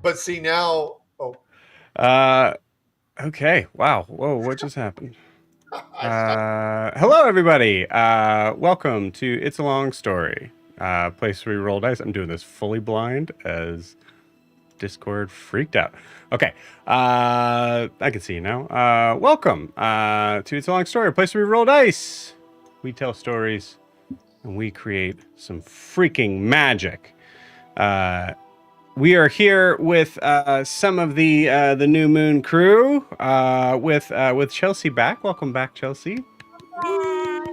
But see now, oh, Uh, okay. Wow. Whoa, what just happened? I stopped. Hello, everybody. Welcome to It's a Long Story, place where we roll dice. I'm doing this fully blind as Discord freaked out. Okay. I can see you now. Welcome to It's a Long Story, a place where we roll dice. We tell stories and we create some freaking magic. Uh, we are here with some of the New Moon crew. With Chelsea back. Welcome back, Chelsea. Hi,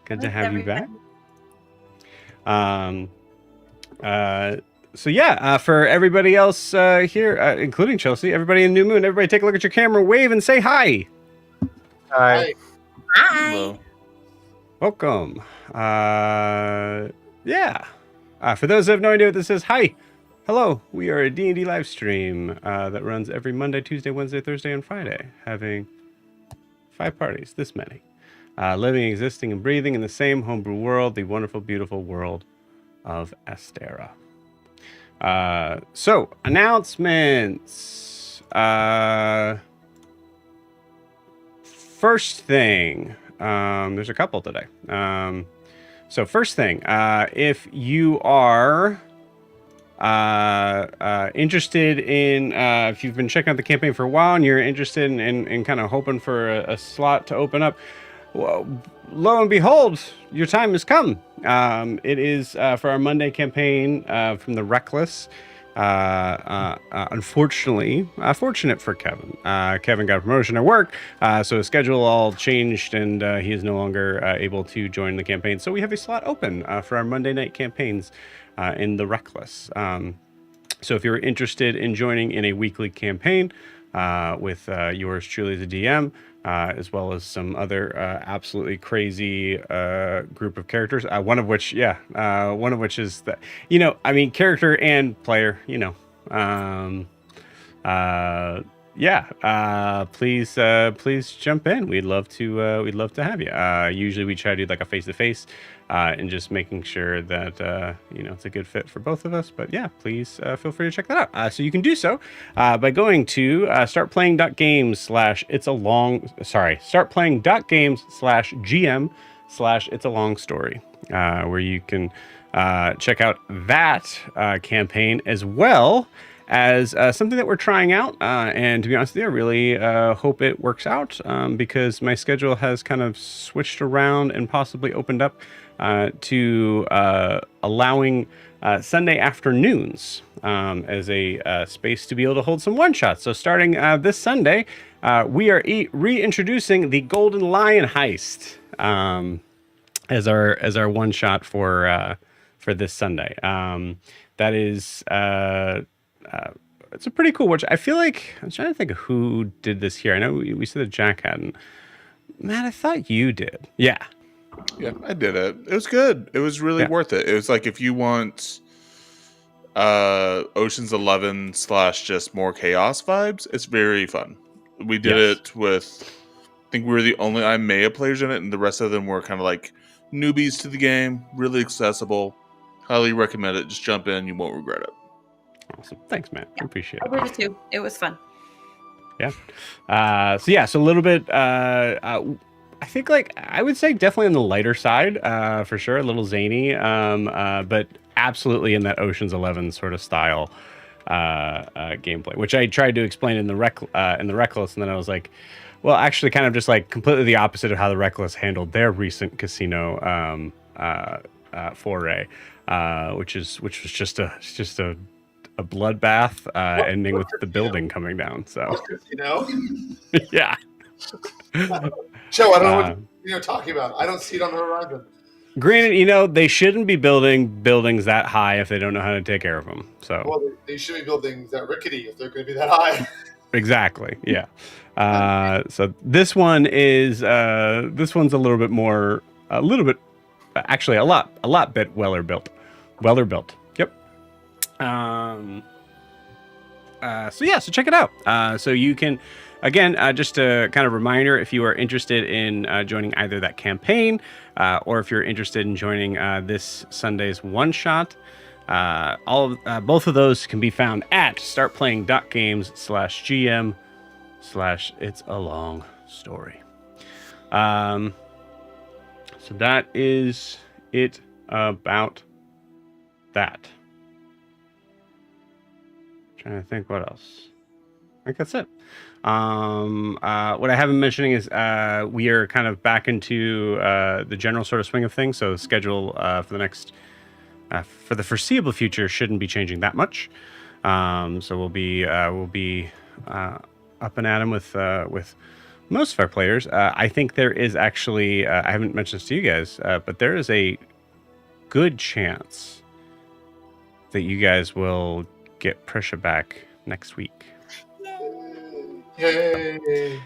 Good to with have you back. everybody. Um, uh, so yeah, for everybody else here, including Chelsea, everybody in New Moon, everybody take a look at your camera, wave, and say hi. Hi. Hi. Hello. Welcome. Yeah. For those that have no idea what this is, hi. Hello. We are a D&D live stream that runs every Monday, Tuesday, Wednesday, Thursday, and Friday, having 5 parties, this many. Living, existing, and breathing in the same homebrew world, the wonderful, beautiful world of Astera. So, announcements. First thing, there's a couple today. So first thing, if you are interested in, if you've been checking out the campaign for a while and you're interested in kind of hoping for a slot to open up, well, lo and behold, your time has come. It is for our Monday campaign from the Reckless. Unfortunately, fortunate for Kevin. Kevin got a promotion at work, so his schedule all changed, and he is no longer able to join the campaign. So we have a slot open for our Monday night campaigns in the Reckless. So if you're interested in joining in a weekly campaign with yours truly, the DM, as well as some other absolutely crazy group of characters. One of which is that, character and player, please jump in. We'd love to have you. Usually we try to do like a face-to-face and just making sure that it's a good fit for both of us. But yeah, please feel free to check that out. So you can do so by going to startplaying.games/GM/It's a Long Story, where you can check out that campaign as well as something that we're trying out. And to be honest with you, I really hope it works out because my schedule has kind of switched around and possibly opened up to allowing Sunday afternoons as a space to be able to hold some one-shots. So starting this Sunday, we are reintroducing the Golden Lion Heist as our one-shot for this Sunday. That is... it's a pretty cool watch. I feel like I was trying to think of who did this here. I know we said that Jack hadn't. Matt, I thought you did. Yeah. Yeah, I did it. It was good. It was really worth it. It was like if you want Ocean's 11 / just more chaos vibes, it's very fun. We did it with, I think we were the only IMEA players in it, and the rest of them were kind of like newbies to the game. Really accessible. Highly recommend it. Just jump in. You won't regret it. Awesome. Thanks, Matt. I appreciate it. I did it too. It was fun. Yeah. So a little bit, I think I would say definitely on the lighter side, for sure. A little zany, but absolutely in that Ocean's 11 sort of style gameplay, which I tried to explain in the Reckless, and then I was like, well, actually kind of just like completely the opposite of how the Reckless handled their recent casino foray, which was just a bloodbath ending with the building coming down. So yeah. Joe, I don't know what you're talking about. I don't see it on the horizon. Granted, they shouldn't be building buildings that high if they don't know how to take care of them. So well, they should be buildings that rickety if they're going to be that high. Exactly. Yeah. So this one's a little bit more, actually a lot bit weller built. Yep. So check it out. So you can, again, just a kind of reminder, if you are interested in joining either that campaign or if you're interested in joining this Sunday's one shot, Both of those can be found at startplaying.games/GM/It's a Long Story. So that is it about that. Trying to think what else. I think that's it. What I haven't mentioning is we are kind of back into the general sort of swing of things. So the schedule for the next for the foreseeable future shouldn't be changing that much. So we'll be up and at 'em with most of our players. I think there is actually I haven't mentioned this to you guys, but there is a good chance that you guys will get Prisha back next week. Yay!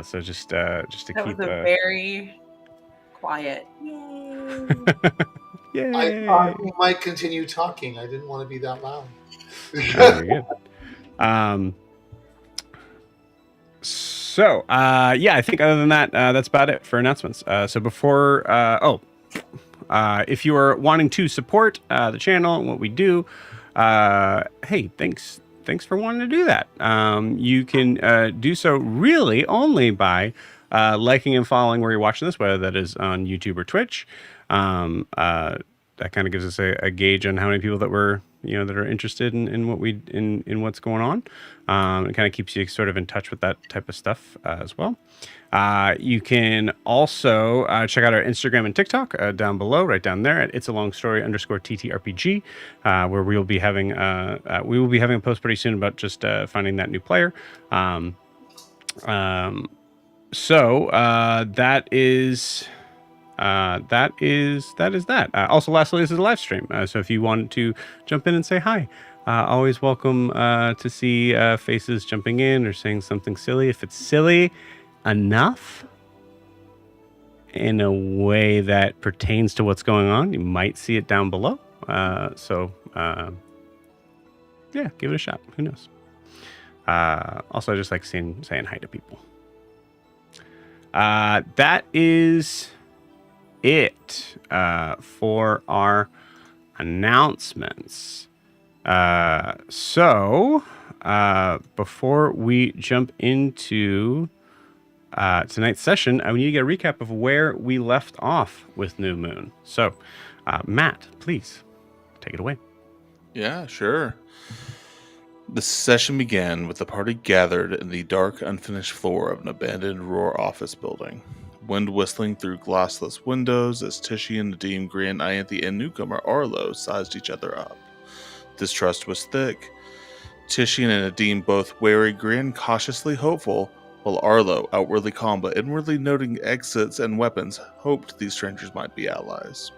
So just to That keep was a very quiet. Yay. I yay. thought we might continue talking. I didn't want to be that loud. Very good. So yeah, I think other than that, that's about it for announcements. So before if you are wanting to support the channel and what we do, hey, thanks for wanting to do that. You can do so really only by liking and following where you're watching this, whether that is on YouTube or Twitch. That kind of gives us a gauge on how many people that we're that are interested in what we in what's going on. It kind of keeps you sort of in touch with that type of stuff as well. You can also check out our Instagram and TikTok down below, right down there at It's a Long Story _TTRPG, where we will be having a post pretty soon about just finding that new player. So that is that. Also, lastly, this is a live stream. So if you wanted to jump in and say hi, always welcome to see faces jumping in or saying something silly. If it's silly enough in a way that pertains to what's going on, you might see it down below. Yeah, give it a shot. Who knows? Also, I just like saying hi to people. That is it for our announcements. So before we jump into tonight's session, I need to get a recap of where we left off with New Moon. So Matt, please take it away. Yeah, sure. The session began with the party gathered in the dark, unfinished floor of an abandoned Roar office building. Wind whistling through glassless windows as Tishy and Nadim, Gran, Ianthe, and newcomer Arlo sized each other up. Distrust was thick. Tishy and Nadim both wary, Gran cautiously hopeful, while Arlo, outwardly calm but inwardly noting exits and weapons, hoped these strangers might be allies.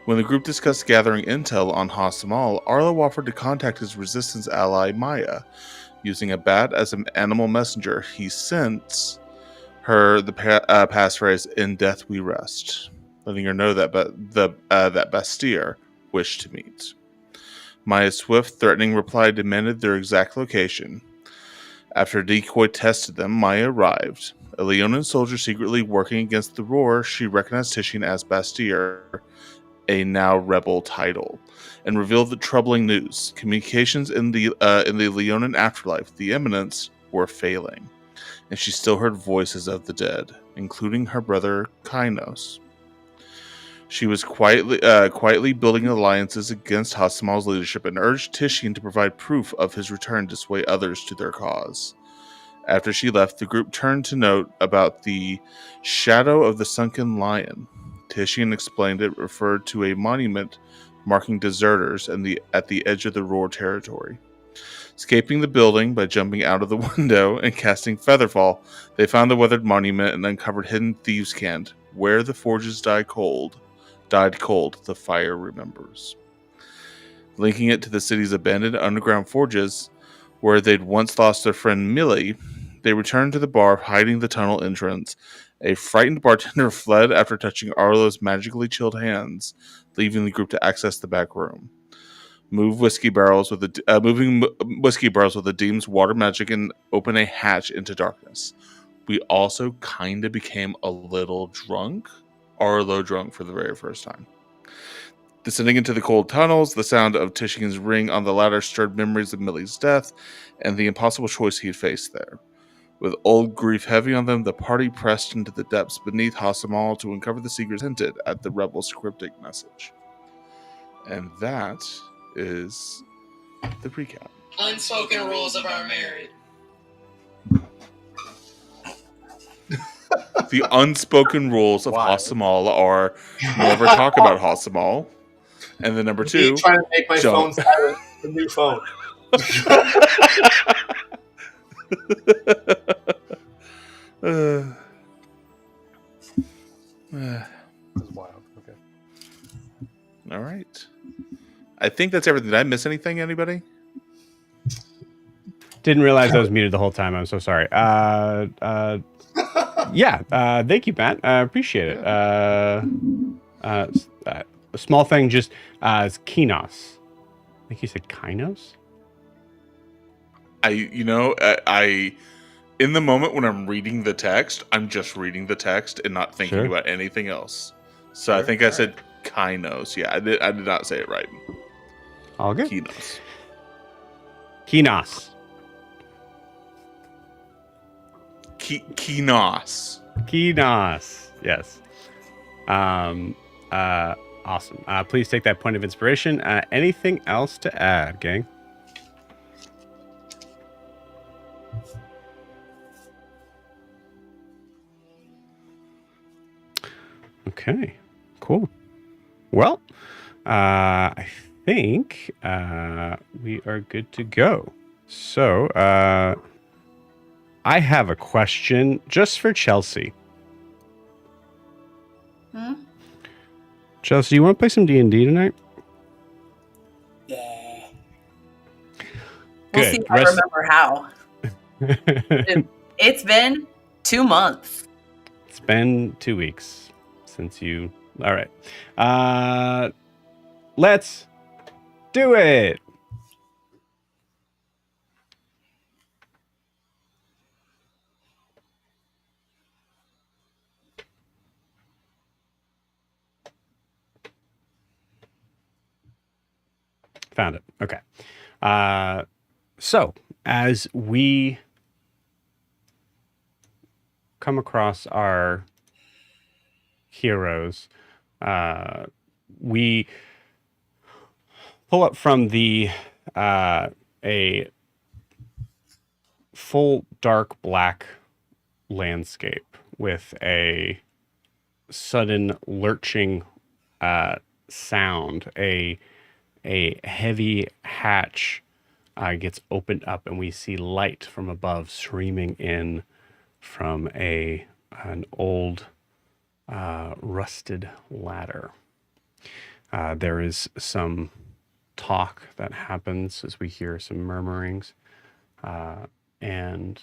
When the group discussed gathering intel on Ha Samal, Arlo offered to contact his resistance ally Maya. Using a bat as an animal messenger, he sent her the passphrase, "In death we rest," letting her know that that Bastille wished to meet. Maya's swift, threatening reply demanded their exact location. After a decoy tested them, Maya arrived. A Leonin soldier secretly working against the Roar, she recognized Tishin as Bastille, a now rebel title, and revealed the troubling news. Communications in the Leonin afterlife, the Eminence, were failing, and she still heard voices of the dead, including her brother Kainos. She was quietly building alliances against Ha Samal's leadership and urged Tishin to provide proof of his return to sway others to their cause. After she left, the group turned to note about the Shadow of the Sunken Lion. Tishin explained it referred to a monument marking deserters at the edge of the Roar territory. Escaping the building by jumping out of the window and casting Featherfall, they found the weathered monument and uncovered hidden thieves' cant. Where the forges died cold, the fire remembers. Linking it to the city's abandoned underground forges, where they'd once lost their friend Millie, they returned to the bar, hiding the tunnel entrance. A frightened bartender fled after touching Arlo's magically chilled hands, leaving the group to access the back room. Moving whiskey barrels with the Deem's water magic and open a hatch into darkness. We also kinda became a little drunk. Arlo drunk for the very first time. Descending into the cold tunnels, the sound of Tishin's ring on the ladder stirred memories of Millie's death and the impossible choice he had faced there. With old grief heavy on them, the party pressed into the depths beneath Ha Samal to uncover the secrets hinted at the rebels' cryptic message. And that is the recap. Unspoken rules of our marriage. The unspoken rules of Ha Samal are never talk about Ha Samal. And then number 2, trying to make my phone silent. The new phone. That's wild. Okay. All right. I think that's everything. Did I miss anything, anybody? Didn't realize I was muted the whole time. I'm so sorry. Yeah. Thank you, Matt. I appreciate it. A small thing, just is Kinos. I think you said Kinos. I in the moment when I'm reading the text, I'm just reading the text and not thinking about anything else. So I think I said Kinos. Yeah, I did not say it right. All good. Kinos. Kinos. Kinos. Kinos. Yes. Awesome. Please take that point of inspiration. Anything else to add, gang? Okay, cool. Well, I think we are good to go. So, I have a question just for Chelsea. Chelsea, you want to play some D&D tonight? Yeah. Good. We'll see if I remember how. It's been 2 months. It's been 2 weeks since you... All right. Let's do it. Found it. Okay. So as we come across our heroes, we pull up from the a full dark black landscape with a sudden lurching sound. A heavy hatch gets opened up, and we see light from above streaming in from an old rusted ladder. There is some talk that happens as we hear some murmurings, and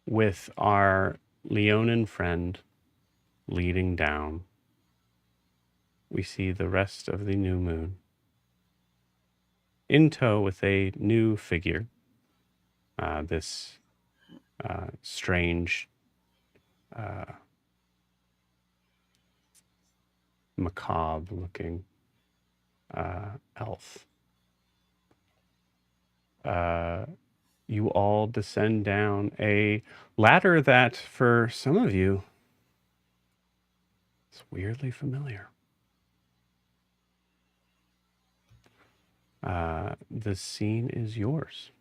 with our Leonin friend leading down, we see the rest of the new moon in tow with a new figure. This strange, macabre-looking elf. You all descend down a ladder that, for some of you, is weirdly familiar. The scene is yours.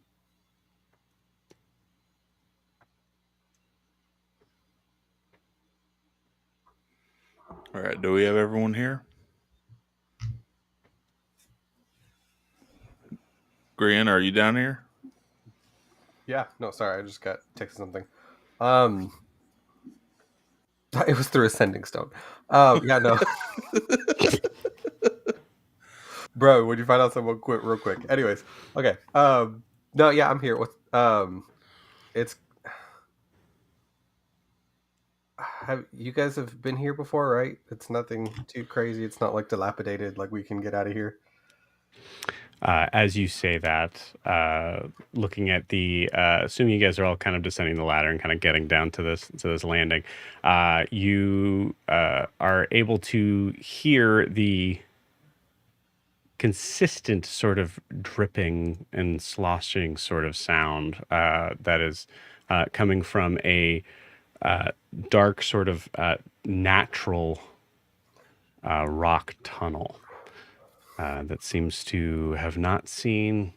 All right, do we have everyone here? Grian, are you down here? Yeah, no, sorry, I just got texted something. It was through a sending stone. Yeah, no. Bro, would you find out someone quit real quick? Anyways, okay. No, yeah, I'm here with it's you guys have been here before, right? It's nothing too crazy. It's not like dilapidated, like we can get out of here. As you say that, looking at the, assuming you guys are all kind of descending the ladder and kind of getting down to this landing, you are able to hear the consistent sort of dripping and sloshing sort of sound that is coming from a dark sort of natural rock tunnel that seems to have not seen.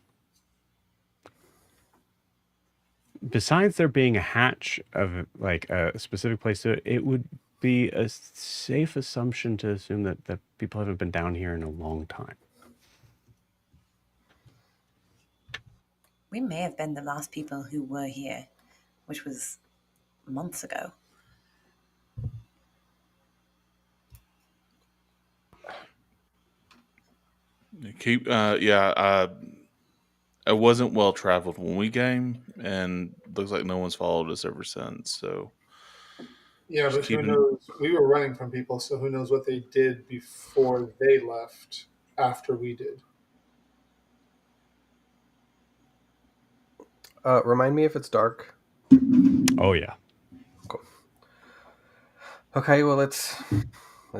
Besides there being a hatch of like a specific place to it, it would be a safe assumption to assume that people haven't been down here in a long time. We may have been the last people who were here, which was months ago. It wasn't well traveled when we came, and looks like no one's followed us ever since. So Yeah, just but who keeping. knows? We were running from people, so who knows what they did before they left after we did. Remind me if it's dark. Oh yeah. Cool. Okay, well let's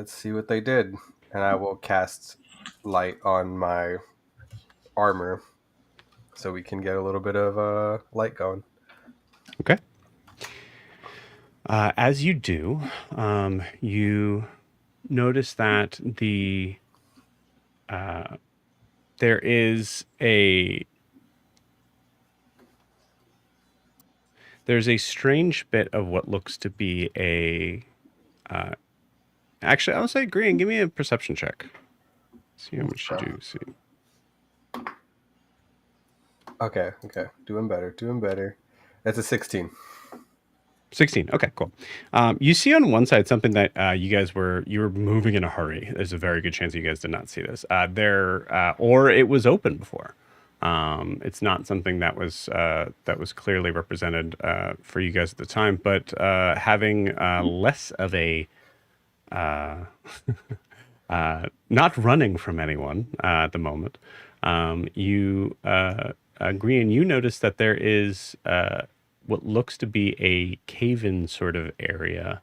see what they did, and I will cast light on my armor so we can get a little bit of light going. Okay. As you do, you notice that there is there's a strange bit of what looks to be a. Actually, I'll say Green. Give me a perception check. See how much you do. See. Okay. Doing better. That's a 16. 16. Okay, cool. You see on one side something that you were moving in a hurry. There's a very good chance you guys did not see this. Or it was open before. It's not something that was clearly represented for you guys at the time, but having less of a not running from anyone at the moment, you Green, you notice that there is what looks to be a cave-in sort of area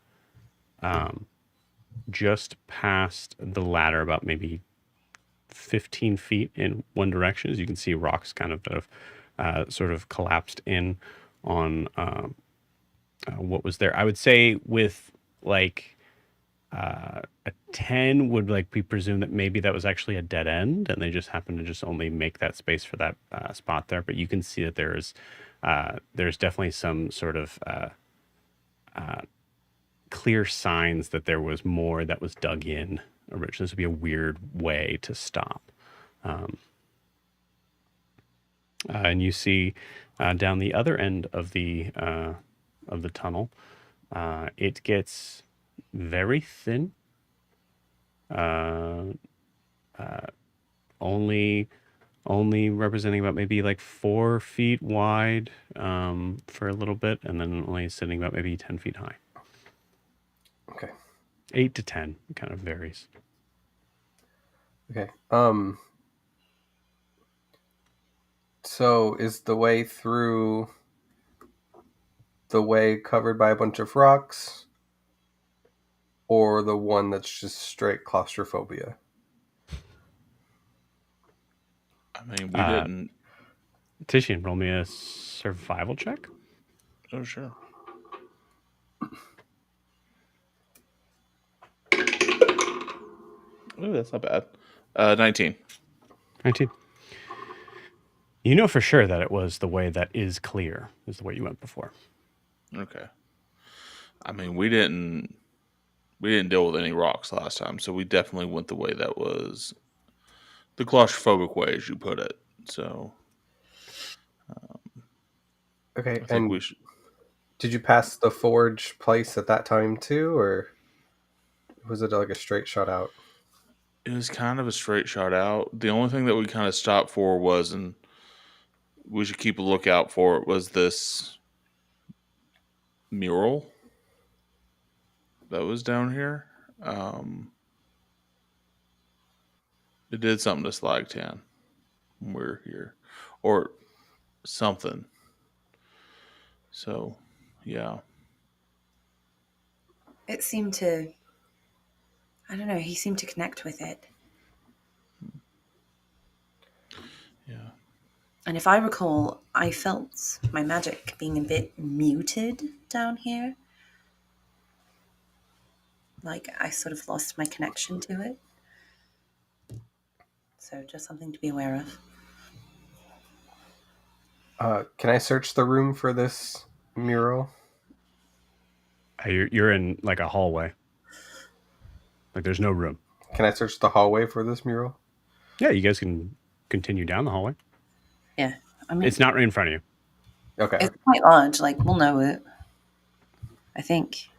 just past the ladder, about maybe 15 feet in one direction. As you can see, rocks kind of sort of collapsed in on what was there. I would say with like a 10 would like be presumed that maybe that was actually a dead end and they just happened to just only make that space for that spot there. But you can see that there's definitely some sort of clear signs that there was more that was dug in originally. This would be a weird way to stop. And you see down the other end of the tunnel, it gets very thin. Only representing about maybe like 4 feet wide for a little bit, and then only sitting about maybe 10 feet high. Okay. 8 to 10, it kind of varies. Okay. So is the way through the way covered by a bunch of rocks, or the one that's just straight claustrophobia? I mean, we didn't. Tishian, roll me a survival check. Oh, sure. Oh, that's not bad. 19. 19. You know for sure that it was the way that is clear, is the way you went before. Okay. I mean, we didn't deal with any rocks last time, so we definitely went the way that was the claustrophobic way, as you put it. So, Okay, I think and we should. did you pass the forge place at that time too, or was it like a straight shot out? It was kind of a straight shot out. The only thing that we kind of stopped for was, and we should keep a lookout for it, was this mural that was down here. It did something to Slag 10. when we're here, or something. So, yeah. It seemed to, I don't know, he seemed to connect with it. Yeah. And if I recall, I felt my magic being a bit muted down here. Like I sort of lost my connection to it. So just something to be aware of. Can I search the room for this mural? You're in like a hallway. Like there's no room. Can I search the hallway for this mural? Yeah, you guys can continue down the hallway. Yeah. I mean, It's not right in front of you. Okay. it's quite large. Like, we'll know it. I think.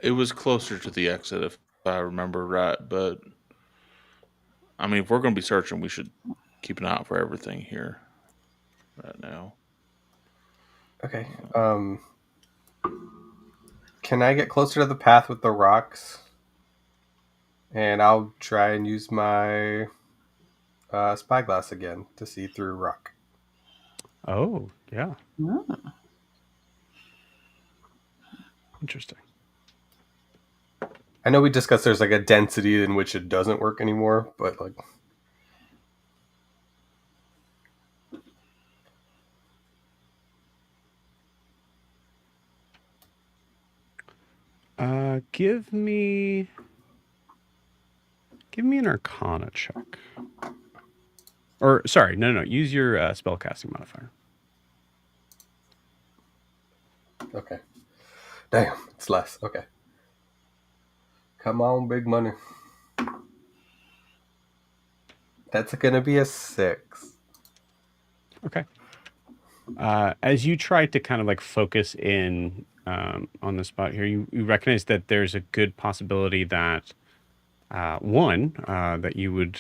It was closer to the exit, if I remember right. But, I mean, if we're going to be searching, we should keep an eye out for everything here right now. Okay. Can I get closer to the path with the rocks? And I'll try and use my spyglass again to see through rock. Oh, yeah. Mm. Interesting. I know we discussed there's like a density in which it doesn't work anymore, but like... Give me an Arcana check. Or sorry, no. Use your spellcasting modifier. Okay. Damn, it's less. Okay. Come on, big money. That's gonna be a 6. Okay. As you try to kind of like focus in on the spot here, you recognize that there's a good possibility that that you would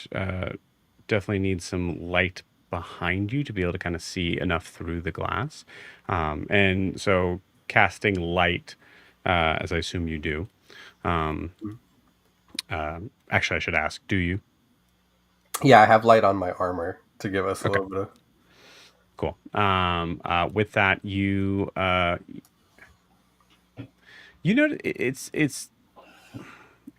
definitely need some light behind you to be able to kind of see enough through the glass. And so casting light, as I assume you do. Actually, I should ask, do you? Yeah, I have light on my armor to give us a Okay. little bit of... Cool. With that, you know,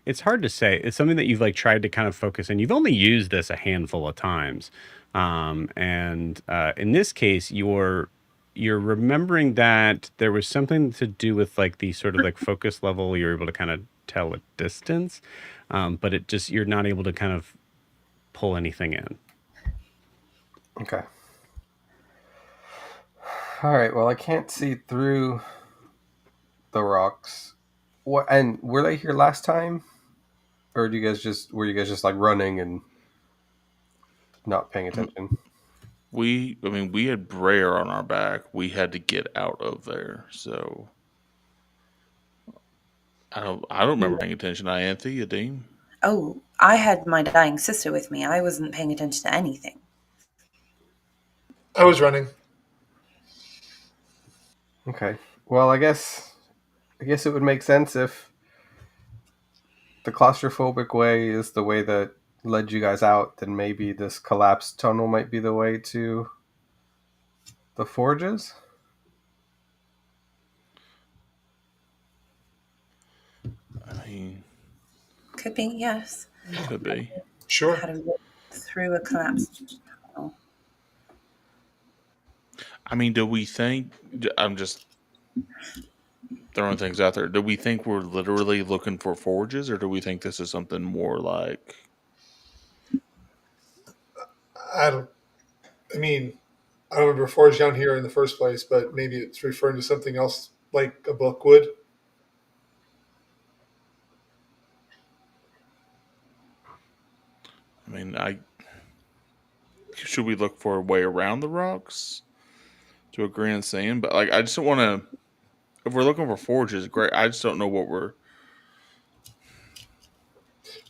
it's hard to say. It's something that you've like tried to kind of focus in. You've only used this a handful of times, and in this case, you're remembering that there was something to do with like the sort of like focus level. You're able to kind of tell a distance, but it just you're not able to kind of pull anything in. Okay. All right. Well, I can't see through the rocks. What? And were they here last time, or were you guys just like running and not paying attention? We had Brayer on our back. We had to get out of there. So I don't remember paying attention. Ianthe, Adim. Oh, I had my dying sister with me. I wasn't paying attention to anything. I was running. Okay. Well, I guess it would make sense if the claustrophobic way is the way that led you guys out, then maybe this collapsed tunnel might be the way to the forges. I mean, Could be, yes. could be. Sure. How to get through a collapsed tunnel. I mean, do we think? I'm just throwing things out there. Do we think we're literally looking for forges, or do we think this is something more like? I don't. I mean, I don't remember Forge down here in the first place, but maybe it's referring to something else like a book would. I mean, should we look for a way around the rocks to a grand sand? But like, I just don't want to. If we're looking for forges, great. I just don't know what we're.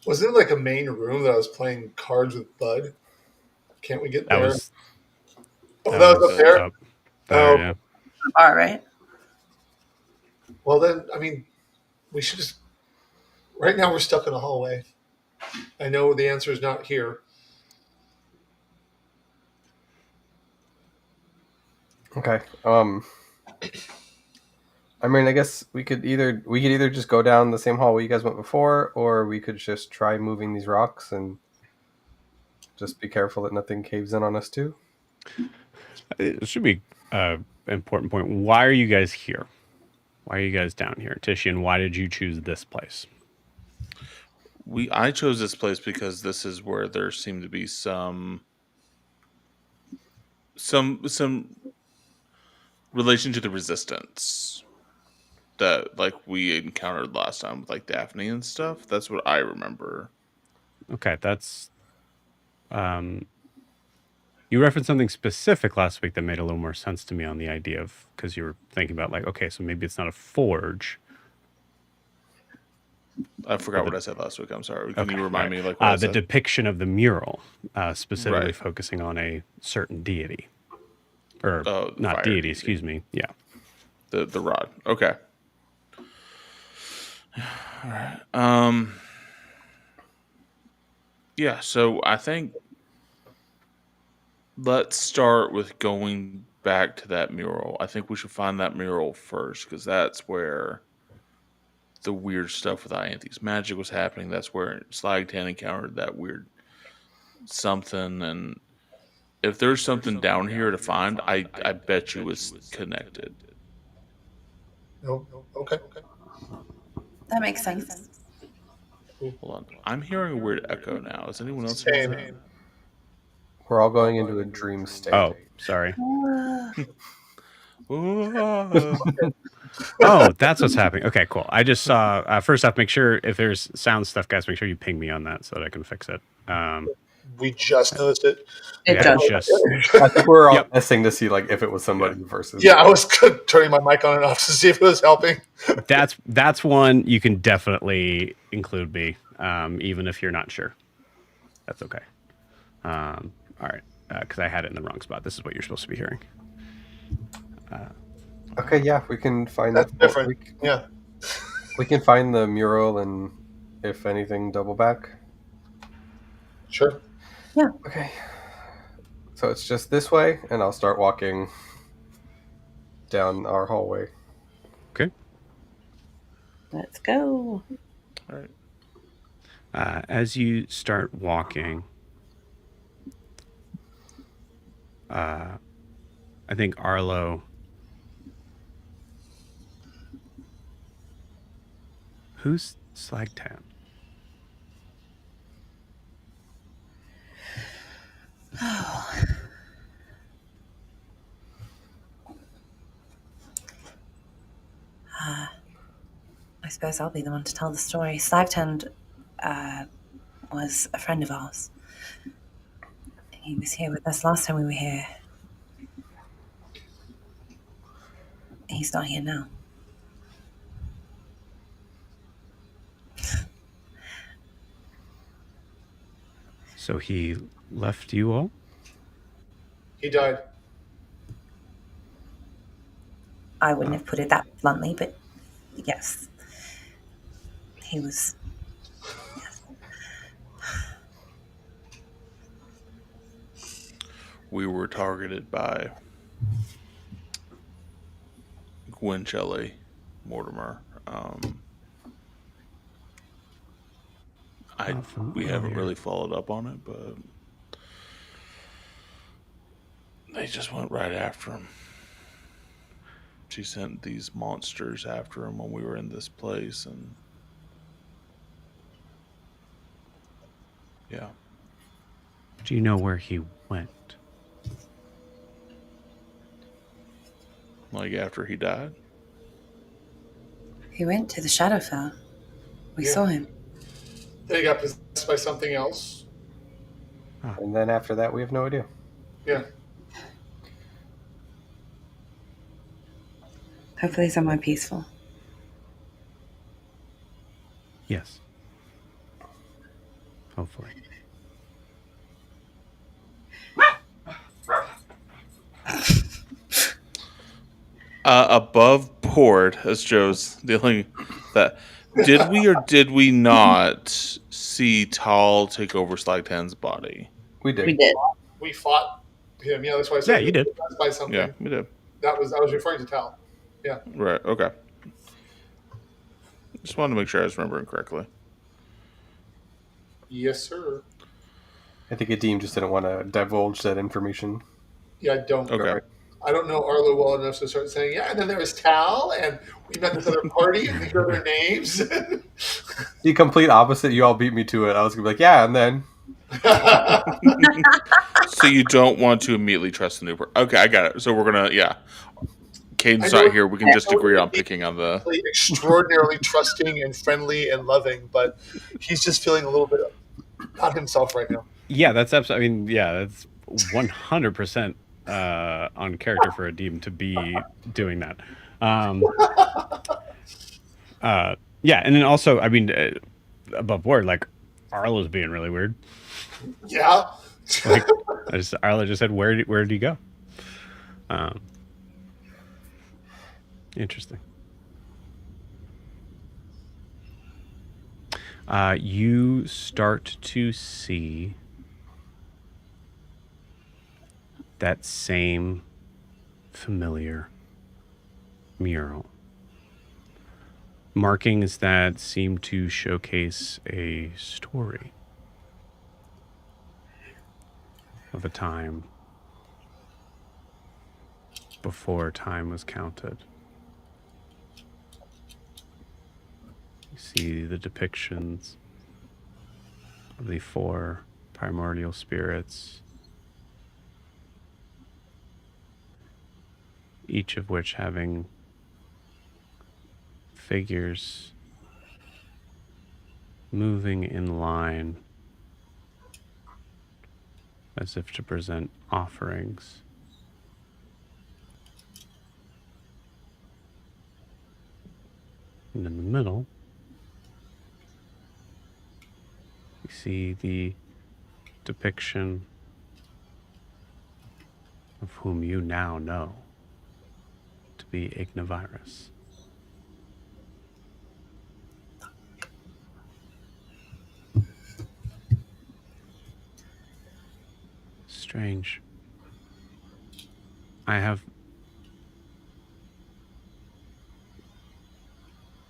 Was there like a main room that I was playing cards with Bud? Can't we get That there? was Oh, that was up there. up there, Oh, yeah. All right. well then, I mean, we should just. Right now, we're stuck in a hallway. I know the answer is not here. Okay. I mean, I guess we could either just go down the same hallway you guys went before, or we could just try moving these rocks and just be careful that nothing caves in on us too. It should be an important point. Why are you guys here? Why are you guys down here, Tishian? Why did you choose this place? I chose this place because this is where there seemed to be some relation to the resistance that like we encountered last time with like Daphne and stuff. That's what I remember. Okay, that's you referenced something specific last week that made a little more sense to me on the idea of, because you were thinking about like, okay, so maybe it's not a forge. I forgot what I said last week. I'm sorry. Can Okay, you remind right. me like what I The said? depiction of the mural, specifically Right. focusing on a certain deity, or The not fire deity, deity. excuse me. Yeah. The rod. Okay. All right. Yeah, so I think let's start with going back to that mural. I think we should find that mural first because that's where the weird stuff with Ianthe's magic was happening. That's where Slagtan encountered that weird something. And if there's something down here to find, I bet you it's connected. No. Okay. That makes sense. Hold on. I'm hearing a weird echo now. Is anyone else hearing that? Same. We're all going into a dream state. Oh, sorry. Ah. Oh, that's what's happening. Okay, cool. I just saw. First off, make sure if there's sound stuff, guys, make sure you ping me on that so that I can fix it. We just noticed it. It Yeah, does. just I think we're all Yep. guessing to see like if it was somebody versus. Yeah, I was turning my mic on and off to see if it was helping. that's one you can definitely include me, even if you're not sure. That's okay. All right, because I had it in the wrong spot. This is what you're supposed to be hearing. Okay, yeah, we can find That's different. Yeah. We can find the mural and, if anything, double back. Sure. Okay. So it's just this way, and I'll start walking down our hallway. Okay. Let's go. All right. As you start walking, I think Arlo. Who's Slagtan? I suppose I'll be the one to tell the story. Slagtend was a friend of ours. He was here with us last time we were here. He's not here now. So he left you all? He died. I wouldn't have put it that bluntly, but yes. He was. Yes. We were targeted by Gwen Shelley Mortimer. We haven't really followed up on it, but they just went right after him. She sent these monsters after him when we were in this place, and yeah. Do you know where he went? Like after he died? He went to the Shadowfell. We Yeah. saw him. Then he got possessed by something else. And then after that, we have no idea. Yeah. Hopefully somewhere peaceful. Yes. Hopefully. Above board, as Joe's dealing that. Did we or did we not see Tal take over Slagtan's body? We did. We did. We fought him. Yeah, that's why I said Yeah, you did. possessed by something. Yeah, we did. I was referring to Tal. Yeah. Right. Okay. Just wanted to make sure I was remembering correctly. Yes, sir. I think Adim just didn't want to divulge that information. Yeah, I don't. Okay. I don't know Arlo well enough to start saying, yeah, and then there was Tal, and we met this other party, and these are their names. The complete opposite. You all beat me to it. I was gonna be like, yeah, and then So you don't want to immediately trust the new person. Okay, I got it. So we're gonna, yeah. Caden's I know- not here. We can just I know agree it on would be picking on the. extraordinarily trusting and friendly and loving, but he's just feeling a little bit not himself right now. Yeah, that's absolutely. I mean, yeah, that's 100% on character for a demon to be doing that. Yeah, and then also, I mean, above board, like Arlo's being really weird. Yeah. Like, Arlo just said, where did he go? Interesting. You start to see that same familiar mural. Markings that seem to showcase a story of a time before time was counted. You see the depictions of the 4 primordial spirits, each of which having figures moving in line as if to present offerings. And in the middle, you see the depiction of whom you now know to be Ignivirus. Strange. I have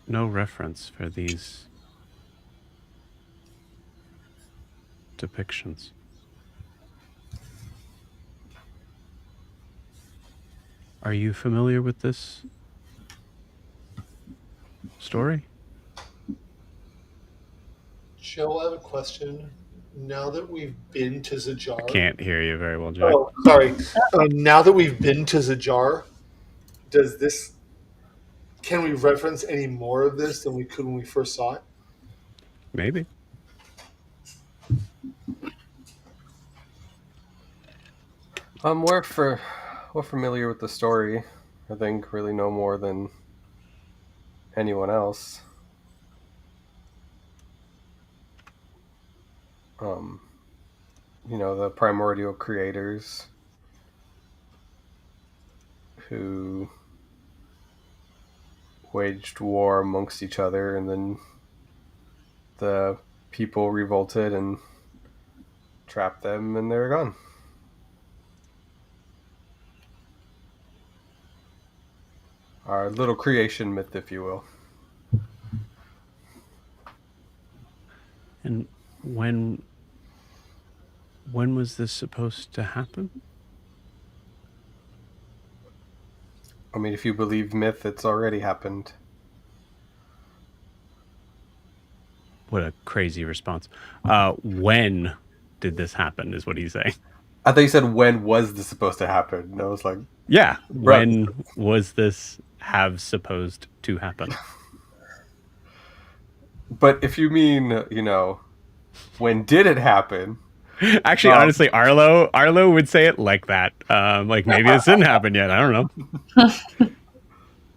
no reference for these depictions. Are you familiar with this story? Joe, I have a question. Now that we've been to Zajar. Can't hear you very well, Jack. Oh, sorry. Now that we've been to Zajar, can we reference any more of this than we could when we first saw it? Maybe. we're familiar with the story. I think really no more than anyone else. The primordial creators who waged war amongst each other, and then the people revolted and trapped them, and they're gone. Our little creation myth, if you will. And when was this supposed to happen? I mean, if you believe myth, it's already happened. What a crazy response. When did this happen is what he's saying. I thought you said, when was this supposed to happen? And I was like, Yeah. Right. When was this supposed to happen? but if you mean, when did it happen? Actually, honestly, Arlo would say it like that. Like maybe this didn't happen yet. I don't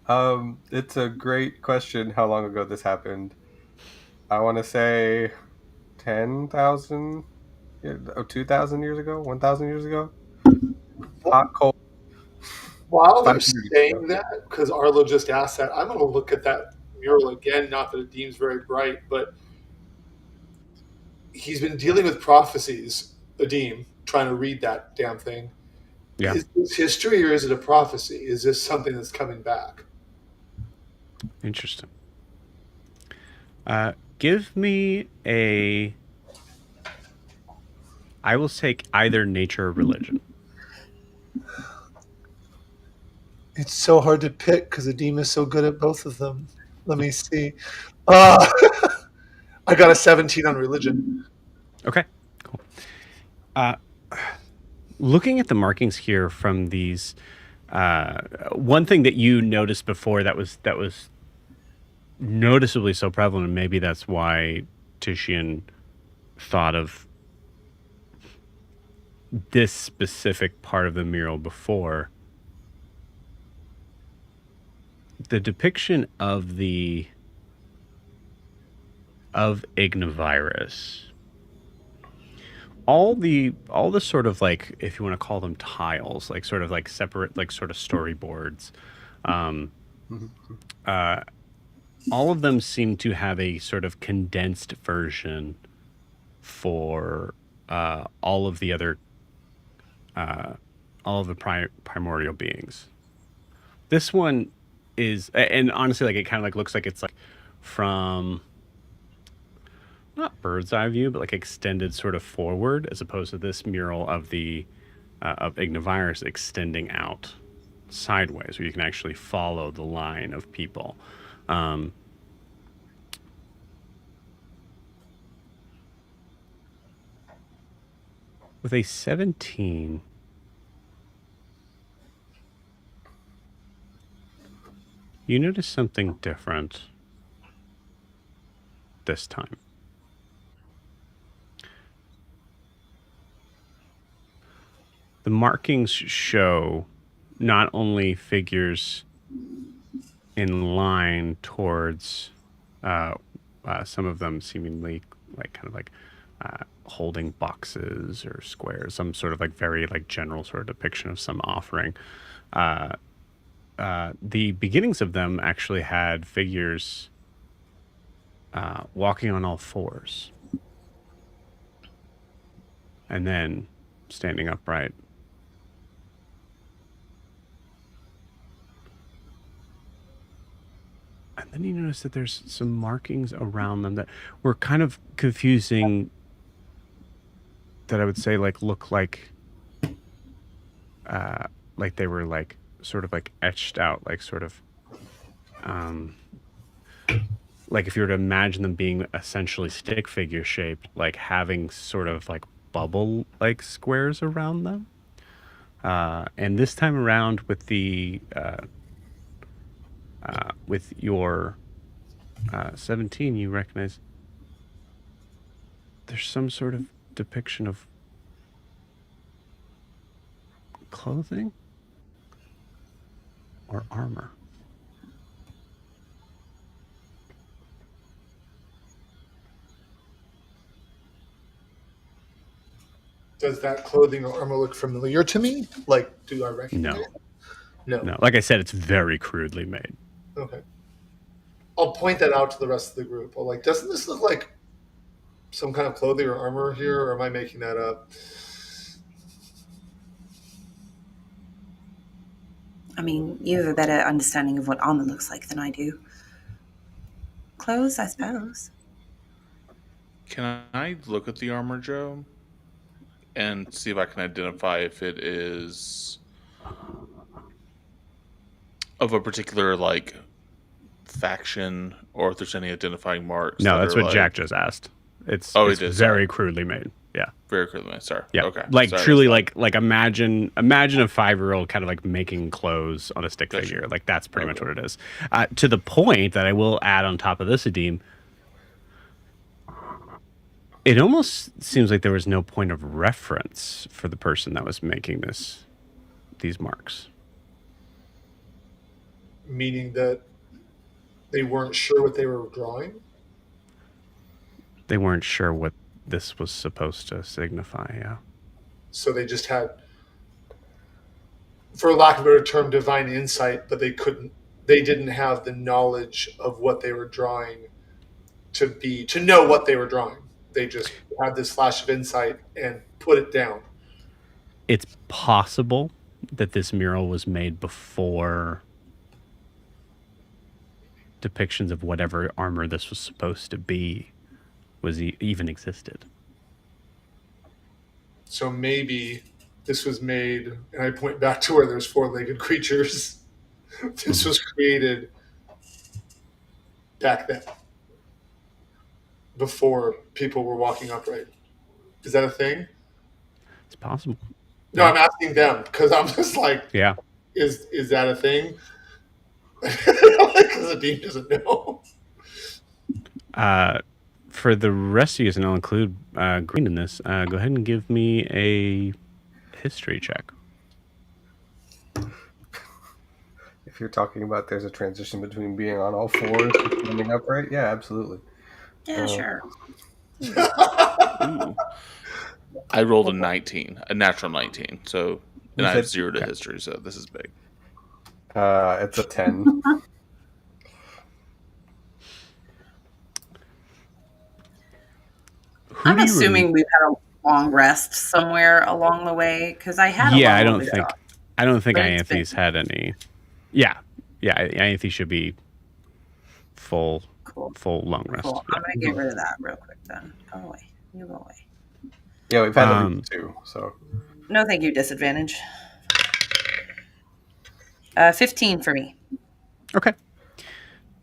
know. It's a great question how long ago this happened. I want to say 10,000, 2,000 years ago, 1,000 years ago. Hot, cold. While they're 500 years saying ago. that, because Arlo just asked that, I'm going to look at that mural again. Not that it deems very bright, but he's been dealing with prophecies, Adim, trying to read that damn thing. Yeah. Is this history or is it a prophecy? Is this something that's coming back? Interesting. Give me a. I will take either nature or religion. It's so hard to pick because Adim is so good at both of them. Let me see. I got a 17 on religion. Okay, cool. Looking at the markings here from these, one thing that you noticed before that was noticeably so prevalent, and maybe that's why Titian thought of this specific part of the mural before. The depiction of Ignivirus, all the sort of like, if you want to call them tiles, like sort of like separate, like sort of storyboards, all of them seem to have a sort of condensed version for all of the other primordial beings. This one is, and honestly, like it kind of like looks like it's like from not bird's eye view, but like extended sort of forward, as opposed to this mural of the of Ignivirus extending out sideways, where you can actually follow the line of people. With a 17, you notice something different this time. The markings show not only figures in line towards some of them seemingly like kind of like holding boxes or squares, some sort of like very like general sort of depiction of some offering. The beginnings of them actually had figures walking on all fours and then standing upright. And then you notice that there's some markings around them that were kind of confusing, that I would say like look like they were like sort of like etched out, like sort of like if you were to imagine them being essentially stick figure shaped, like having sort of like bubble like squares around them. And this time around with the with your 17, you recognize there's some sort of depiction of clothing or armor. Does that clothing or armor look familiar to me? Like, do I recognize it? No. Like I said, it's very crudely made. Okay. I'll point that out to the rest of the group. I'll like, doesn't this look like some kind of clothing or armor here, or am I making that up? I mean, you have a better understanding of what armor looks like than I do. Clothes, I suppose. Can I look at the armor, Joe, and see if I can identify if it is of a particular like faction, or if there's any identifying marks? No, that's what like... Jack just asked. It's very sorry. crudely made. Yeah. Very crudely made. Sorry. Yeah. Okay. Like sorry, truly like imagine a 5-year-old kind of like making clothes on a stick Gotcha. figure. Like that's pretty much what it is. To the point that I will add on top of this, Adim, it almost seems like there was no point of reference for the person that was making these marks. Meaning that they weren't sure what they were drawing? They weren't sure what this was supposed to signify, yeah. So they just had, for lack of a better term, divine insight, but they didn't have the knowledge of what they were drawing to know what they were drawing. They just had this flash of insight and put it down. It's possible that this mural was made before depictions of whatever armor this was supposed to be even existed. So maybe this was made, and I point back to where there's four-legged creatures. This was created back then, before people were walking upright. Is that a thing? It's possible. No, I'm asking them because I'm just like, Yeah. is that a thing? Because the dean doesn't know. For the rest of you, and I'll include Green in this, go ahead and give me a history check. If you're talking about there's a transition between being on all fours and standing upright, yeah, absolutely. Yeah, sure. Ooh. I rolled a 19, a natural 19. So, and I have 0 to history, so this is big. It's a 10. I'm assuming we've had a long rest somewhere along the way because I had. Yeah, a I long don't think But it's Ianthe's had any. Yeah, Ianthe should be full long rest. Cool. Yeah. I'm gonna get rid of that real quick then. Go away. You go away. Yeah, we've had at least 2, so. No, thank you. Disadvantage. 15 for me. Okay.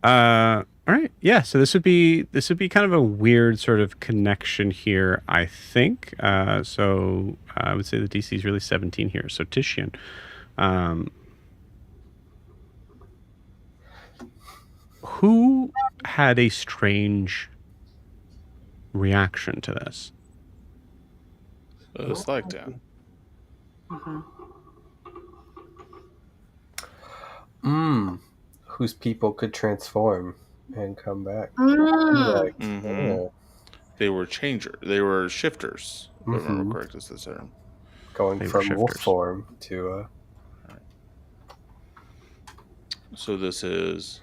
All right. Yeah. So this would be kind of a weird sort of connection here, I think. So I would say the DC is really 17 here. So Titian, who had a strange reaction to this? It's like that. Whose people could transform and come back. Mm. Yeah. They were they were shifters, if I remember correct is the term. Going from wolf form to So this is,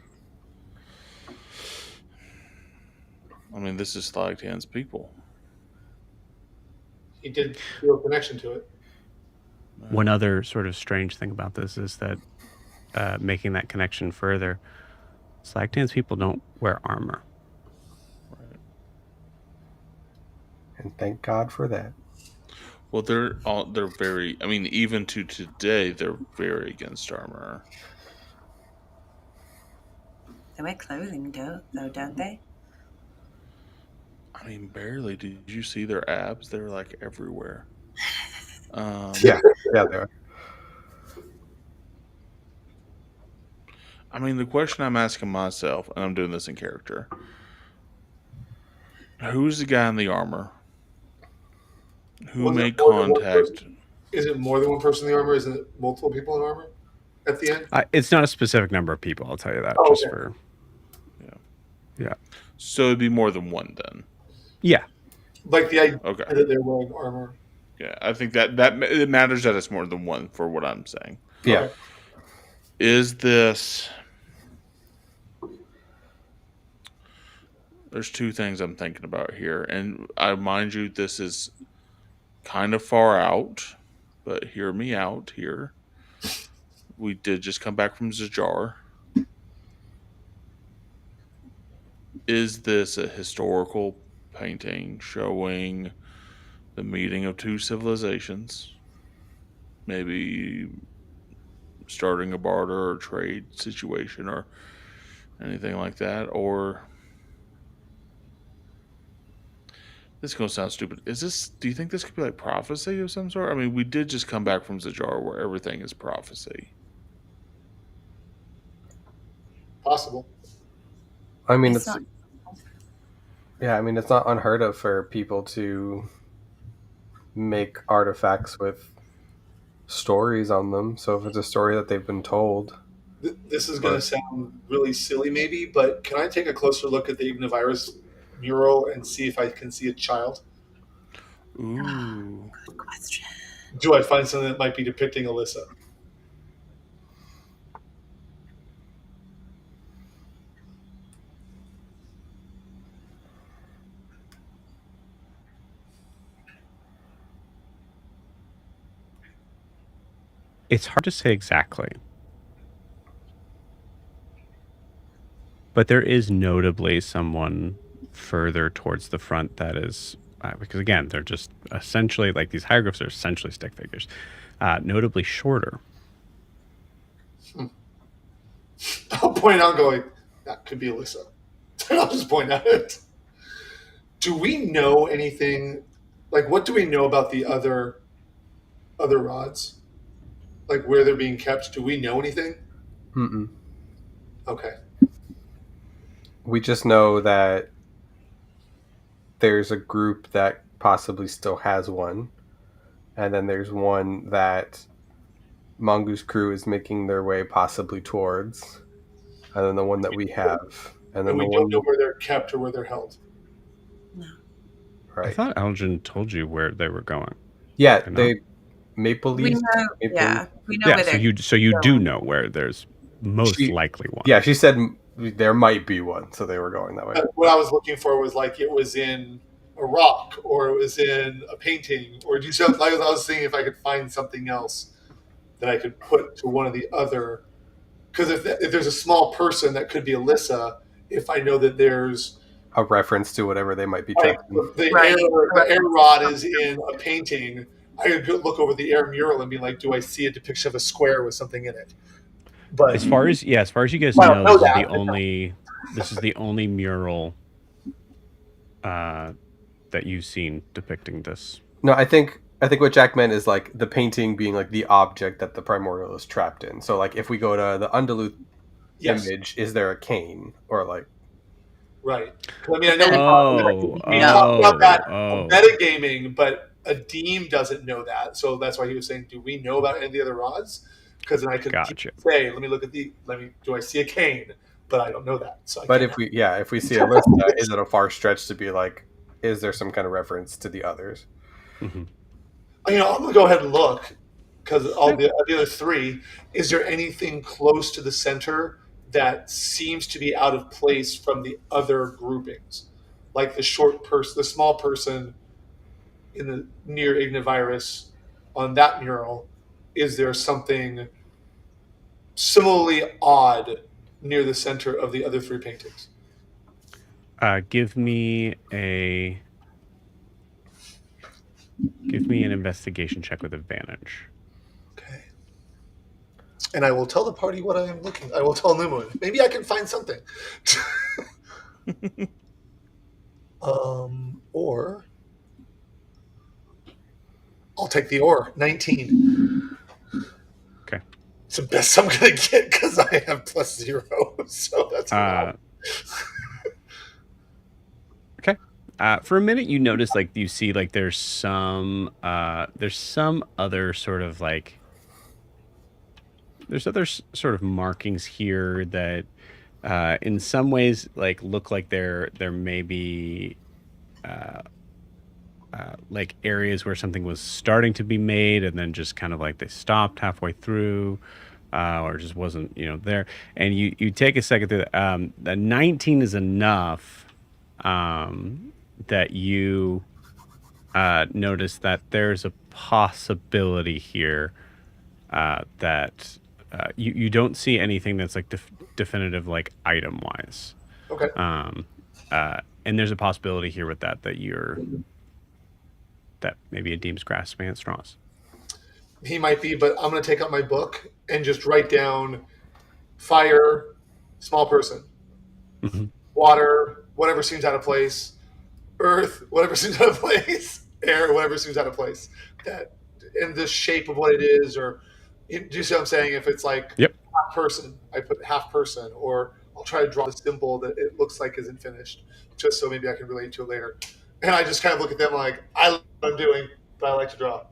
I mean, this is Thalagtan's people. He did feel a connection to it. One other sort of strange thing about this is that making that connection further, Thalagtan's people don't wear armor. Right. And thank God for that. Well, they're very, I mean, even to today, they're very against armor. They wear clothing, though, don't they? I mean, barely. Did you see their abs? They're like everywhere. Yeah, they are. I mean, the question I'm asking myself, and I'm doing this in character, who's the guy in the armor? Who made contact? Is it more than one person in the armor? Isn't it multiple people in armor at the end? It's not a specific number of people, I'll tell you that. Oh, just okay. for... Yeah. So it'd be more than one then. Yeah. Like the idea that they're wearing armor. Yeah, I think that it matters that it's more than one for what I'm saying. Yeah. Okay. Is this... There's two things I'm thinking about here. And I mind you, this is kind of far out, but hear me out here. We did just come back from Zajar. Is this a historical painting showing the meeting of two civilizations? Maybe starting a barter or trade situation or anything like that? Or... This is going to sound stupid. Do you think this could be like prophecy of some sort? I mean, we did just come back from Zajar where everything is prophecy. Possible. I mean, it's not unheard of for people to make artifacts with stories on them. So if it's a story that they've been told. This is going to sound really silly maybe, but can I take a closer look at the Ignivirus mural and see if I can see a child? Ooh. Good question. Do I find something that might be depicting Alyssa? It's hard to say exactly. But there is notably someone further towards the front that is, because again, they're just essentially like these hieroglyphs are essentially stick figures, notably shorter. I'll point out, going, that could be Alyssa. I'll just point at it. Do we know anything? Like, what do we know about the other rods? Like, where they're being kept? Do we know anything? Mm-mm. Okay. We just know that there's a group that possibly still has one, and then there's one that Mongoose crew is making their way possibly towards, and then the one that we have, and then And we the don't one know where they're kept or where they're held. No. I right. thought Elgin told you where they were going. Yeah, Or not? they Maple We Leaf. know. Maple Yeah, Leaf. we know Yeah, where so they're. you do going. know where there's most She- likely one. Yeah, she said there might be one, so they were going that way. What I was looking for was like it was in a rock or it was in a painting or do you like I was thinking if I could find something else that I could put to one of the other, because if there's a small person that could be Alyssa, if I know that there's A reference to whatever they might be like testing. the air rod is in a painting, I could go look over the air mural and be like, do I see a depiction of a square with something in it? But As far as you guys Well, know, know this is that. this is the only mural that you've seen depicting this. No, I think what Jack meant is like the painting being like the object that the primordial is trapped in. So like if we go to the Unduluth yes, image, is there a cane or like right. 'Cause, I mean, I know Oh, we talked about that oh. metagaming, but Adim doesn't know that, so that's why he was saying, "Do we know about any of the other rods?" Because then I could Gotcha. say, "Let me look at do I see a cane?" But I don't know that, so I but can't. if we see a list, is it a far stretch to be like, is there some kind of reference to the others? Mhm. I'm gonna go ahead and look because all the other three. Is there anything close to the center that seems to be out of place from the other groupings, like the short person, the small person in the near Ignivirus on that mural? Is there something similarly odd near the center of the other three paintings? Give me an investigation check with advantage. Okay. And I will tell the party what I am looking. I will tell Newman. Maybe I can find something. Or I'll take the or 19. Okay. It's the best I'm gonna get because I have +0, so that's Okay. For a minute, you notice like you see like there's some other sort of like there's other sort of markings here that in some ways like look like there may be like areas where something was starting to be made and then just kind of like they stopped halfway through or just wasn't there, and you take a second through the 19 is enough that you notice that there's a possibility here that you don't see anything that's like definitive like item wise. okay. And there's a possibility here with that that maybe a Deem's grasping at straws. He might be, but I'm gonna take out my book and just write down fire, small person, water, whatever seems out of place, earth, whatever seems out of place, air, whatever seems out of place. That in the shape of what it is, or do you see what I'm saying? If it's like Yep. half person, I put half person, or I'll try to draw the symbol that it looks like isn't finished, just so maybe I can relate to it later. And I just kind of look at them like, I love what I'm doing, but I like to draw.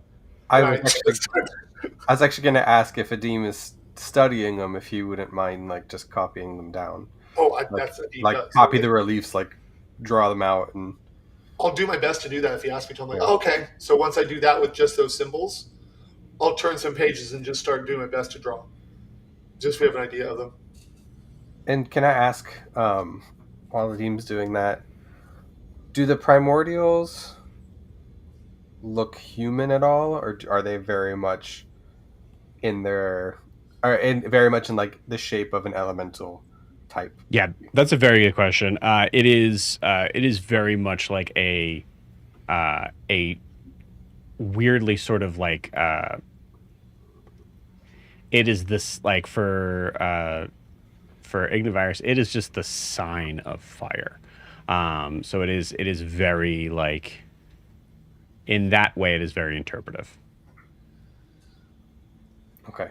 I And was actually going to ask if Adim is studying them, if he wouldn't mind like just copying them down, that's what he like does. copy the reliefs, like draw them out, and I'll do my best to do that if he asks me to. I'm like, Yeah. oh, okay. So once I do that with just those symbols, I'll turn some pages and just start doing my best to draw. Just so we have an idea of them. And can I ask, while Adim's doing that, do the primordials look human at all, or are they very much in their, or in very much in like the shape of an elemental type? Yeah, that's a very good question. It is very much like a weirdly sort of like it is this like for Ignivirus, it is just the sign of fire. So it is very like in that way it is very interpretive. Okay.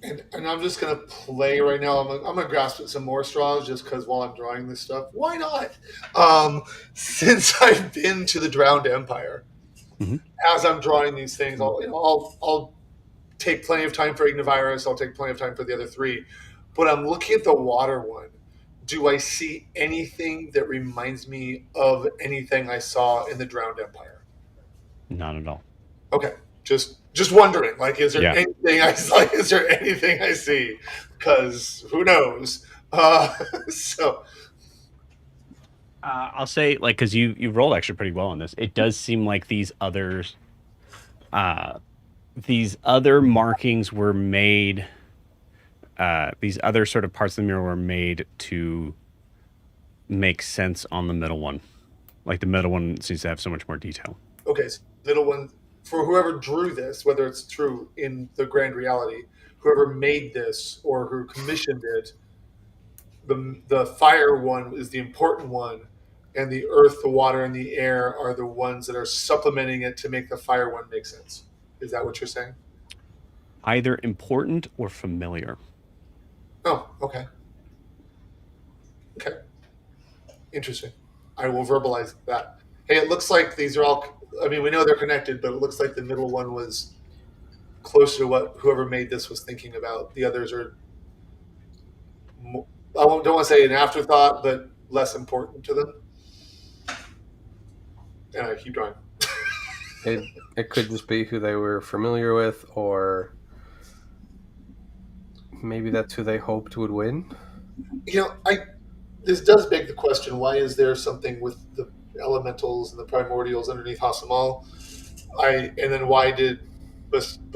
And I'm just gonna play right now. I'm gonna grasp at some more straws just because while I'm drawing this stuff, why not? Since I've been to the Drowned Empire, Mhm. as I'm drawing these things, I'll take plenty of time for Ignivirus. I'll take plenty of time for the other three, but I'm looking at the water one. Do I see anything that reminds me of anything I saw in the Drowned Empire? Not at all. Okay, just wondering. Like, is there Yeah. anything I like? Is there anything I see? Because who knows? So I'll say like because you rolled actually pretty well on this. It does seem like these other markings were made. These other sort of parts of the mirror were made to make sense on the middle one. Like the middle one seems to have so much more detail. okay, so little one for whoever drew this, whether it's true in the grand reality, whoever made this or who commissioned it, the fire one is the important one, and the earth, the water, and the air are the ones that are supplementing it to make the fire one make sense. Is that what you're saying? Either important or familiar. Oh, okay. Okay. Interesting. I will verbalize that. Hey, it looks like these are all. I mean, we know they're connected, but it looks like the middle one was closer to what whoever made this was thinking about. The others are. Don't want to say an afterthought, but less important to them. And I keep drawing. It could just be who they were familiar with, or maybe that's who they hoped would win. This does beg the question: why is there something with the elementals and the primordials underneath Ha Samal? And then why did Basura,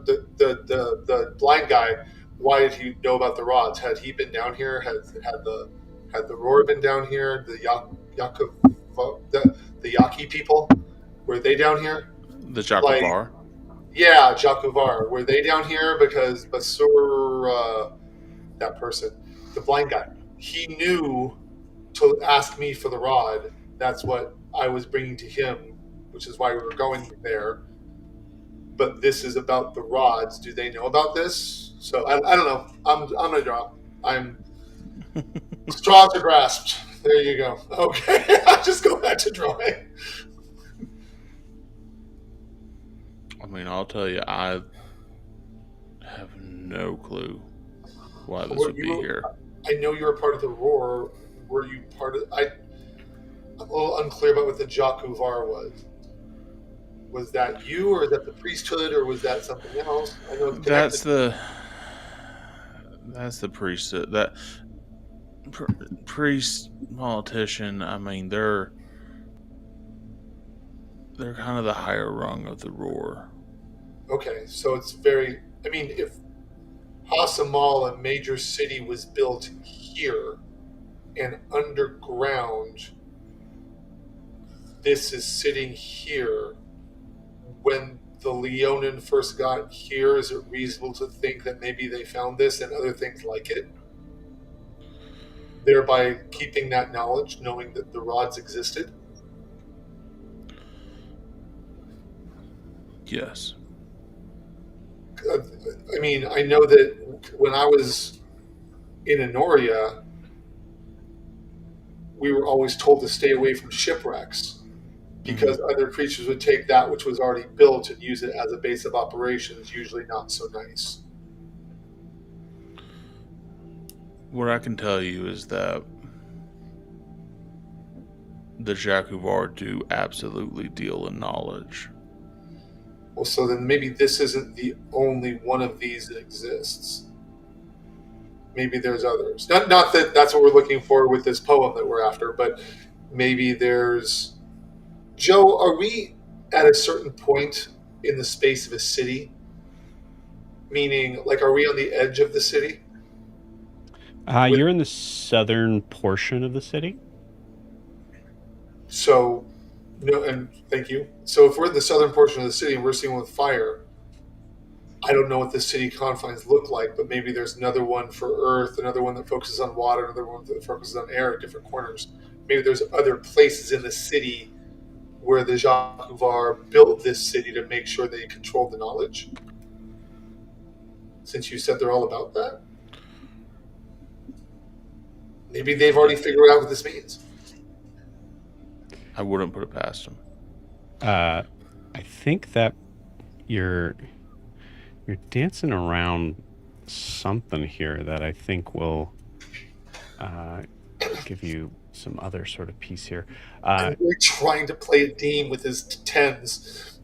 the blind guy, why did he know about the rods? Had he been down here? Had the roar been down here? The Yaki people, were they down here? The Jakovar. Yeah, Jakuvar. Were they down here? Because Basura, that person, the blind guy, he knew to ask me for the rod. That's what I was bringing to him, which is why we were going there. But this is about the rods. Do they know about this? So I don't know. I'm gonna draw. I'm straws are grasped. There you go. Okay, I'll just go back to drawing. I mean, I'll tell you, I have no clue why this would be here. I know you were part of the roar. Were you part of? I'm a little unclear about what the Jakuvar was. Was that you, or is that the priesthood, or was that something else? I know it's that's the priesthood. That priest politician. I mean, they're kind of the higher rung of the roar. Okay, so it's very. I mean, if Ha Samal, a major city, was built here and underground, this is sitting here. When the Leonin first got here, is it reasonable to think that maybe they found this and other things like it? Thereby keeping that knowledge, knowing that the rods existed? Yes. I mean, I know that when I was in Honoria, we were always told to stay away from shipwrecks because other creatures would take that which was already built and use it as a base of operations, usually not so nice. What I can tell you is that the Jakuvar do absolutely deal in knowledge. Well, so then maybe this isn't the only one of these that exists. Maybe there's others. Not that that's what we're looking for with this poem that we're after, but maybe there's... Joe, are we at a certain point in the space of a city Meaning, like, are we on the edge of the city? You're in the southern portion of the city. So, no, and thank you. So, if we're in the southern portion of the city and we're seeing one with fire, I don't know what the city confines look like, but maybe there's another one for Earth, another one that focuses on water, another one that focuses on air at different corners. Maybe there's other places in the city where the Jakuvar built this city to make sure they controlled the knowledge. Since you said they're all about that, maybe they've already figured out what this means. I wouldn't put it past him. I think that you're dancing around something here that I think will give you some other sort of piece here. We're trying to play a Dean with his tens.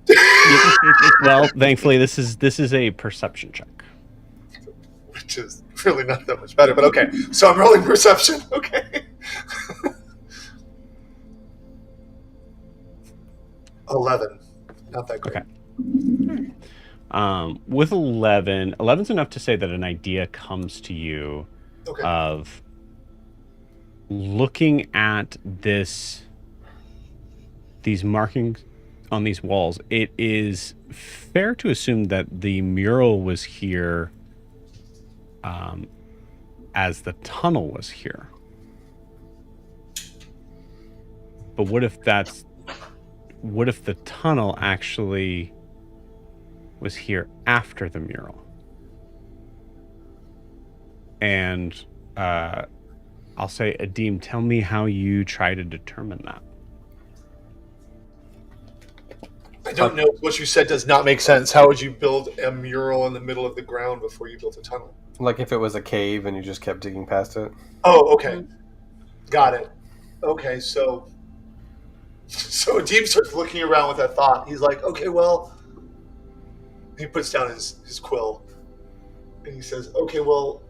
Well, thankfully, this is a perception check. Which is really not that much better, but okay. So I'm rolling perception. Okay. 11. Not that great. Okay. With 11's enough to say that an idea comes to you of looking at these markings on these walls. It is fair to assume that the mural was here as the tunnel was here. But what if the tunnel actually was here after the mural? And I'll say, Adim, tell me how you try to determine that. I don't know. What you said does not make sense. How would you build a mural in the middle of the ground before you built a tunnel? Like if it was a cave and you just kept digging past it. Oh, okay. Got it. Okay, so Adim starts looking around with that thought. He's like, okay, well, he puts down his quill and he says, okay, well,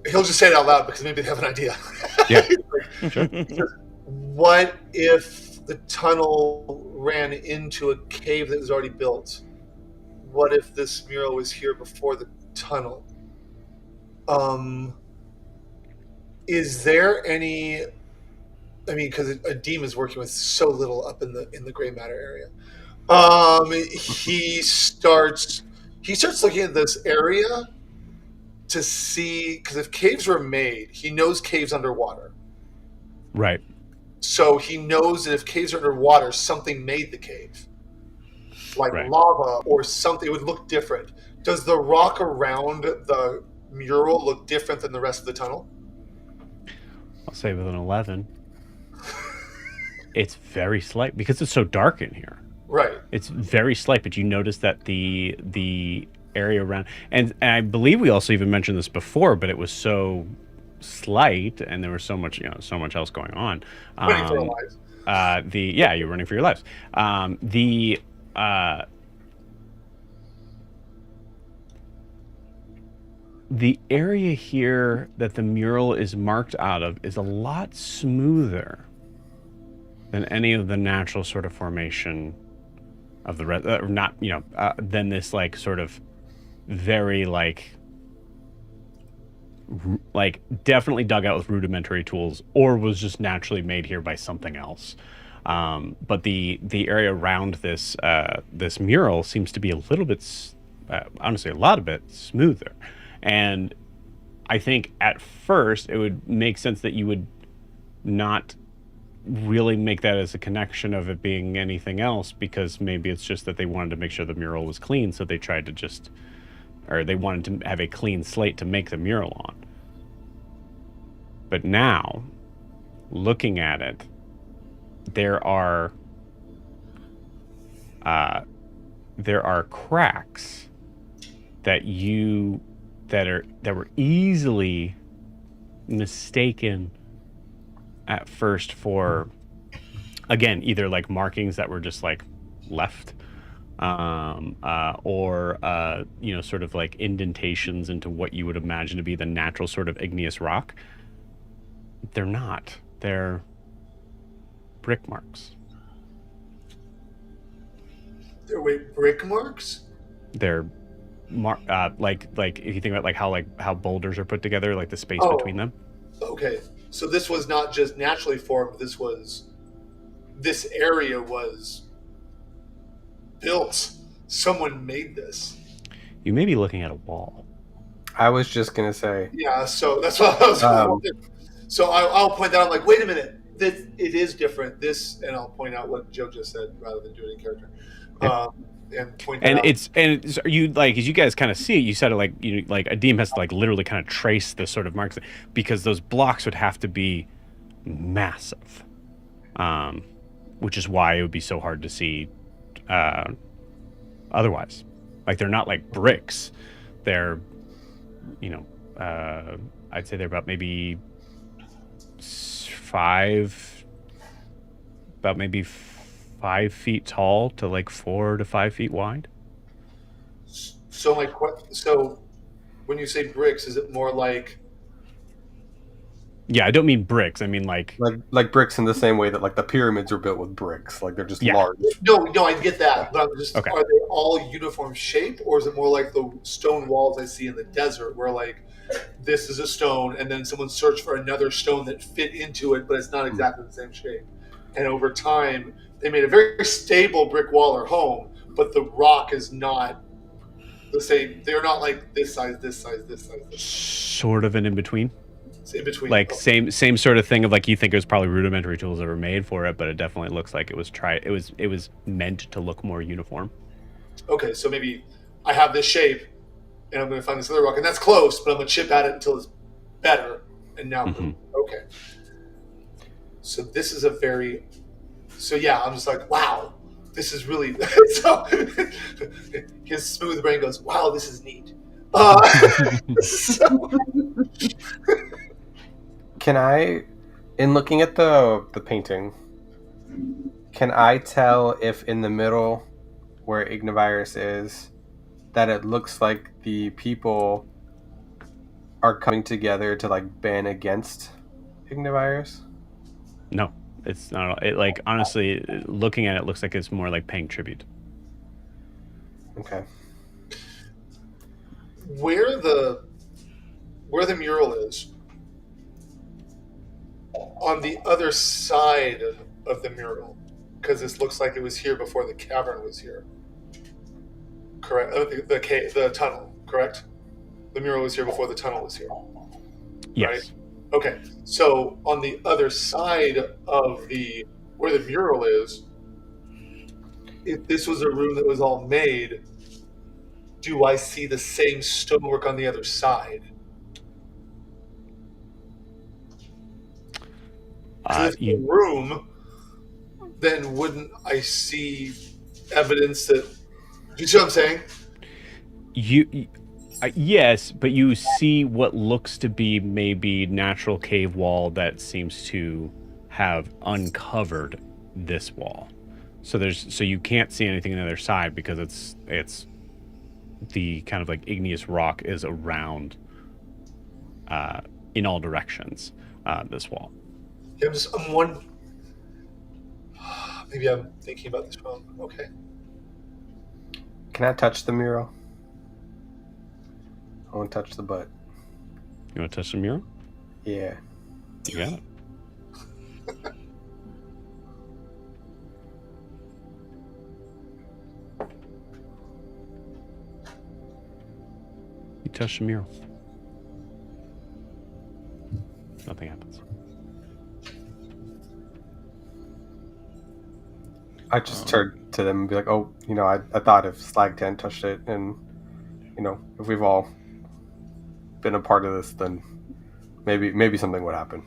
he'll just say it out loud because maybe they have an idea. Yeah. Sure. He says, what if the tunnel ran into a cave that was already built? What if this mural was here before the tunnel? Is there any? I mean, because Adim is working with so little up in the gray matter area. He starts looking at this area to see, because if caves were made, he knows caves underwater. Right. So he knows that if caves are underwater, something made the cave, like lava or something. It would look different. Does the rock around the mural look different than the rest of the tunnel? I'll say with an 11. It's very slight because it's so dark in here. Right. It's very slight, but you notice that the area around, and I believe we also even mentioned this before, but it was so slight and there was so much else going on. Running for our lives. You're running for your lives. The area here that the mural is marked out of is a lot smoother than any of the natural sort of formation of the than this like sort of very like definitely dug out with rudimentary tools or was just naturally made here by something else. But the area around this mural seems to be a little bit, honestly, a lot of it smoother. And I think at first it would make sense that you would not really make that as a connection of it being anything else, because maybe it's just that they wanted to make sure the mural was clean, so they tried to they wanted to have a clean slate to make the mural on. But now, looking at it, there are cracks that were easily mistaken at first for, again, either like markings that were just like left, or sort of like indentations into what you would imagine to be the natural sort of igneous rock. They're not. They're brick marks. Brick marks? They're like if you think about like how boulders are put together, like the space Oh. between them. Okay, so this was not just naturally formed. This area was built. Someone made this. You may be looking at a wall. I was just gonna say. Yeah, so that's what I was. So I'll point that out. Like, wait a minute, it is different. This, and I'll point out what Joe just said rather than do it in character. Yeah. And point And out. it's you like as you guys kind of see it, you said it like like a DM has to like literally kind of trace the sort of marks because those blocks would have to be massive, which is why it would be so hard to see otherwise. Like they're not like bricks, they're I'd say they're about maybe 5 feet tall to like 4 to 5 feet wide. So when you say bricks, is it more like? Yeah, I don't mean bricks. I mean like bricks in the same way that like the pyramids are built with bricks. Like they're just Yeah. large. No, I get that, but I'm just. Okay. Are they all uniform shape, or is it more like the stone walls I see in the desert, where like this is a stone, and then someone searched for another stone that fit into it, but it's not exactly the same shape, and over time they made a very stable brick wall or home, but the rock is not the same. They're not like this size, this size, this size, this size. Sort of an in between. It's in between. Like same sort of thing of like you think it was probably rudimentary tools that were made for it, but it definitely looks like it was meant to look more uniform. Okay, so maybe I have this shape, and I'm going to find this other rock, and that's close, but I'm going to chip at it until it's better. And now, okay. So this is so yeah, I'm just like, wow, this is really, so his smooth brain goes, wow, this is neat. Can I, in looking at the painting, can I tell if in the middle where Ignivirus is, that it looks like the people are coming together to like ban against Ignivirus? No, it's not. It like honestly, looking at it, looks like it's more like paying tribute. Okay. Where the mural is, on the other side of the mural, because this looks like it was here before the cavern was here. Correct. The tunnel. Correct. The mural was here before the tunnel was here. Yes. Right? Okay. So on the other side of where the mural is, if this was a room that was all made, do I see the same stonework on the other side? If it's a room, then wouldn't I see evidence that? Do you see what I'm saying? Yes, but you see what looks to be maybe natural cave wall that seems to have uncovered this wall. So you can't see anything on the other side because it's the kind of like igneous rock is around in all directions this wall. Yeah, I'm one. Maybe I'm thinking about this wrong. Okay. Can I touch the mural? I want to touch the butt. You want to touch the mural? Yeah. You got it. You touch the mural. Nothing happens. I just turn to them and be like, oh, I thought if Slag 10 touched it and, if we've all been a part of this, then maybe something would happen.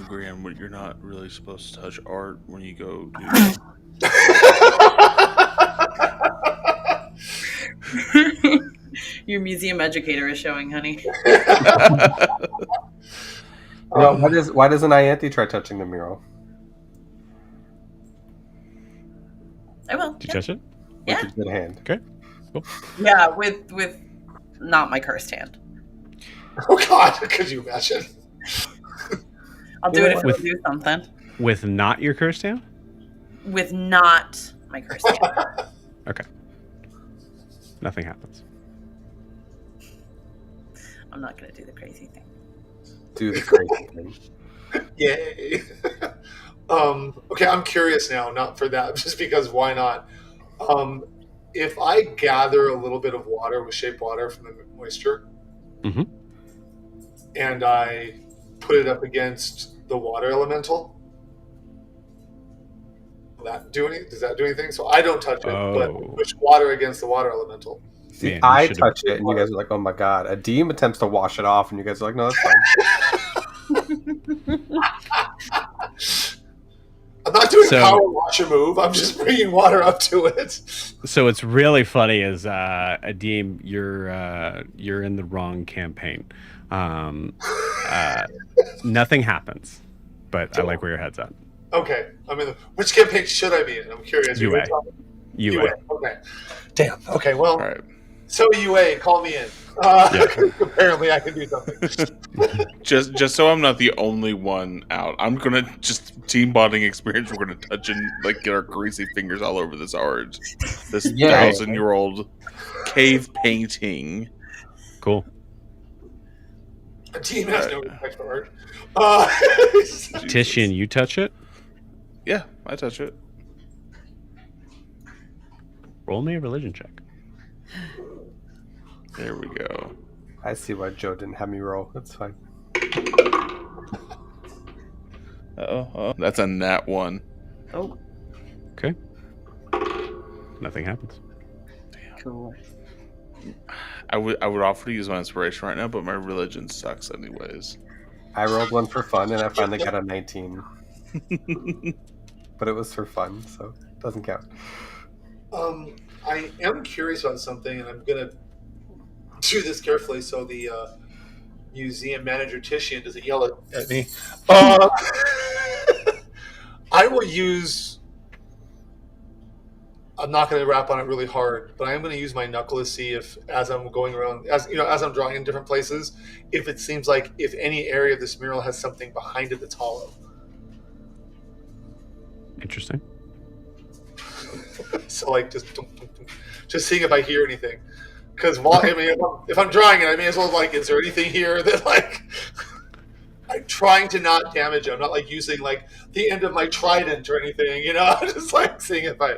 Graham, you're not really supposed to touch art when you go Your museum educator is showing, honey. Why doesn't Ianthe try touching the mural? I will. Did you touch it? Yeah. With your good hand. Okay. Cool. Yeah, with not my cursed hand. Oh God! Could you imagine? I'll do it if it'll do something. With not your cursed hand? With not my cursed hand. Okay. Nothing happens. I'm not going to do the crazy thing. Do the crazy thing. Yay. Okay, I'm curious now, not for that, just because why not? If I gather a little bit of water with shape water from the moisture, Mhm. and I put it up against the water elemental, does that do anything? So I don't touch it, but Oh. push water against the water elemental. See, Man, you I should've- touch it, and you guys are like, "Oh my god!" A Deem attempts to wash it off, and you guys are like, "No, that's fine." I'm not doing So- power washer move. I'm just bringing water up to it. So what's really funny is Adim, you're in the wrong campaign. Nothing happens, but I like where your head's at. Okay, which campaign should I be in? I'm curious. UA. UA. Okay. Damn. Okay. Well, All right. so UA, call me in. Apparently, I can do something. Just so I'm not the only one out, I'm gonna just team bonding experience. We're gonna touch and like get our greasy fingers all over this art, this Yeah. 1,000-year-old cave painting. Cool. The team has no respect for art. Titian, you touch it? Yeah, I touch it. Roll me a religion check. There we go. I see why Joe didn't have me roll. That's fine. Oh, that's a nat 1. Oh, Okay. Nothing happens. cool. I would offer to use my inspiration right now, but my religion sucks anyways. I rolled one for fun, and I finally got a 19. But it was for fun, so it doesn't count. I am curious about something, and I'm gonna do this carefully so the museum manager Titian doesn't yell at me. I will use. I'm not going to rap on it really hard, but I am going to use my knuckle to see if, as I'm going around, as I'm drawing in different places, if it seems like if any area of this mural has something behind it that's hollow. Interesting. So like just seeing if I hear anything, because if I'm drawing it, I may as well like, is there anything here that like I'm trying to not damage it. I'm not like using like the end of my trident or anything, I'm just like seeing if I.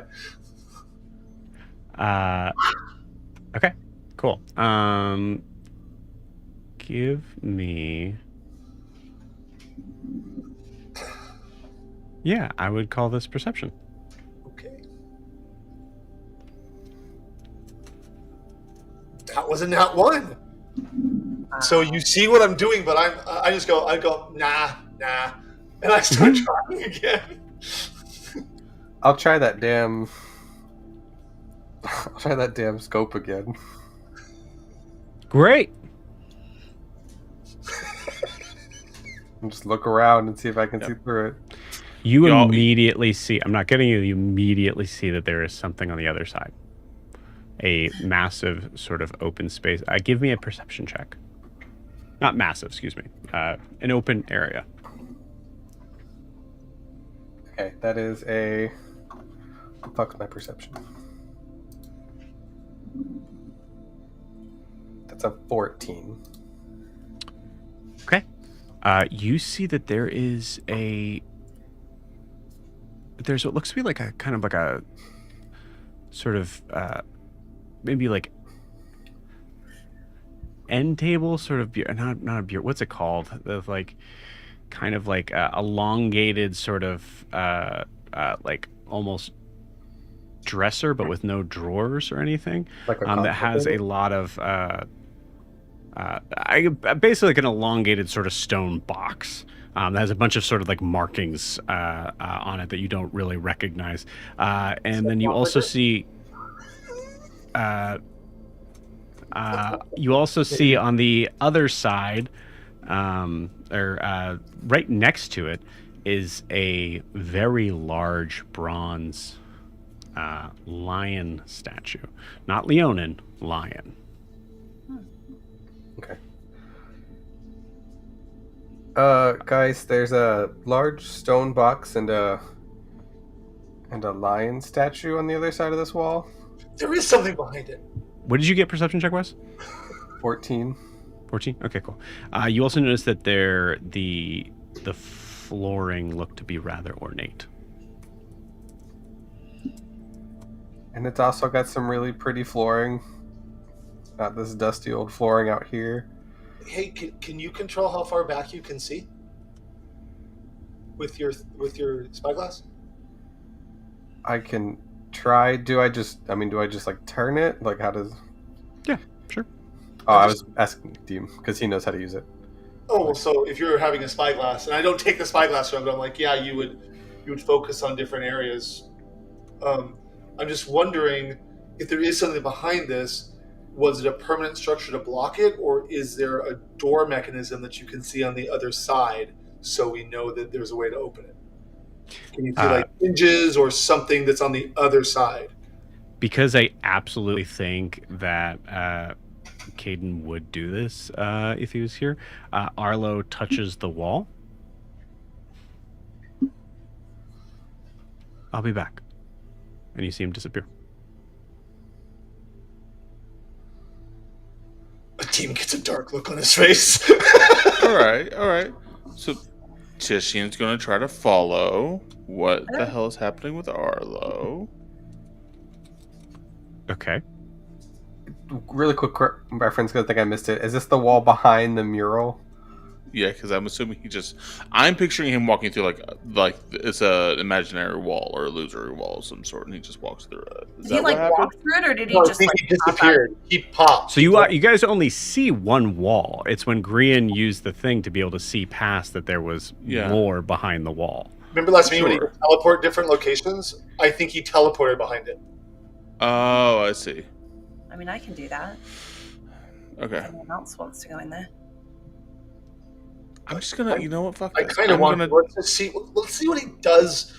Okay. Cool. Give me. Yeah, I would call this perception. Okay. That was a nat 1. So you see what I'm doing, but I go nah, and I start trying again. I'll try that damn scope again. Great. And just look around and see if I can see through it. You Y'all- immediately see. I'm not kidding you. You immediately see that there is something on the other side. A massive sort of open space. Give me a perception check. Not massive, excuse me. An open area. Okay, that is a... Fuck's my perception. That's a 14. Okay. You see that there is there's what looks to be like a kind of like a sort of maybe like end table sort of not a beer. What's it called? The like kind of like elongated sort of like almost dresser, but with no drawers or anything. Like a That has a console lot of basically like an elongated sort of stone box that has a bunch of sort of like markings on it that you don't really recognize. And then you also see on the other side, or right next to it, is a very large bronze lion statue. Not Leonin, lion. Okay. Guys, there's a large stone box and a lion statue on the other side of this wall. There is something behind it. What did you get perception check, Wes? 14. 14? Okay, cool. You also notice that the flooring looked to be rather ornate. And it's also got some really pretty flooring. Not this dusty old flooring out here. Hey, can you control how far back you can see with your spyglass? I can try. Do I just like turn it? Like, how does... Yeah, sure. Oh, I was asking Deem because he knows how to use it. Oh, well, so if you're having a spyglass, and I don't take the spyglass from, but I'm like, yeah, you would focus on different areas. I'm just wondering if there is something behind this. Was it a permanent structure to block it, or is there a door mechanism that you can see on the other side so we know that there's a way to open it? Can you see like hinges or something that's on the other side? Because I absolutely think that Caden would do this if he was here. Arlo touches the wall. I'll be back. And you see him disappear. Team gets a dark look on his face. All right. So Tishian's going to try to follow. What the hell is happening with Arlo? Okay. Really quick reference, because I think I missed it. Is this the wall behind the mural? Yeah, because I'm assuming I'm picturing him walking through like it's a imaginary wall or illusory wall of some sort, and he just walks through it. Is Did he that what happened? walk through it, or did he No, I just think like he disappeared. He popped. So you guys only see one wall. It's when Grian used the thing to be able to see past that there was more behind the wall. Remember last meeting when he would teleport different locations? I think he teleported behind it. Oh, I see. I mean, I can do that. Okay. If anyone else wants to go in there. I'm just gonna, you know what? Fuck. I this. kind of want to. Let's see what he does.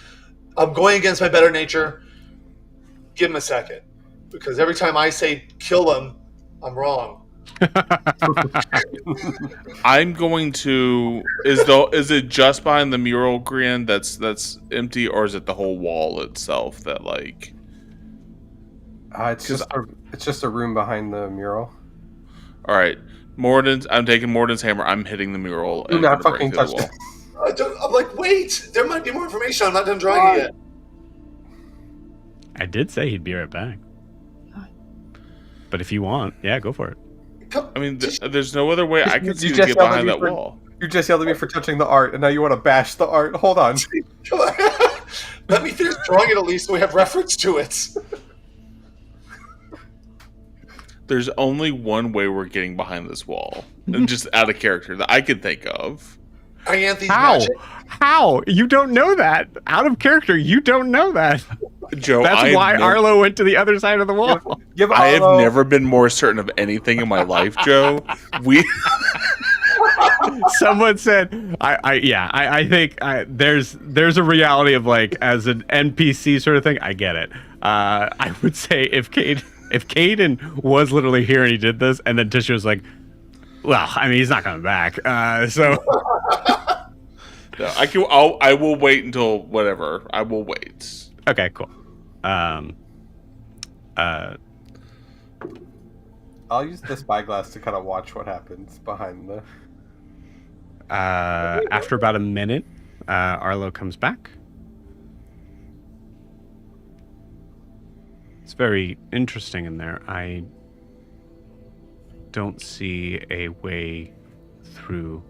I'm going against my better nature. Give him a second, because every time I say kill him, I'm wrong. I'm going to. Is it just behind the mural, Grian, that's empty, or is it the whole wall itself that like? It's just a room behind the mural. All right, I'm taking Morden's hammer. I'm hitting the mural. Do not fucking touch it. I'm like, wait, there might be more information. I'm not done drawing it yet. I did say he'd be right back. But if you want, yeah, go for it. I mean, there's no other way I can see to just get behind that wall. You just yelled at me for touching the art, and now you want to bash the art. Hold on. Let me finish drawing it at least so we have reference to it. There's only one way we're getting behind this wall, and just out of character that I can think of. How? You don't know that. Out of character, you don't know that. Joe, that's why Arlo went to the other side of the wall. I have never been more certain of anything in my life, Joe. Someone said, I think there's a reality of like as an NPC sort of thing. I get it. I would say if Caden was literally here and he did this, and then Tisha was like, well, I mean, he's not coming back. So no, I will wait until whatever. I will wait. Okay, cool. I'll use the spyglass to kind of watch what happens behind the... After about a minute, Arlo comes back. It's very interesting in there. I don't see a way through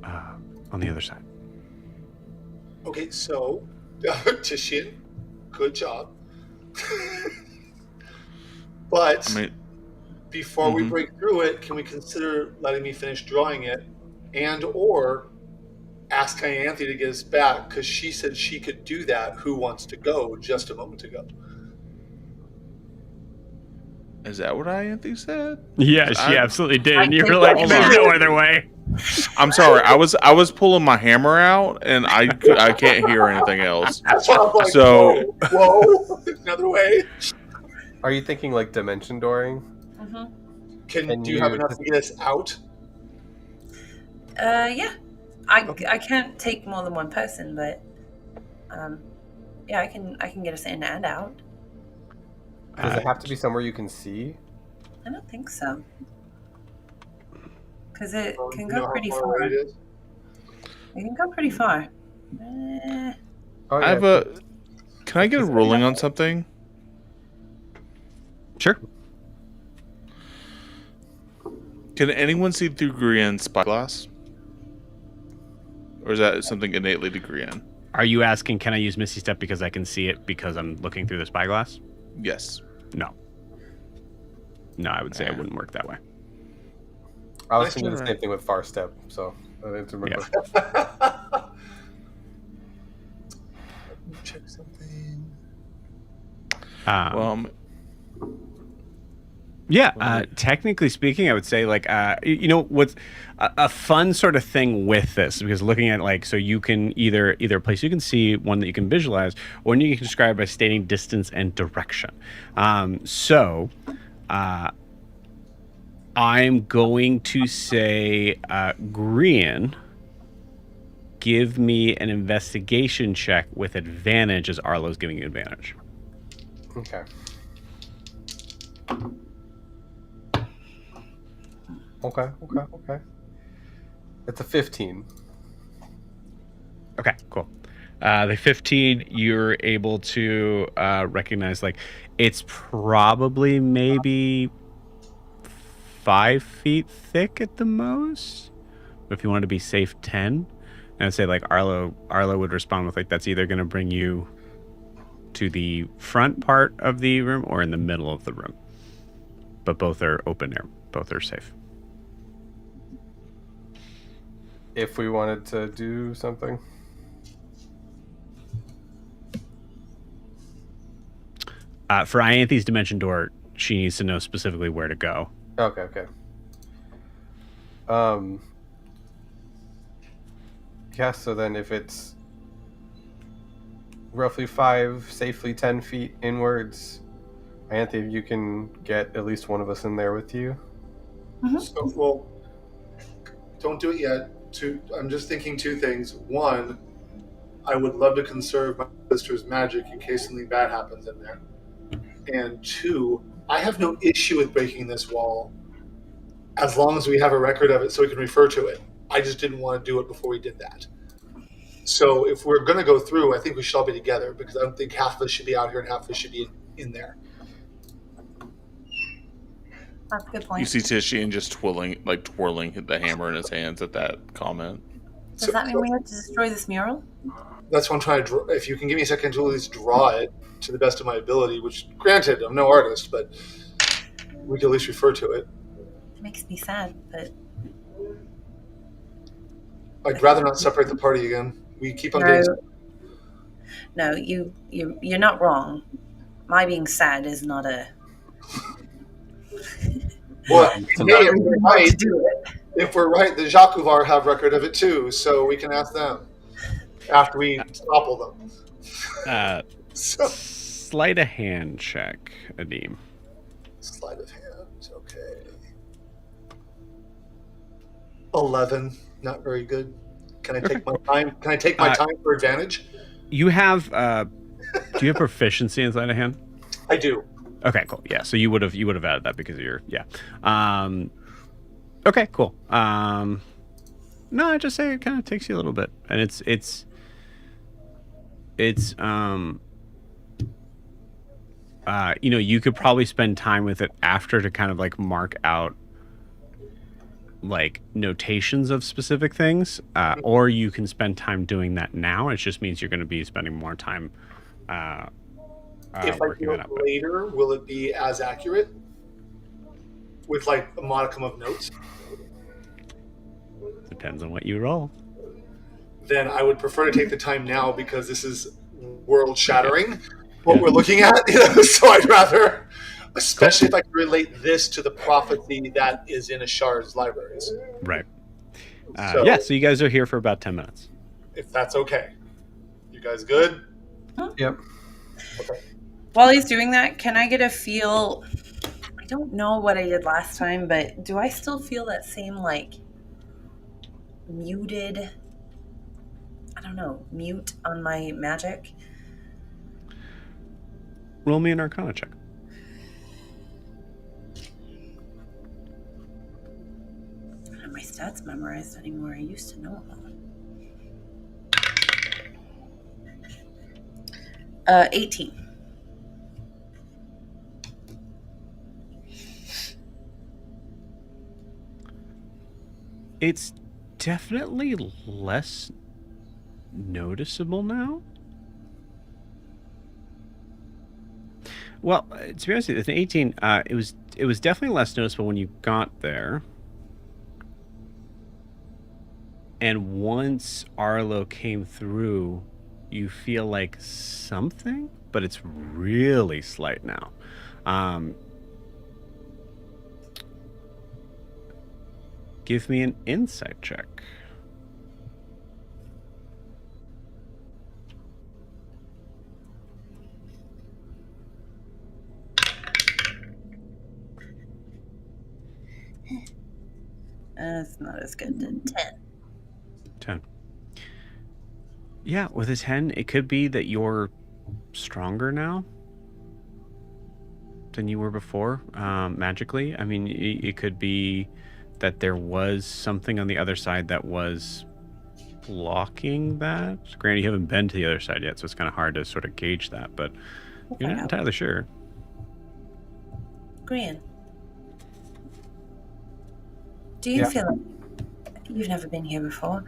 on the other side. Okay, so Tishian, good job. But before we break through it, can we consider letting me finish drawing it, and or ask Ianthe to get us back, because she said she could do that. Who wants to go? Just a moment ago. Is that what Ianthe said? Yeah, she absolutely did. And you were like, "There's no other way." I'm sorry. I was pulling my hammer out, and I can't hear anything else. That's what I'm like. So whoa, another way. Are you thinking like dimension dooring? Mm-hmm. Do you have enough to get us out? Yeah. I can't take more than one person, but yeah, I can get us in and out. Does it have to be somewhere you can see? I don't think so. Because it can You know go how pretty far far. away It it is? can go pretty far. Oh, I have a. Can I get a ruling on something? Sure. Can anyone see through Grian's spyglass? Or is that something innately to Grian? Are you asking, can I use Misty Step because I can see it because I'm looking through the spyglass? Yes. No. No, I would say it wouldn't work that way. I was Nice thinking the try. same thing with Far Step, so that answered my Yeah. question. Check something. Technically speaking, I would say what's a fun sort of thing with this, because looking at so you can either a place you can see, one that you can visualize, or one you can describe by stating distance and direction. I'm going to say, Grian, give me an investigation check with advantage as Arlo's giving you advantage. Okay. Okay. It's a 15. Okay, cool. The 15, you're able to recognize it's probably maybe 5 feet thick at the most. But if you wanted to be safe, 10. And I'd say Arlo would respond with that's either going to bring you to the front part of the room or in the middle of the room. But both are open air. Both are safe. If we wanted to do something. For Ianthe's dimension door, she needs to know specifically where to go. Okay. Yeah, so then if it's roughly 5, safely 10 feet inwards, Ianthe, you can get at least one of us in there with you. So, well, don't do it yet. I'm just thinking 2 things. One, I would love to conserve my sister's magic in case something bad happens in there. And 2, I have no issue with breaking this wall as long as we have a record of it so we can refer to it. I just didn't want to do it before we did that. So if we're going to go through, I think we should all be together because I don't think half of us should be out here and half of us should be in there. That's a good point. You see Tishian just twirling the hammer in his hands at that comment. Does that mean we have to destroy this mural? That's what I'm trying to draw. If you can give me a second to at least draw it to the best of my ability, which, granted, I'm no artist, but we can at least refer to it. It makes me sad, but I'd rather not separate the party again. We keep on getting... No, you're not wrong. My being sad is not a... Well, if we're right, the Jakuvar have record of it too, so we can ask them after we topple them. Sleight of hand check, Adim. Sleight of hand, okay. 11, not very good. Can I take my time? Can I take my time for advantage? You have do you have proficiency in sleight of hand? I do. Okay, cool. Yeah, so you would have added that because of your okay, cool. No, I just say it kind of takes you a little bit, and it's you could probably spend time with it after to kind of mark out notations of specific things, or you can spend time doing that now. It just means you're going to be spending more time. If I do it later, will it be as accurate with a modicum of notes? Depends on what you roll. Then I would prefer to take the time now because this is world shattering what we're looking at. So I'd rather, especially if I can relate this to the prophecy that is in Ashar's libraries. Right. So you guys are here for about 10 minutes. If that's okay. You guys good? Yep. Okay. While he's doing that, can I get a feel? I don't know what I did last time, but do I still feel that same muted? I don't know, mute on my magic. Roll me an Arcana check. stats memorized anymore. I used to know them all. 18. It's definitely less noticeable now. Well, to be honest with you, with an 18, it was definitely less noticeable when you got there. And once Arlo came through, you feel like something, but it's really slight now. Give me an insight check. It's not as good. 10. 10. Yeah, with a 10, it could be that you're stronger now than you were before, magically. I mean, it could be that there was something on the other side that was blocking that. Granted, you haven't been to the other side yet, so it's kind of hard to sort of gauge that, but you're not entirely sure. Grian, do you feel like you've never been here before?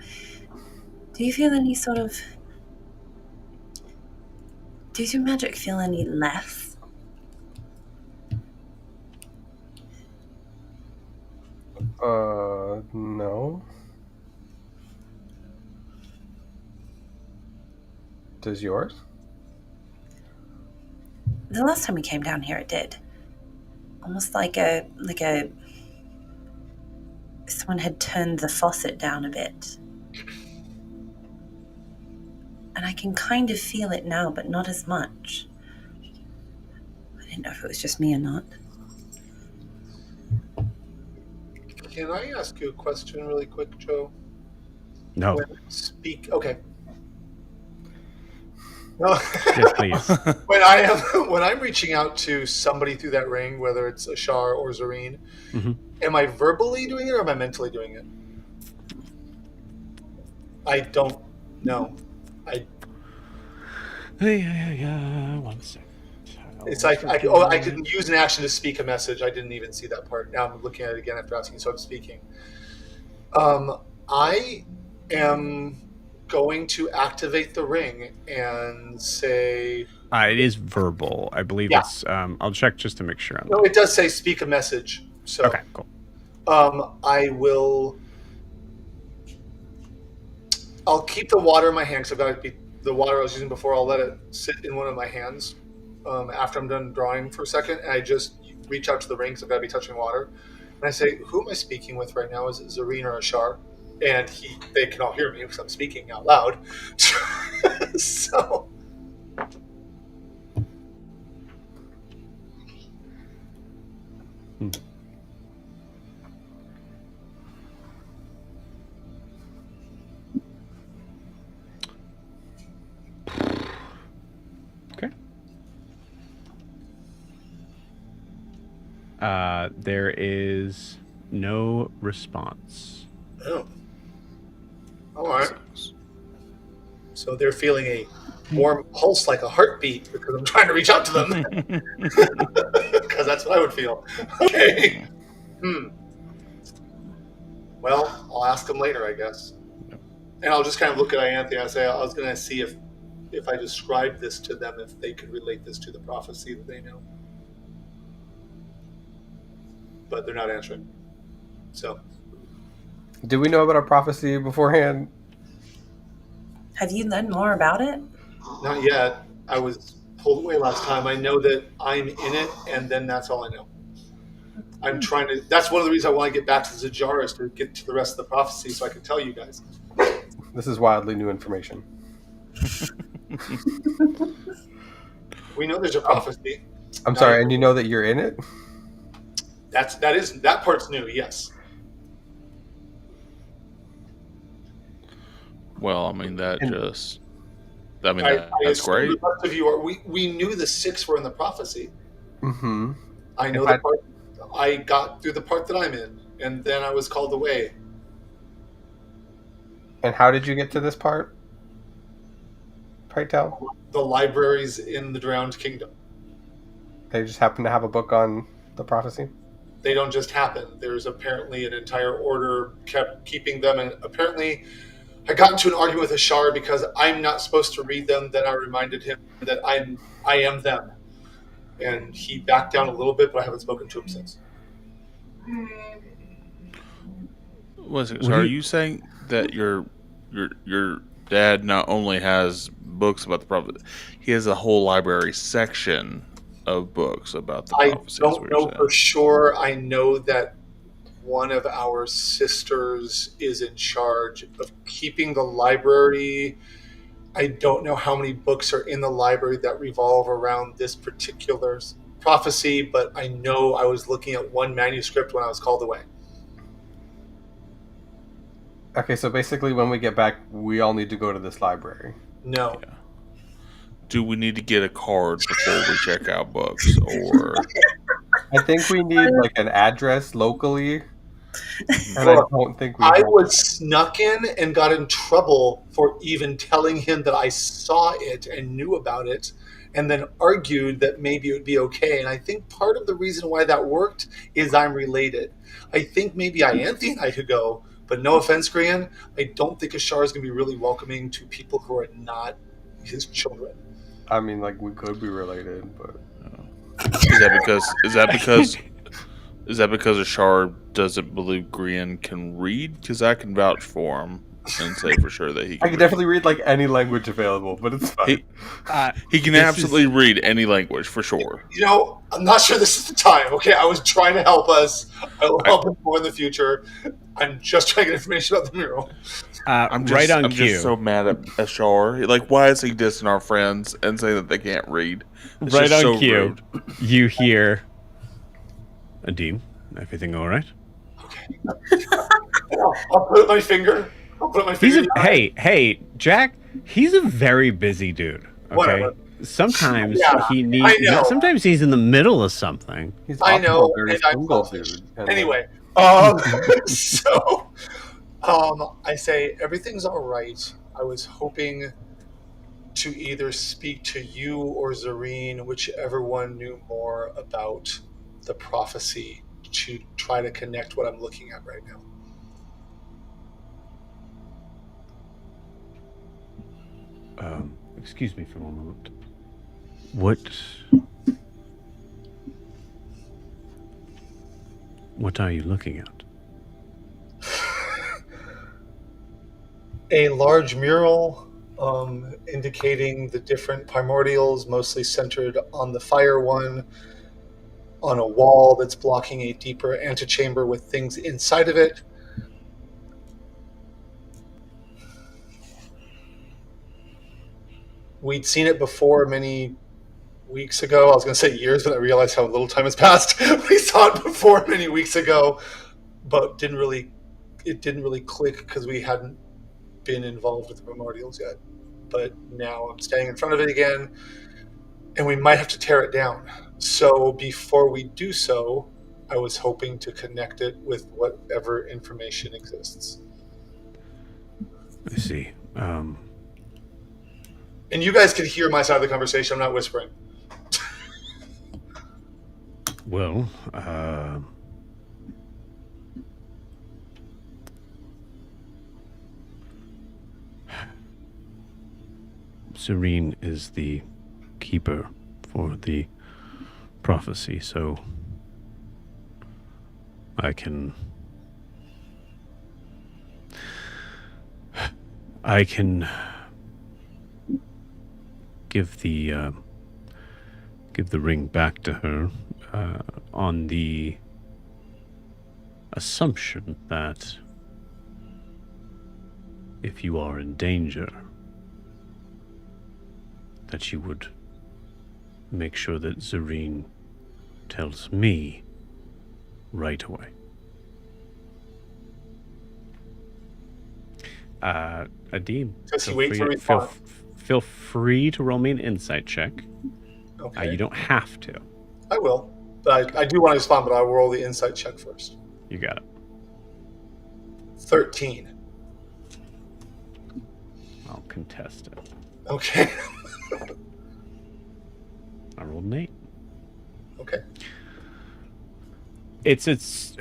Do you feel any sort of... Does your magic feel any less? No. Does yours? The last time we came down here, it did. Almost like someone had turned the faucet down a bit. And I can kind of feel it now, but not as much. I didn't know if it was just me or not. Can I ask you a question really quick, Joe? No. Okay. No. Yes, please. when I'm reaching out to somebody through that ring, whether it's Ashar or Zareen, am I verbally doing it or am I mentally doing it? I don't know. One second. It's like I can use an action to speak a message. I didn't even see that part. Now I'm looking at it again after asking, so I'm speaking. I am going to activate the ring and say... it is verbal. I believe it's... I'll check just to make sure. No, it does say speak a message. So, okay, cool. I will... I'll keep the water in my hand because I've got to be... The water I was using before, I'll let it sit in one of my hands after I'm done drawing for a second. And I just reach out to the ring because I've got to be touching water. And I say, who am I speaking with right now? Is it Zareen or Ashar? And they can all hear me because I'm speaking out loud. So... There is no response. Oh. All right. So they're feeling a warm pulse like a heartbeat because I'm trying to reach out to them. Because that's what I would feel. Okay. Well, I'll ask them later, I guess. And I'll just kind of look at Ianthe. I say, I was going to see if I described this to them, if they could relate this to the prophecy that they know. But they're not answering. So, did we know about our prophecy beforehand? Have you learned more about it? Not yet. I was pulled away last time. I know that I'm in it, and then that's all I know. I'm trying to... That's one of the reasons I want to get back to Zajar, is to get to the rest of the prophecy so I can tell you guys. This is wildly new information. We know there's a prophecy. I'm sorry, and you know that you're in it? That part's new, yes. Well, I mean that's I great. The rest of you are. We knew the 6 were in the prophecy. Mm-hmm. I know the part. I got through the part that I'm in, and then I was called away. And how did you get to this part? Pray tell. The libraries in the Drowned Kingdom. They just happen to have a book on the prophecy. They don't just happen. There's apparently an entire order kept keeping them, and apparently I got into an argument with Ashar because I'm not supposed to read them. Then I reminded him that I am them, and he backed down a little bit, but I haven't spoken to him since. So are you saying that your dad not only has books about the prophet, he has a whole library section of books about the I prophecy? don't know for sure. I know that one of our sisters is in charge of keeping the library. I don't know how many books are in the library that revolve around this particular prophecy, but I know I was looking at one manuscript when I was called away. Okay, so basically when we get back, we all need to go to this library. No. Yeah. Do we need to get a card before we check out books, or I think we need like an address locally, and Look, I don't think we. I have was snuck in and got in trouble for even telling him that I saw it and knew about it, and then argued that maybe it would be okay. And I think part of the reason why that worked is I'm related. I think maybe Ianthe and I could go, but no offense, Grian, I don't think Ashar is going to be really welcoming to people who are not children. I mean, like we could be related, but is that because Ashar doesn't believe Grian can read? Because I can vouch for him and say for sure that he can. I can definitely read like any language available, but it's fine. He can absolutely read any language for sure. You know, I'm not sure this is the time. Okay, I was trying to help us. I will help him more in the future. I'm just trying to get information about the mural. I'm just so mad at Ashar. Like, why is he dissing our friends and saying that they can't read? It's Right just on so cue. rude. You hear, Adim, everything all right? Okay. I'll put my finger. Hey, Jack. He's a very busy dude. Okay. Whatever. Sometimes he I needs. know. Sometimes he's in the middle of something. He's I also know, a very and I'm single selfish. dude. And, Anyway, I say everything's all right. I was hoping to either speak to you or Zareen, whichever one knew more about the prophecy, to try to connect what I'm looking at right now. Excuse me for a moment. What are you looking at? A large mural indicating the different primordials, mostly centered on the fire one, on a wall that's blocking a deeper antechamber with things inside of it. We'd seen it before many weeks ago. I was going to say years, but I realized how little time has passed. We saw it before many weeks ago, but it didn't really click because we hadn't been involved with the primordials yet. But now I'm standing in front of it again, and we might have to tear it down. So before we do so, I was hoping to connect it with whatever information exists. I see. And you guys can hear my side of the conversation. I'm not whispering. Well, Serene is the keeper for the prophecy, so I can give the ring back to her on the assumption that if you are in danger, that you would make sure that Zareen tells me right away. Adim, Does he wait for a response? feel free to roll me an insight check. Okay. You don't have to. I will. But I do want to respond, but I will roll the insight check first. You got it. 13. contest it. Okay. I rolled an 8. Okay. It's.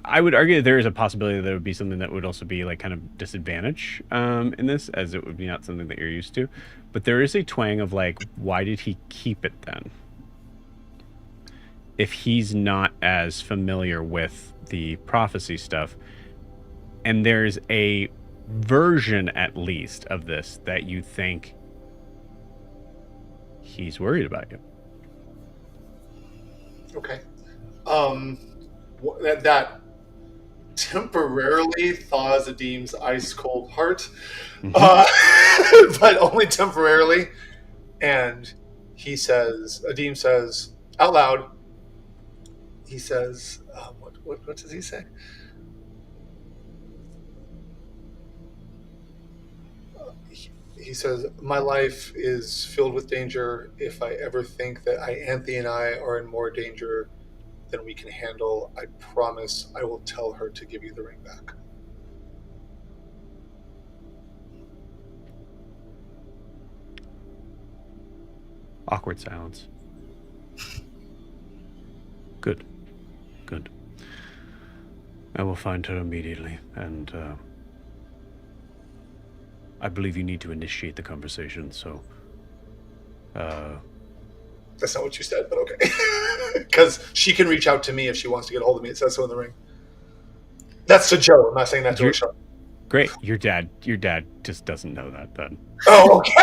I would argue that there is a possibility that there would be something that would also be like kind of disadvantage in this, as it would be not something that you're used to. But there is a twang of like, why did he keep it then? If he's not as familiar with the prophecy stuff, and there's a version at least of this that you think he's worried about you. Okay. That temporarily thaws Adim's ice cold heart, but only temporarily. And Adim says out loud, he says, what does he say? He says, my life is filled with danger. If I ever think that Ianthe and I are in more danger than we can handle, I promise I will tell her to give you the ring back. Awkward silence. Good. I will find her immediately, and I believe you need to initiate the conversation, so... That's not what you said, but okay. Because she can reach out to me if she wants to get a hold of me. It says so in the ring. That's to Joe. I'm not saying that to her. Great. Your dad just doesn't know that then. Oh, okay.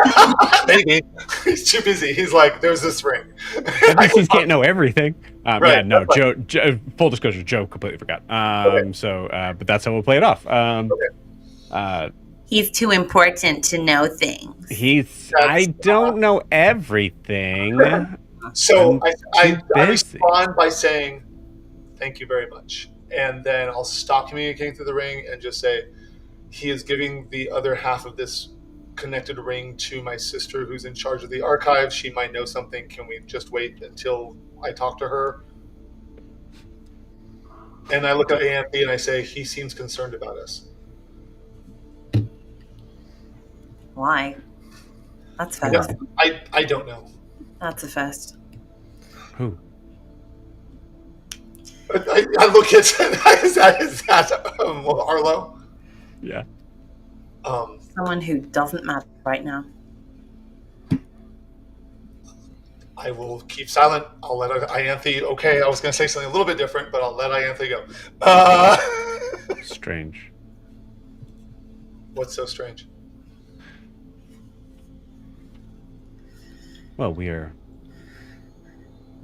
Maybe. He's too busy. He's like, there's this ring. NPCs can't know everything. Right, Yeah, no, Joe, full disclosure, Joe completely forgot. Okay. So, but that's how we'll play it off. He's too important to know things. I don't know everything. So I busy. respond by saying, thank you very much. And then I'll stop communicating through the ring and just say, he is giving the other half of this connected ring to my sister who's in charge of the archive. She might know something. Can we just wait until I talk to her? And I look at Ianthe and I say, he seems concerned about us. Why? That's fast. I don't know. That's a first. Who? I look at is that Arlo? Yeah. Someone who doesn't matter right now. I will keep silent. I'll let Ianthe. Okay, I was going to say something a little bit different, but I'll let Ianthe go. Strange. What's so strange? Well, we are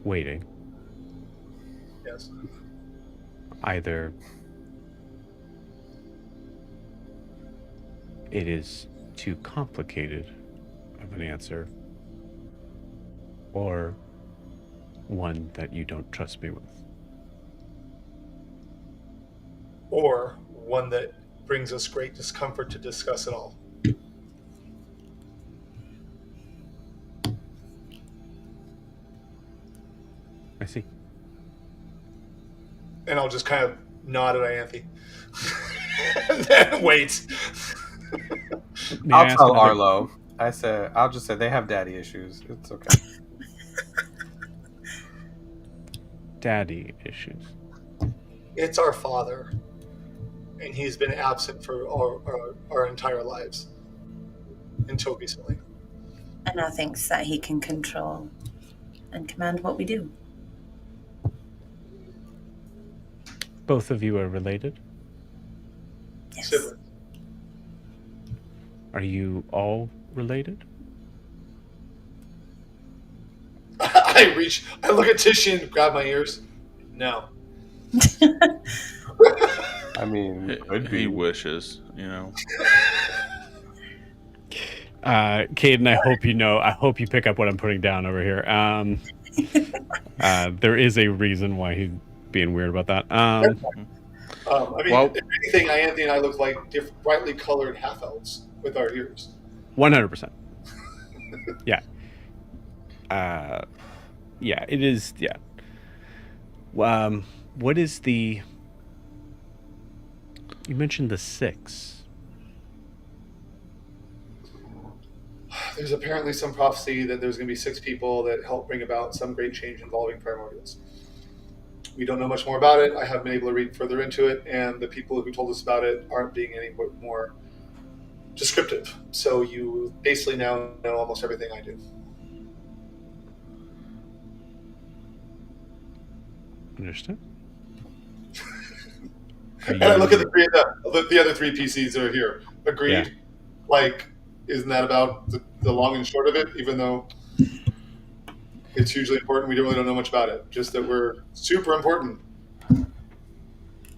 waiting. Yes. Either it is too complicated of an answer, or one that you don't trust me with. Or one that brings us great discomfort to discuss it all. I see. And I'll just kind of nod at Ianthe. And then wait. I'll tell Arlo. I'll just say they have daddy issues. It's okay. Daddy issues. It's our father. And he's been absent for our entire lives. Until recently. And now thinks that he can control and command what we do. Both of you are related? Yes. Siblings. Are you all related? I look at Tishy and grab my ears. No. I mean, could be. He wishes, you know. Caden, I hope you pick up what I'm putting down over here. There is a reason why he's being weird about that. I mean, if anything, Ianthe and I look like brightly colored half-elves with our ears. 100%. Yeah. Yeah, it is, yeah. What is the... You mentioned the 6. There's apparently some prophecy that there's going to be 6 people that help bring about some great change involving primordials. We don't know much more about it. I haven't been able to read further into it, and the people who told us about it aren't being any more descriptive. So you basically now know almost everything I do. Understood. And I look at the other 3 PCs that are here. Agreed. Yeah. Like, isn't that about the long and short of it? Even though it's hugely important, we really don't know much about it. Just that we're super important.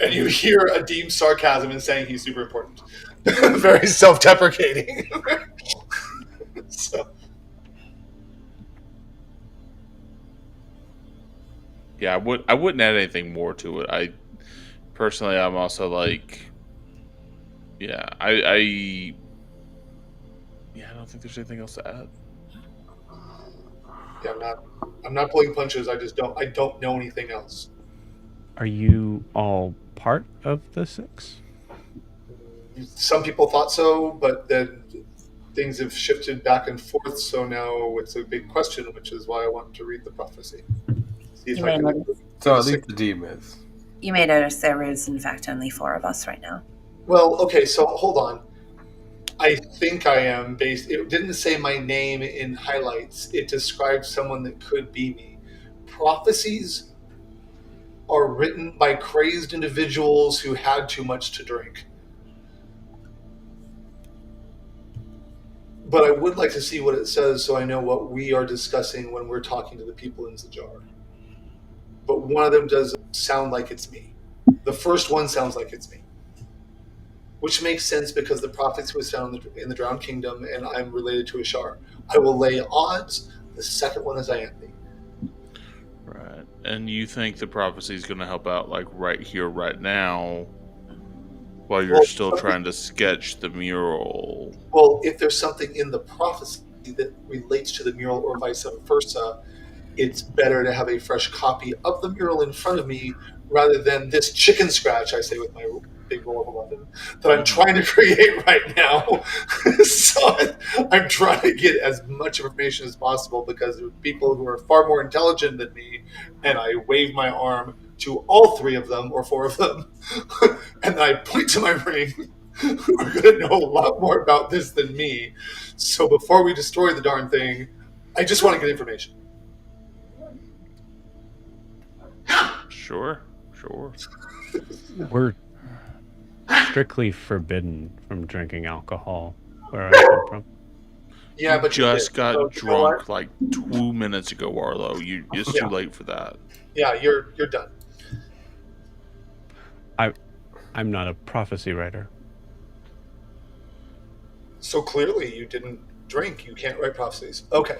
And you hear a deep sarcasm in saying he's super important. Very self-deprecating. So. Yeah, I wouldn't add anything more to it. I personally, I'm also like, yeah, I don't think there's anything else to add. Yeah, I'm not pulling punches. I don't know anything else. Are you all part of the 6? Some people thought so, but then things have shifted back and forth. So now it's a big question, which is why I want to read the prophecy. See if I can. So at least the team is. You may notice there is, in fact, only 4 of us right now. Well, okay, so hold on. I think I am based. It didn't say my name in highlights. It described someone that could be me. Prophecies are written by crazed individuals who had too much to drink. But I would like to see what it says so I know what we are discussing when we're talking to the people in Zajar. But one of them does sound like it's me. The first one sounds like it's me. Which makes sense because the prophecy was found in the Drowned Kingdom and I'm related to Ashar. I will lay odds. The second one is Ianthe. Right. And you think the prophecy is going to help out, like, right here, right now, while you're still trying to sketch the mural? Well, if there's something in the prophecy that relates to the mural or vice versa, it's better to have a fresh copy of the mural in front of me rather than this chicken scratch, I say with my big roll of 11, that I'm trying to create right now. So I'm trying to get as much information as possible because there are people who are far more intelligent than me, and I wave my arm to all 3 of them or 4 of them, and I point to my ring, who are going to know a lot more about this than me. So before we destroy the darn thing, I just want to get information. Sure. We're strictly forbidden from drinking alcohol where I come from. Yeah, but just got drunk like 2 minutes ago, Arlo. It's too late for that. Yeah, you're done. I'm not a prophecy writer. So clearly you didn't drink. You can't write prophecies. Okay.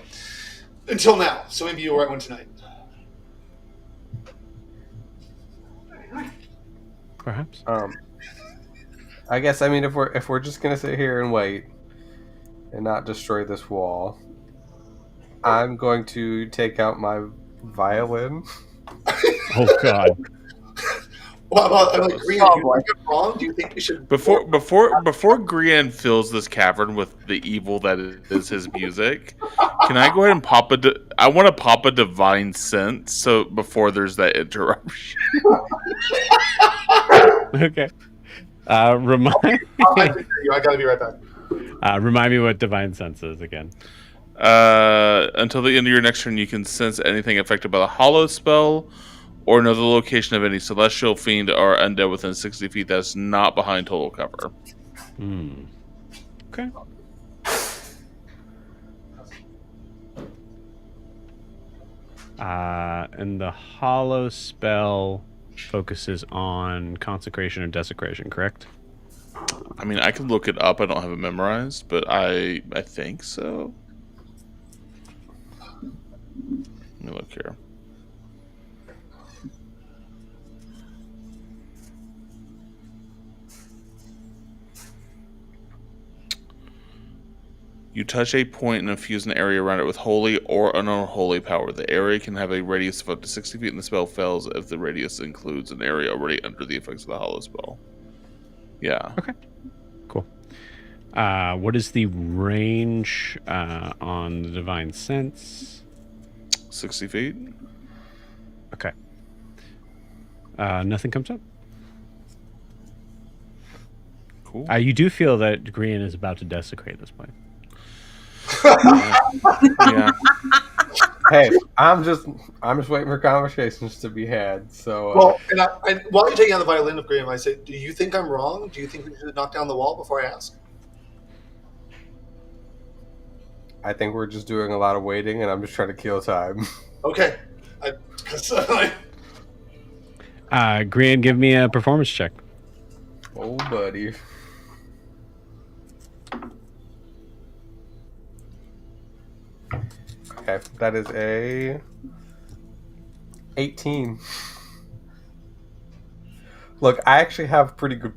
Until now. So maybe you'll write one tonight. Perhaps. I guess, I mean, if we're just gonna sit here and wait and not destroy this wall, I'm going to take out my violin. Oh God. Well, like, Green, do you think I'm wrong? Do you think we should before Grian fills this cavern with the evil that is his music? Can I go ahead and I want to pop a divine sense so before there's that interruption. Okay. Remind me. I gotta be right back. Remind me what divine sense is again. Until the end of your next turn, you can sense anything affected by the hollow spell or know the location of any celestial fiend or undead within 60 feet that's not behind total cover. Okay. And the hollow spell focuses on consecration or desecration, correct? I mean, I can look it up. I don't have it memorized, but I think so. Let me look here. You touch a point and infuse an area around it with holy or unholy power. The area can have a radius of up to 60 feet, and the spell fails if the radius includes an area already under the effects of the hollow spell. Yeah. Okay. Cool. What is the range on the divine sense? 60 feet. Okay. Nothing comes up. Cool. You do feel that Green is about to desecrate this place. Yeah. Hey, I'm just waiting for conversations to be had. So Well, and while you're taking on the violin of Graham, I say, do you think I'm wrong? Do you think we should knock down the wall before I ask? I think we're just doing a lot of waiting, and I'm just trying to kill time. Okay. Green, give me a performance check. Oh, buddy. Okay, that is a 18. Look, I actually have pretty good.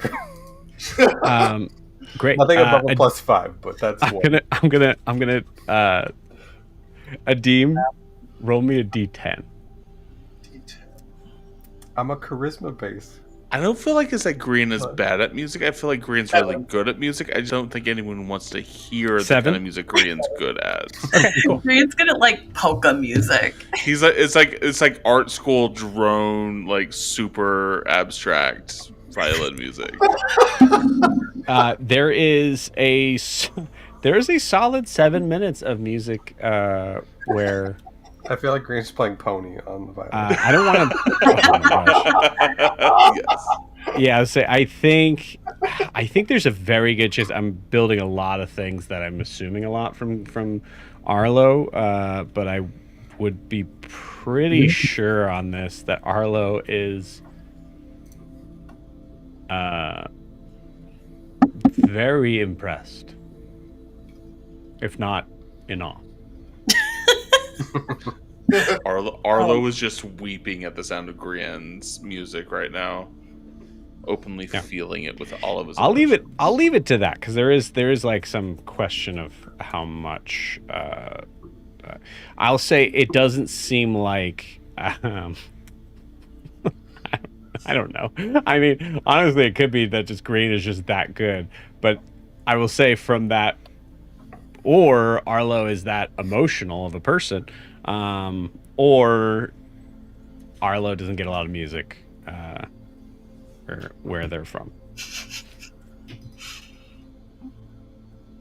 Great. Nothing above a +5, but that's I'm gonna Adim, roll me a D10. I'm a charisma base. I don't feel like it's like Green is bad at music. I feel like Green's really good at music. I just don't think anyone wants to hear the kind of music Green's good at. Okay, cool. Green's good at like polka music. He's like it's like art school drone, like super abstract violin music. There is a solid 7 minutes of music where I feel like Green's playing Pony on the violin. I don't want to. Yes. Yeah, I think there's a very good chance. I'm building a lot of things that I'm assuming a lot from Arlo, but I would be pretty sure on this that Arlo is very impressed, if not in awe. Arlo is just weeping at the sound of Grian's music right now, openly feeling it with all of his. I'll leave it to that, because there is like some question of how much. I'll say it doesn't seem like. I don't know. I mean, honestly, it could be that just Green is just that good. But I will say from that, or Arlo is that emotional of a person, or Arlo doesn't get a lot of music or where they're from.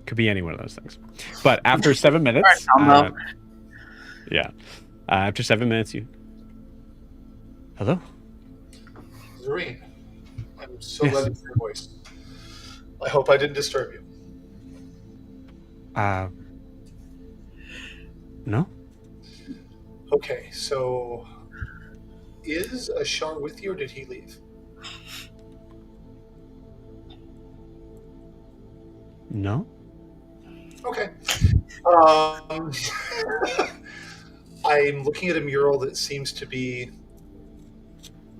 Could be any one of those things. But after 7 minutes, after 7 minutes, you. Hello. Zareen, I'm so glad to hear your voice. I hope I didn't disturb you. No? Okay, so is Ashar with you, or did he leave? No? Okay. I'm looking at a mural that seems to be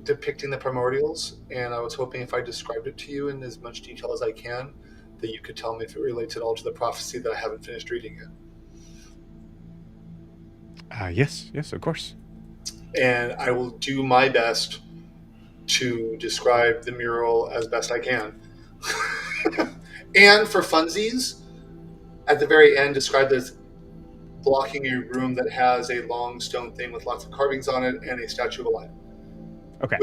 depicting the primordials, and I was hoping if I described it to you in as much detail as I can, that you could tell me if it relates at all to the prophecy that I haven't finished reading yet. Yes, of course. And I will do my best to describe the mural as best I can. And for funsies, at the very end, describe this blocking a room that has a long stone thing with lots of carvings on it and a statue of a lion. Okay.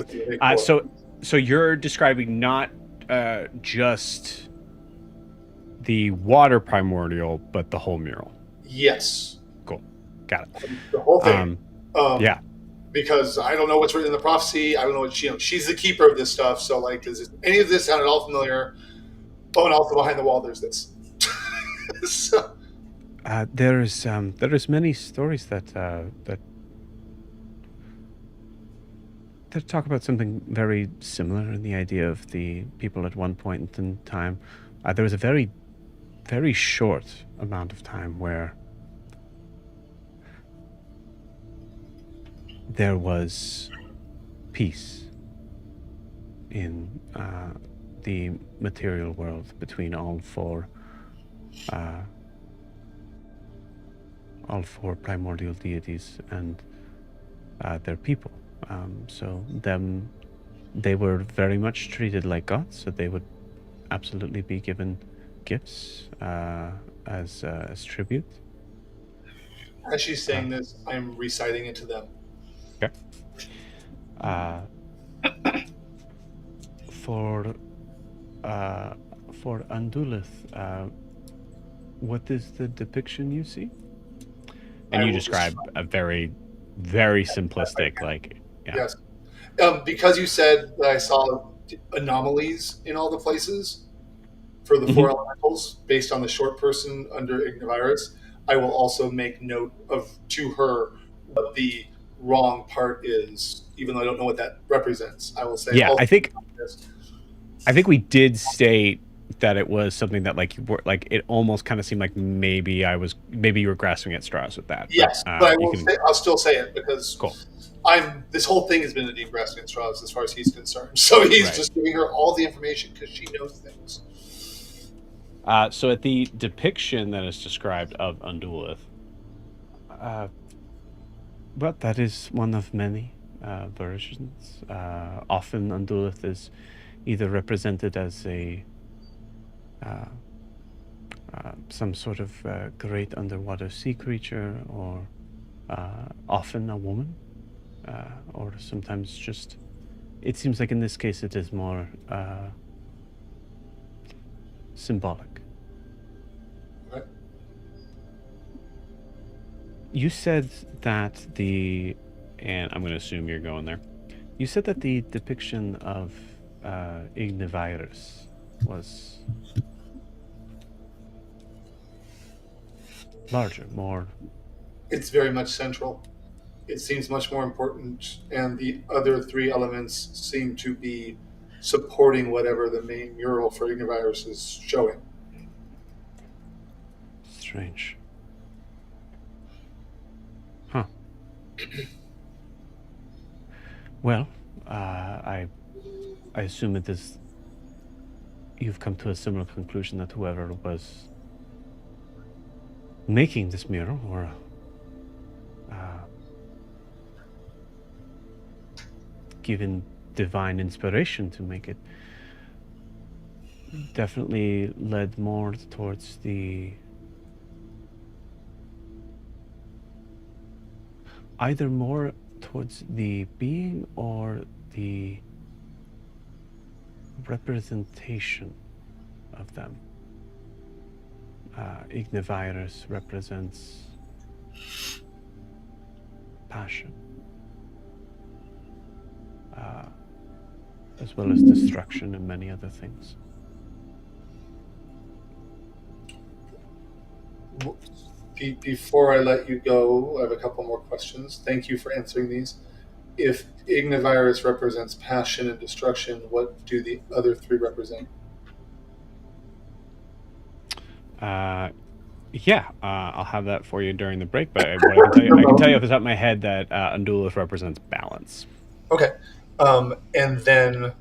So you're describing not just the water primordial, but the whole mural. Yes. Cool. Got it. The whole thing. Yeah. Because I don't know what's written in the prophecy. I don't know what she's the keeper of this stuff. So, like, does any of this sound at all familiar? Oh, and also behind the wall, there's this. So. There is many stories that talk about something very similar in the idea of the people at one point in time. There was a very, very short amount of time where there was peace in the material world between all four primordial deities and their people. So they were very much treated like gods, so they would absolutely be given gifts as tribute. As she's saying this, I'm reciting it to them. Okay. For Andulith, what is the depiction you see? And I you will describe a very, very simplistic, like, yeah. Yes. Because you said that I saw anomalies in all the places for the four elementals based on the short person under Ignivirus, I will also make note of to her what the wrong part is, even though I don't know what that represents. I will say, Yeah, I think this. we did state that it was something that like it almost kind of seemed like maybe you were grasping at straws with that. Yes, but I will I'll still say it because cool. This whole thing has been a deep grasping at straws as far as he's concerned. So he's Right. just giving her all the information because she knows things. So at the depiction that is described of Undulith, but that is one of many versions. Often Undulith is either represented as a some sort of great underwater sea creature, or often a woman, or sometimes just. It seems like in this case it is more symbolic. Right. You said that and I'm going to assume you're going there. You said that the depiction of Ignivirus was larger, more. It's very much central. It seems much more important, and the other three elements seem to be supporting whatever the main mural for Ignivirus is showing. Strange. Huh. Well, I assume it is. You've come to a similar conclusion that whoever was making this mural, or given divine inspiration to make it, definitely led more towards either more towards the being or the representation of them. Ignivirus represents passion, as well as destruction and many other things. Before I let you go, I have a couple more questions. Thank you for answering these. If Ignivirus represents passion and destruction, what do the other three represent? Yeah, I'll have that for you during the break. But what I can tell you off the top of my head that Undulith represents balance. Okay, and then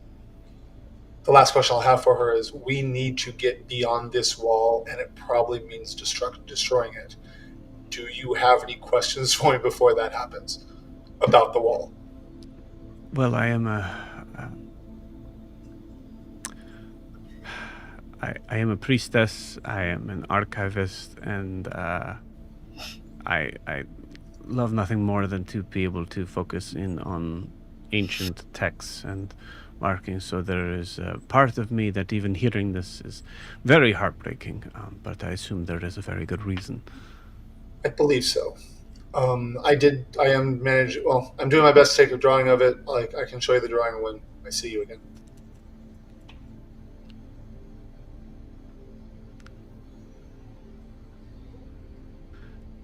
the last question I'll have for her is: we need to get beyond this wall, and it probably means destroying it. Do you have any questions for me before that happens about the wall? Well, I am I am a priestess. I am an archivist, and I love nothing more than to be able to focus in on ancient texts and markings. So there is a part of me that even hearing this is very heartbreaking. But I assume there is a very good reason. I believe so. I'm doing my best to take a drawing of it. Like, I can show you the drawing when I see you again.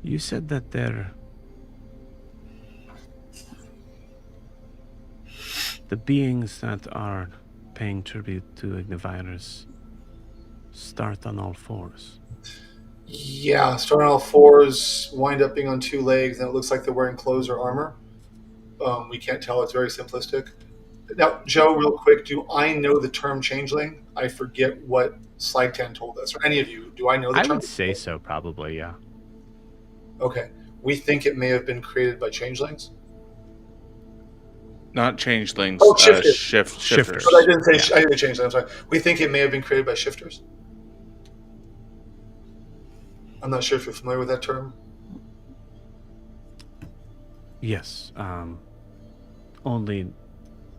You said that the beings that are paying tribute to Ignivirus start on all fours. Yeah, start on all fours, wind up being on two legs, and it looks like they're wearing clothes or armor. We can't tell. It's very simplistic. Now, Joe, real quick, do I know the term changeling? I forget what Slide 10 told us. Or any of you, do I know the term? I would say so, probably, yeah. Okay. We think it may have been created by changelings? Not changelings. Oh, shifters. Shifters. Shifters. But I didn't say changelings. I'm sorry. We think it may have been created by shifters? I'm not sure if you're familiar with that term. Yes, only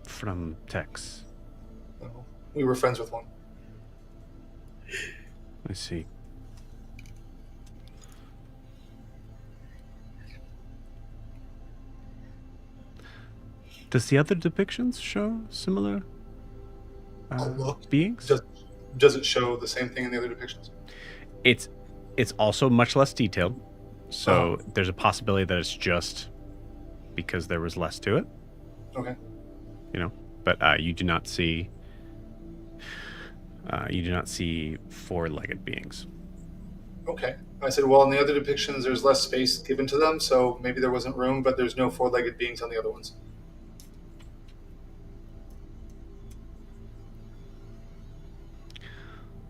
from Tex. No. We were friends with one. I see. Does the other depictions show similar I'll look. beings? Does it show the same thing in the other depictions? It's also much less detailed, so there's a possibility that it's just because there was less to it. Okay. But you do not see four-legged beings. Okay. I said, well, in the other depictions, there's less space given to them, so maybe there wasn't room, but there's no four-legged beings on the other ones.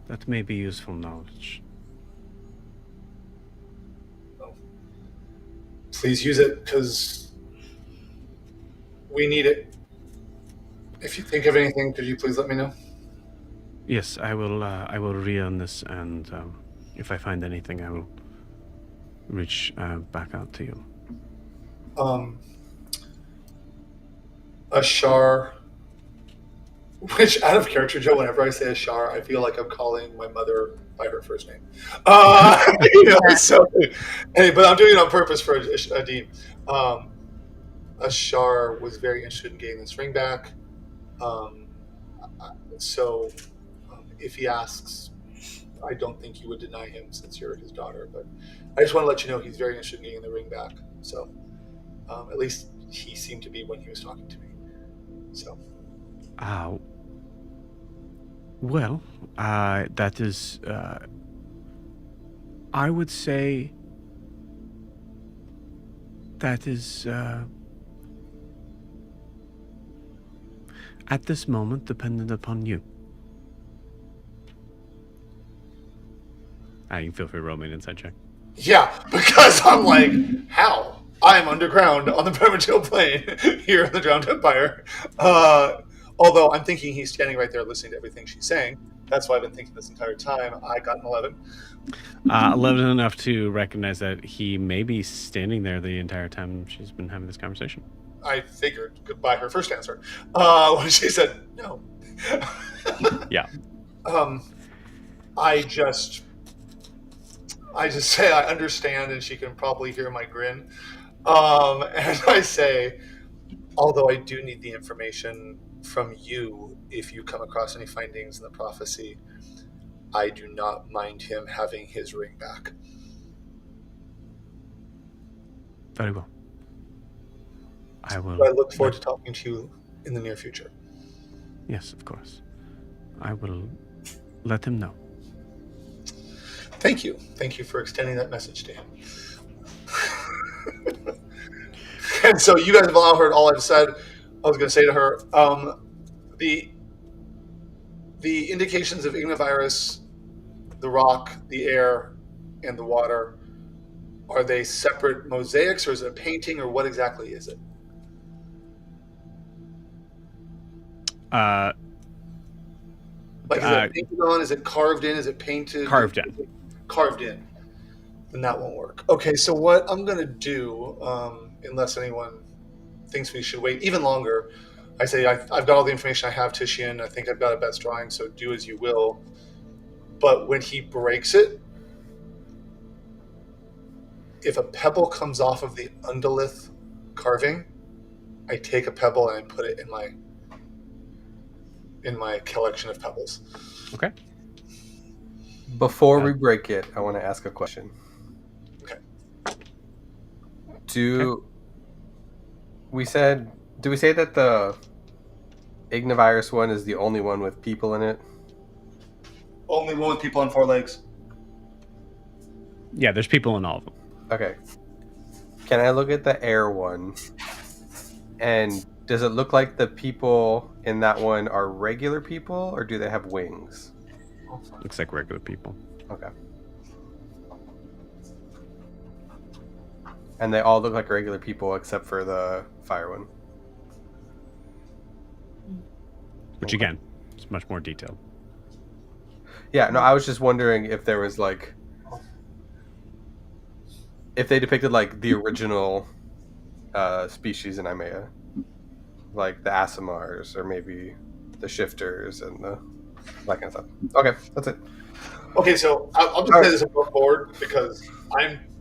That may be useful knowledge. Please use it, because we need it. If you think of anything, could you please let me know? Yes, I will. I will read on this, and if I find anything, I will reach back out to you. Ashar, which out of character, Joe, whenever I say Ashar, I feel like I'm calling my mother by her first name. So, hey, but I'm doing it on purpose for Adim. Ashar was very interested in getting this ring back. So if he asks, I don't think you would deny him since you're his daughter. But I just want to let you know he's very interested in getting the ring back. So at least he seemed to be when he was talking to me. So. Well, that is. I would say that is. At this moment, dependent upon you. You can feel free to roll me an insight check. Yeah, because I'm like, how? I'm underground on the primordial plane here in the Drowned Empire. Although I'm thinking he's standing right there listening to everything she's saying. That's why I've been thinking this entire time. I got an 11. 11 enough to recognize that he may be standing there the entire time she's been having this conversation. I figured by her first answer when she said no. Yeah. I just say I understand, and she can probably hear my grin. And I say, although I do need the information from you if you come across any findings in the prophecy, I do not mind him having his ring back. Very well. I will. So I look forward to talking to you in the near future. Yes, of course. I will let him know. Thank you. Thank you for extending that message to him. And so you guys have all heard all I've said. I was going to say to her, the indications of ignivirus, the rock, the air, and the water, are they separate mosaics, or is it a painting, or what exactly is it? Like, is it painted on? Is it carved in? Is it painted? Carved in. Carved in. Then that won't work. Okay, so what I'm going to do, unless anyone thinks we should wait even longer, I say I've got all the information I have, Titian. I think I've got a best drawing, so do as you will. But when he breaks it, if a pebble comes off of the undulith carving, I take a pebble and I put it in my collection of pebbles. Okay. Before we break it, I want to ask a question. Okay. Do we say that the ignivirus one is the only one with people in it? Only one with people on four legs. Yeah, there's people in all of them. Okay. Can I look at the air one? And does it look like the people in that one are regular people, or do they have wings? Looks like regular people. Okay. And they all look like regular people except for the fire one. Which again, is much more detailed. Yeah, no, I was just wondering if there was like if they depicted like the original species in Imea, like the Asimars or maybe the Shifters and that kind of stuff. Okay, that's it. Okay, so I'll just say this above board because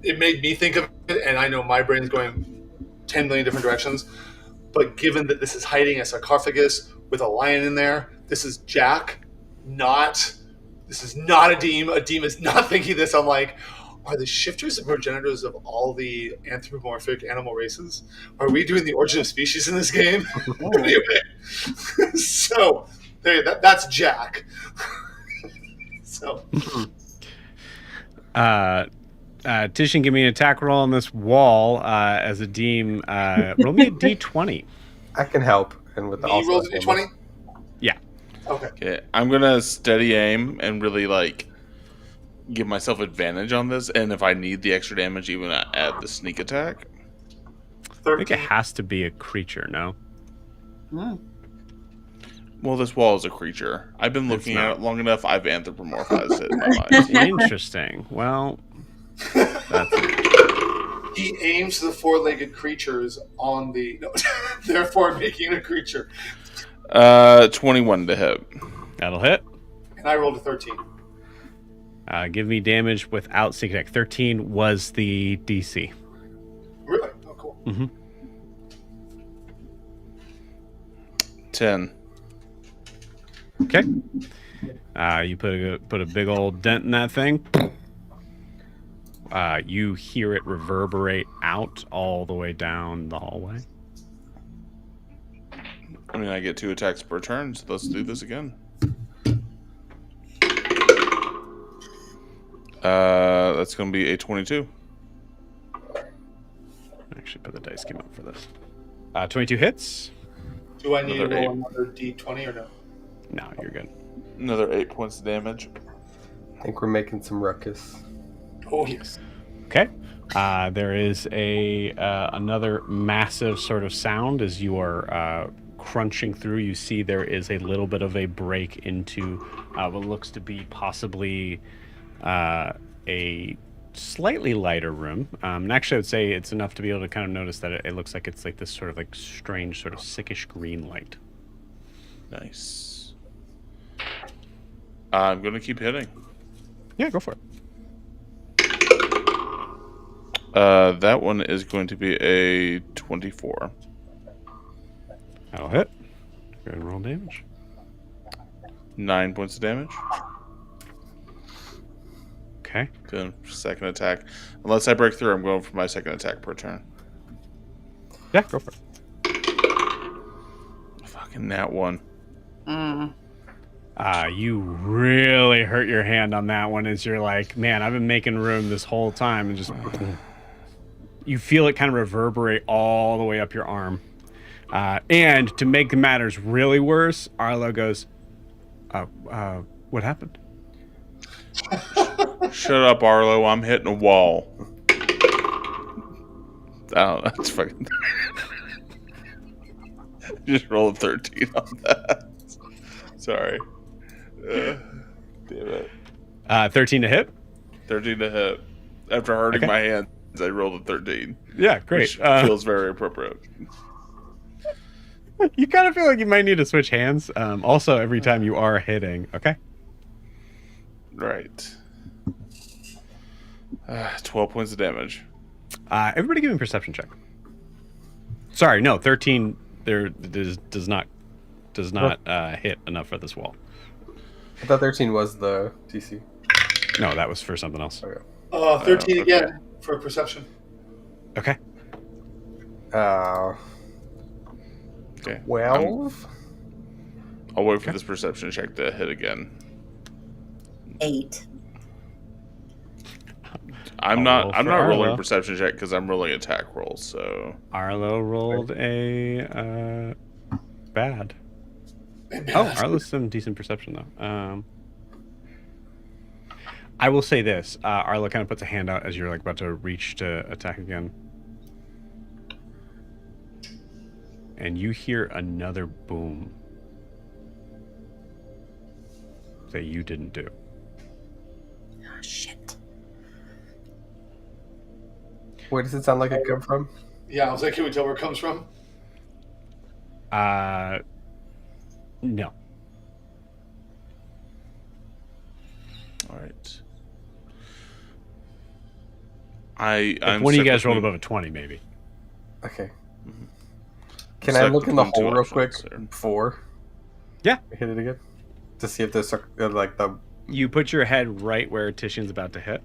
it made me think of it, and I know my brain's going 10 million different directions. But given that this is hiding a sarcophagus with a lion in there, this is Jack, this is not a Deem. A Deem is not thinking this. I'm like, are the shifters the progenitors of all the anthropomorphic animal races? Are we doing the origin of species in this game? Anyway, so that's Jack. So Tishan, give me an attack roll on this wall as a Deem. Roll me a d20. I can help, and with the he rolls a d20. Yeah. Okay, I'm gonna steady aim and really like give myself advantage on this, and if I need the extra damage, even add the sneak attack. I think it has to be a creature, no? Well, this wall is a creature. I've been looking at it long enough. I've anthropomorphized it in my mind. Interesting. Well, he aims the four-legged creatures on the. No, therefore, making a creature. 21 to hit. That'll hit. And I rolled a 13. Give me damage without sneak attack. 13 was the DC. Really? Oh, cool. Mm-hmm. 10. Okay. You put a big old dent in that thing. You hear it reverberate out all the way down the hallway. I mean, I get 2 attacks per turn, so let's do this again. That's going to be a 22. Actually, put the dice game up for this. 22 hits. Do I need to Another roll another d20 or no? No, you're good. Another 8 points of damage. I think we're making some ruckus. Oh, yes. Okay. There is another massive sort of sound as you are crunching through. You see there is a little bit of a break into what looks to be possibly a slightly lighter room. And actually, I would say it's enough to be able to kind of notice that it looks like it's like this sort of like strange sort of sickish green light. Nice. I'm going to keep hitting. Yeah, go for it. That one is going to be a 24. That'll hit. Go ahead and roll damage. 9 points of damage. Okay. Then second attack. Unless I break through, I'm going for my second attack per turn. Yeah, go for it. Fucking nat 1. You really hurt your hand on that one as you're like, man, I've been making room this whole time, and just you feel it kind of reverberate all the way up your arm. And to make the matters really worse, Arlo goes, what happened? Shut up, Arlo. I'm hitting a wall. Oh, that's fucking... Just rolled a 13 on that. Sorry. Damn it. 13 to hit? 13 to hit. After hurting my hands, I rolled a 13. Yeah, great. Which feels very appropriate. You kind of feel like you might need to switch hands. Also, every time you are hitting. Okay. Right. 12 points of damage. Everybody give me a perception check. Sorry, no, 13 there does not hit enough for this wall. I thought 13 was the DC. No, that was for something else. Okay. 13 okay. again for perception. Okay. Okay. 12? I'll wait for this perception check to hit again. 8. I'm I'll not roll for rolling Arlo. a perception check because I'm rolling attack rolls. So Arlo rolled a bad. Oh, Arlo's some decent perception though. I will say this: Arlo kind of puts a hand out as you're like about to reach to attack again, and you hear another boom that you didn't do. Oh, shit. Where does it sound like it come from? Yeah, I was like, can we tell where it comes from? No. All right. If I'm one of you stuck guys rolled between- above a 20, maybe. Okay. Mhm. Can I Stuck look in the between two hole real quick options there. before Yeah. I hit it again? To see if there's like the You put your head right where Titian's about to hit.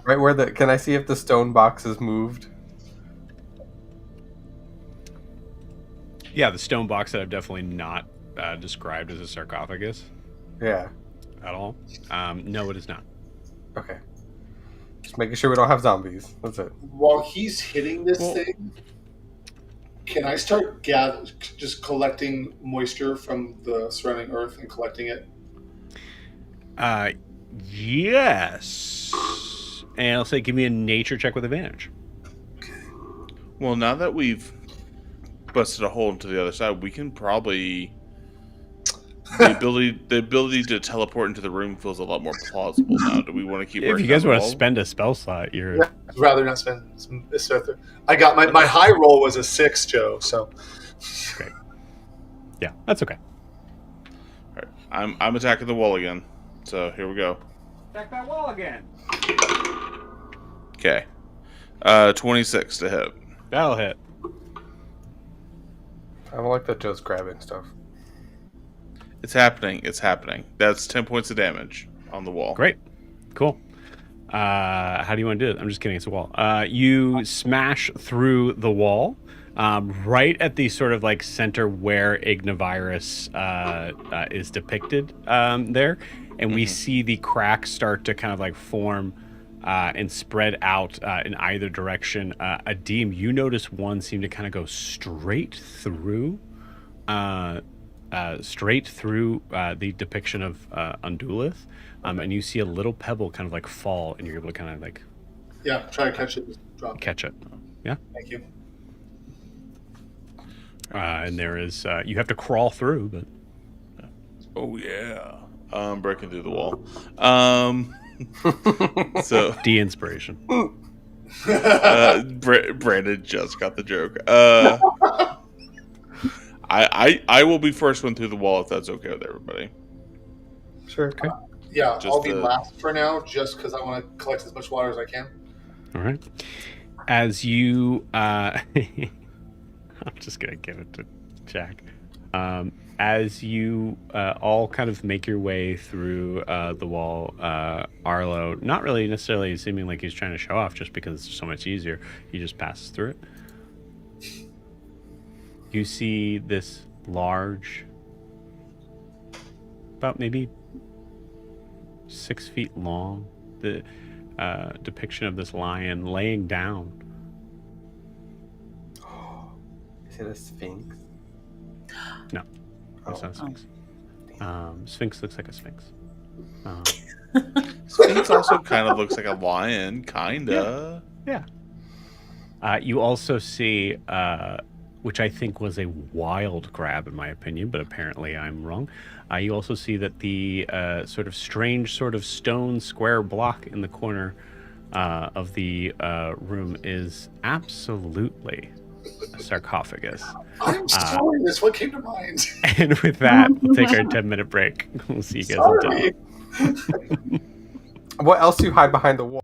right where the. Can I see if the stone box is moved? Yeah, the stone box that I've definitely not described as a sarcophagus Yeah. at all. No, it is not. Okay. Just making sure we don't have zombies. That's it. While he's hitting this Well- thing, can I start just collecting moisture from the surrounding earth and collecting it? Yes. And I'll say, give me a nature check with advantage. Well, now that we've busted a hole into the other side, we can probably the ability to teleport into the room feels a lot more plausible now. Do we want to keep? If you breaking guys down the want to wall? spend a spell slot, you're Yeah, I'd rather not spend. I got my high roll was a 6, Joe. So yeah, that's okay. All right. I'm attacking the wall again. So here we go. Attack that wall again. Okay. 26 to hit. That'll hit. I don't like that Joe's grabbing stuff. It's happening. It's happening. That's 10 points of damage on the wall. Great. Cool. How do you want to do it? I'm just kidding. It's a wall. You smash through the wall, right at the sort of like center where Ignivirus is depicted there. And we see the cracks start to kind of like form and spread out in either direction. Adim, you notice one seem to kind of go straight through the depiction of Undulith. And you see a little pebble kind of like fall, and you're able to kind of like yeah, try to catch it. Just drop it. catch it. Yeah. Thank you. And there is, you have to crawl through, but Oh yeah. Breaking through the wall. So de-inspiration. Brandon just got the joke. I will be first one through the wall if that's okay with everybody. Sure. Okay. Yeah, Just I'll be the- last for now, just because I want to collect as much water as I can. All right. As you, I'm just going to give it to Jack. As you all kind of make your way through the wall, Arlo, not really necessarily seeming like he's trying to show off just because it's so much easier, he just passes through it. You see this large, about maybe 6 feet long, the depiction of this lion laying down. Is it a sphinx? No, it's Oh. not a sphinx. Sphinx looks like a sphinx. Sphinx also kind of looks like a lion, kinda. Yeah. You also see, which I think was a wild grab in my opinion, but apparently I'm wrong. You also see that the sort of strange sort of stone square block in the corner of the room is absolutely a sarcophagus. I'm sorry, that's what came to mind. And with that, we'll take our 10-minute break. We'll see you guys in Sorry. 10. What else do you hide behind the wall?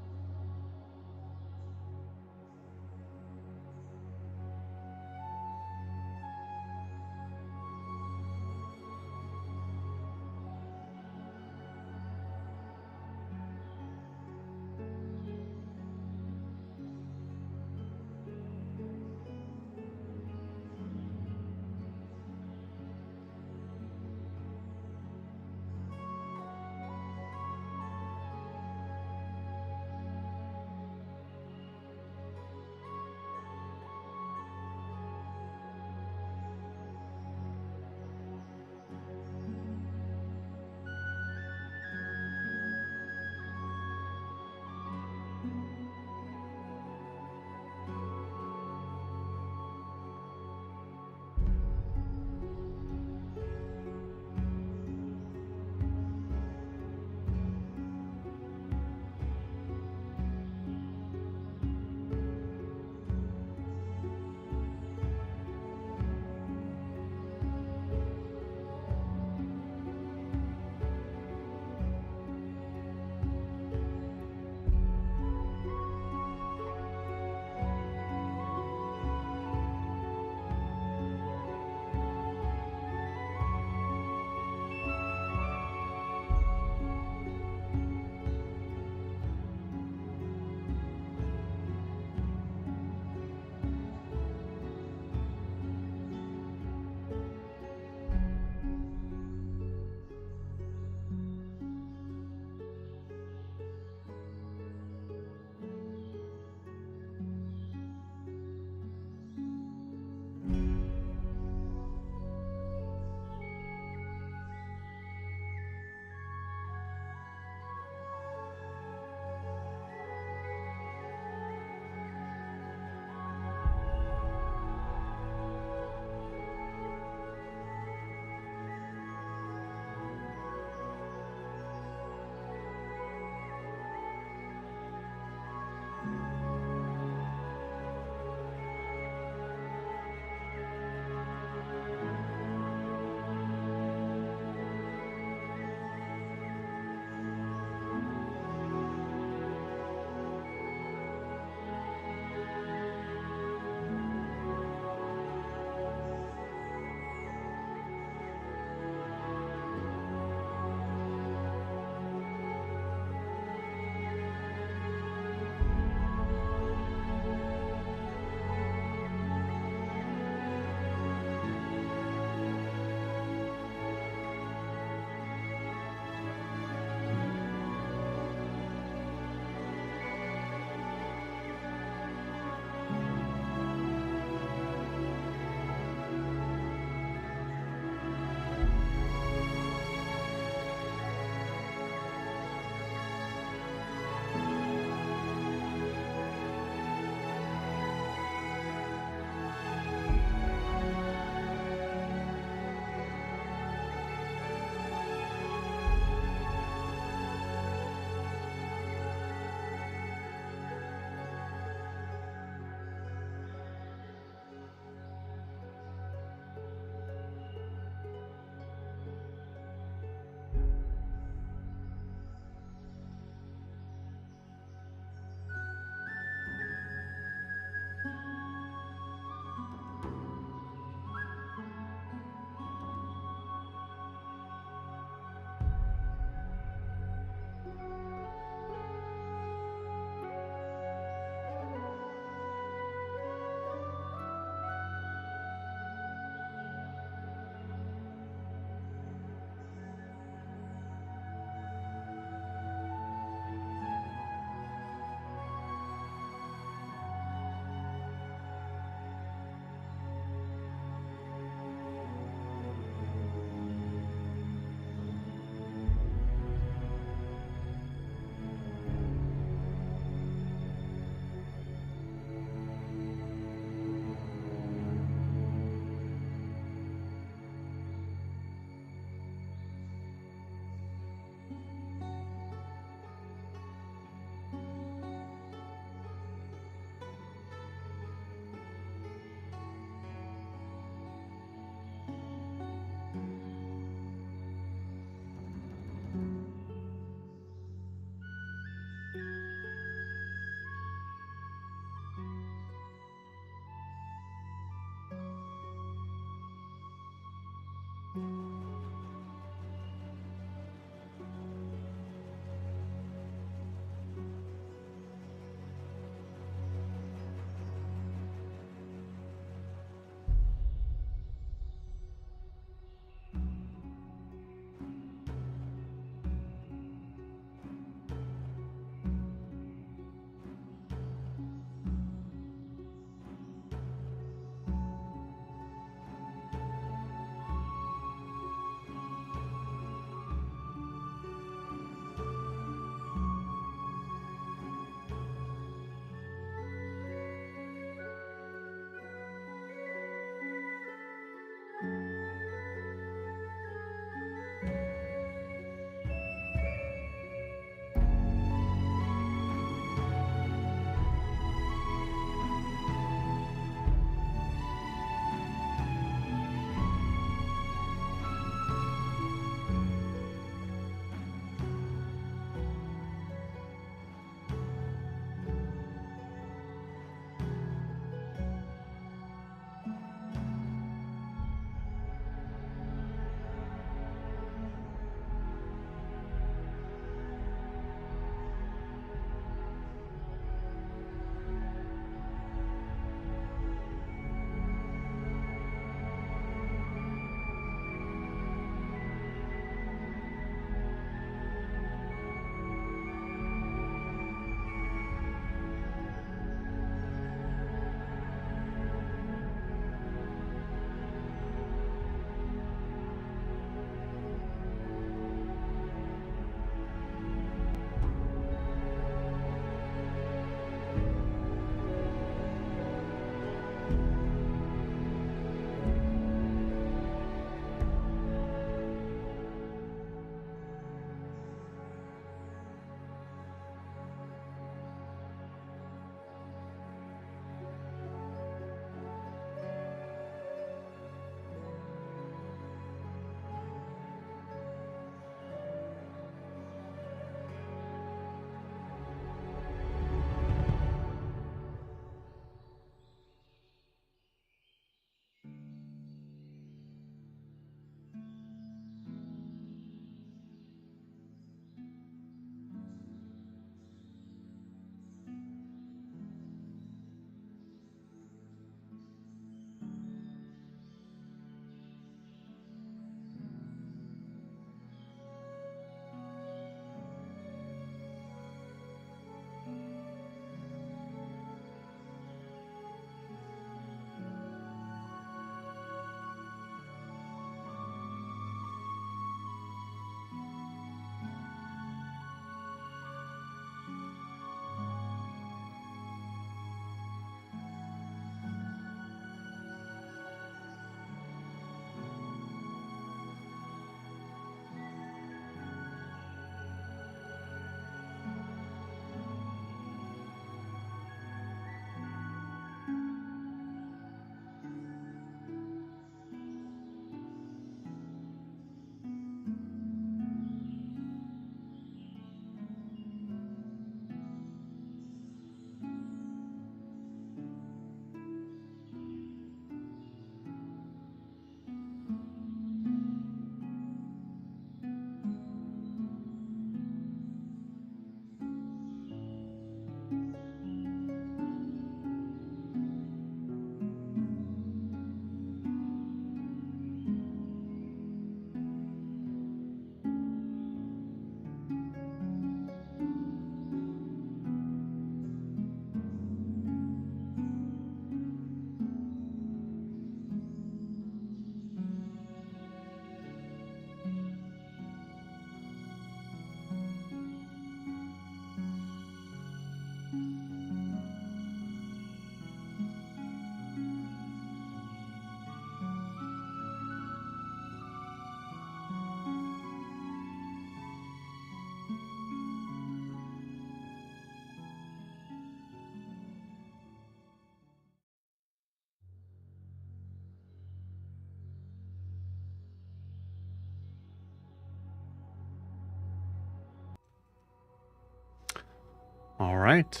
All right.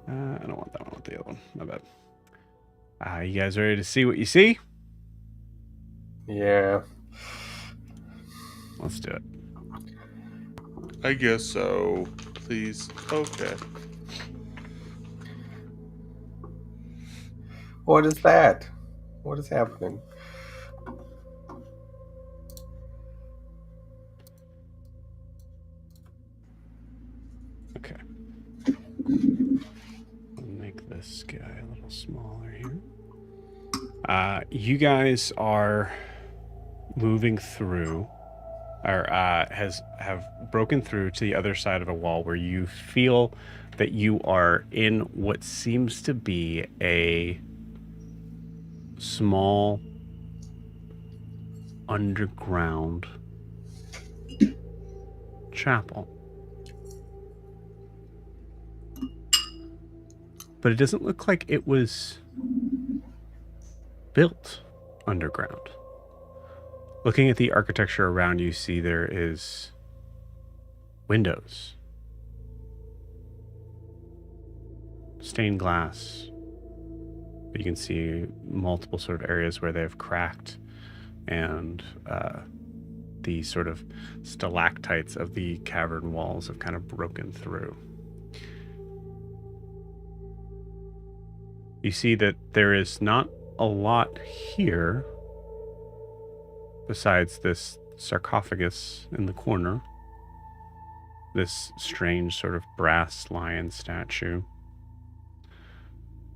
I don't want that one. I want the other one. My bad. You guys ready to see what you see? Yeah. Let's do it. I guess so. Please. Okay. What is that? What is happening? Okay. I'll make this guy a little smaller here. You guys are moving through, or have broken through to the other side of a wall where you feel that you are in what seems to be a small underground chapel. But it doesn't look like it was built underground. Looking at the architecture around you, see there is windows, stained glass. You can see multiple sort of areas where they've cracked, and the sort of stalactites of the cavern walls have kind of broken through. You see that there is not a lot here besides this sarcophagus in the corner, this strange sort of brass lion statue,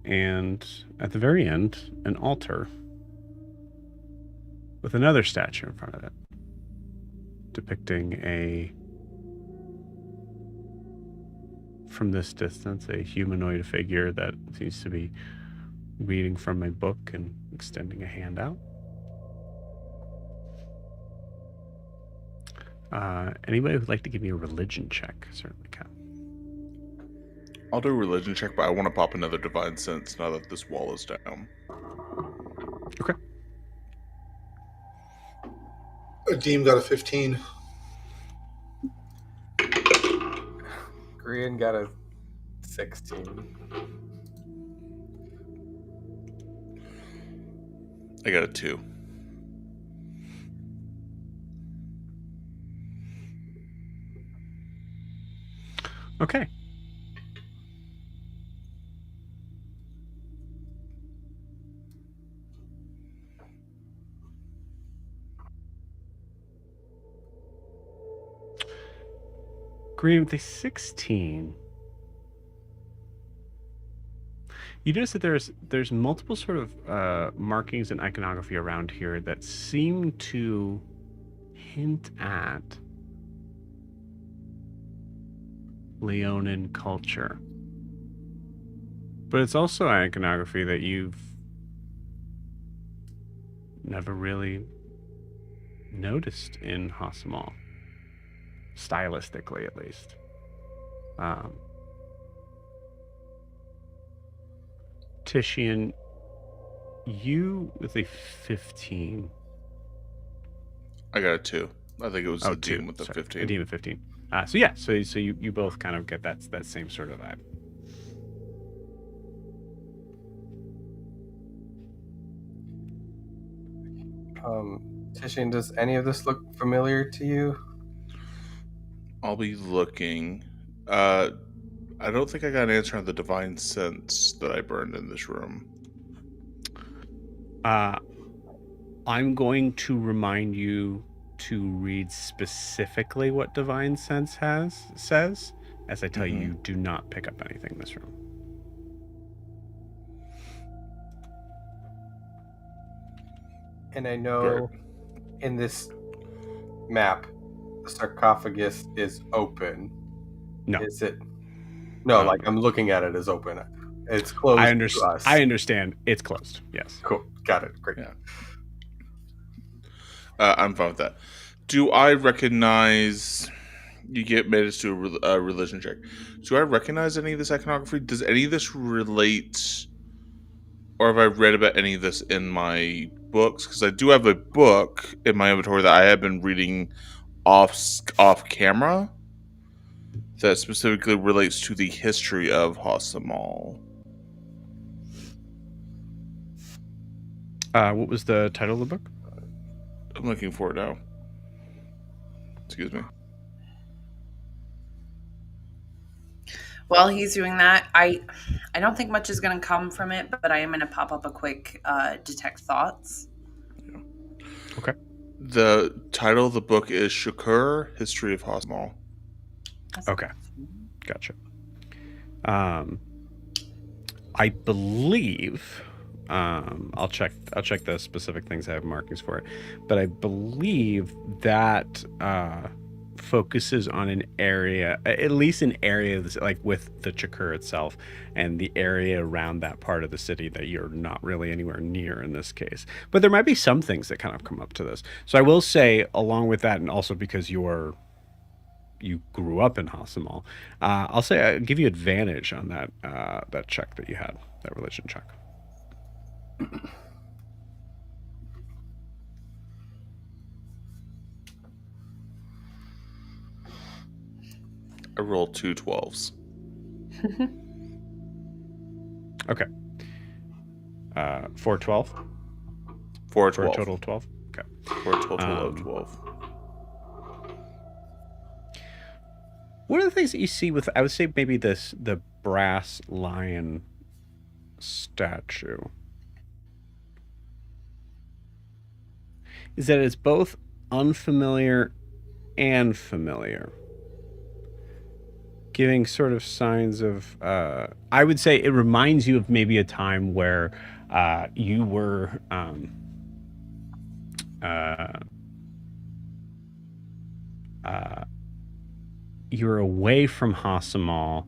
and at the very end, an altar with another statue in front of it, depicting from this distance, a humanoid figure that seems to be reading from a book and extending a hand out. Anybody who'd like to give me a religion check certainly can. I'll do a religion check, but I want to pop another divine sense now that this wall is down. Okay. Deem got a 15. Korean got a 16. I got a 2. Okay. Green with a 16. You notice that there's multiple sort of markings and iconography around here that seem to hint at Leonin culture. But it's also iconography that you've never really noticed in Ha Samal. Stylistically, at least. Titian, you with a 15. I got a 2. I think it was a 2 Dean with the sorry, 15. A Dean with 15. So yeah, so you both kind of get that same sort of vibe. Titian, does any of this look familiar to you? I'll be looking. I don't think I got an answer on the divine sense that I burned in this room. I'm going to remind you to read specifically what divine sense says, as I tell you do not pick up anything in this room. And I know in this map, the sarcophagus is open. No. Is it? No, like I'm looking at it as open. It's closed to us. I understand. It's closed. Yes. Cool. Got it. Great. Yeah. I'm fine with that. Do I recognize... You get made us do a religion check. Do I recognize any of this iconography? Does any of this relate... Or have I read about any of this in my books? Because I do have a book in my inventory that I have been reading off camera that specifically relates to the history of Ha Samal. What was the title of the book? I'm looking for it now. Excuse me. While he's doing that, I don't think much is going to come from it, but I am going to pop up a quick detect thoughts. Okay. The title of the book is Shakur, History of Ha Samal. Okay. Gotcha. I believe I'll check the specific things I have markings for it, but I believe that focuses on an area, at least an area that's like with the Chakur itself and the area around that part of the city that you're not really anywhere near in this case. But there might be some things that kind of come up to this. So I will say, along with that, and also because you grew up in Ha Samal, I'll say I give you advantage on that check that you had, that religion check. I rolled 2 12s. Okay. 4 12? 4 For a 12. total of 12? Okay. For a total of 12. One of the things that you see with, I would say maybe the brass lion statue, is that it's both unfamiliar and familiar, giving sort of signs of, I would say it reminds you of maybe a time where you were you're away from Ha Samal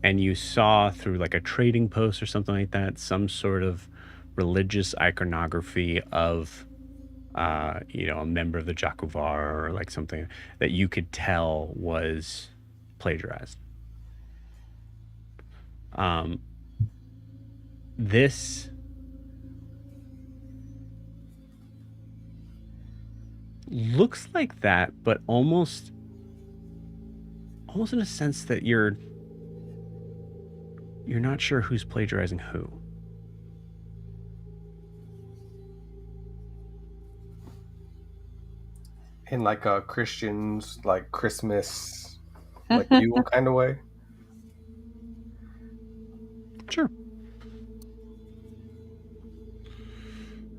and you saw through like a trading post or something like that some sort of religious iconography of a member of the Jakuvar, or like something that you could tell was plagiarized. This looks like that, but almost in a sense that you're not sure who's plagiarizing who. In like a Christian's like Christmas, like Yule kind of way. Sure.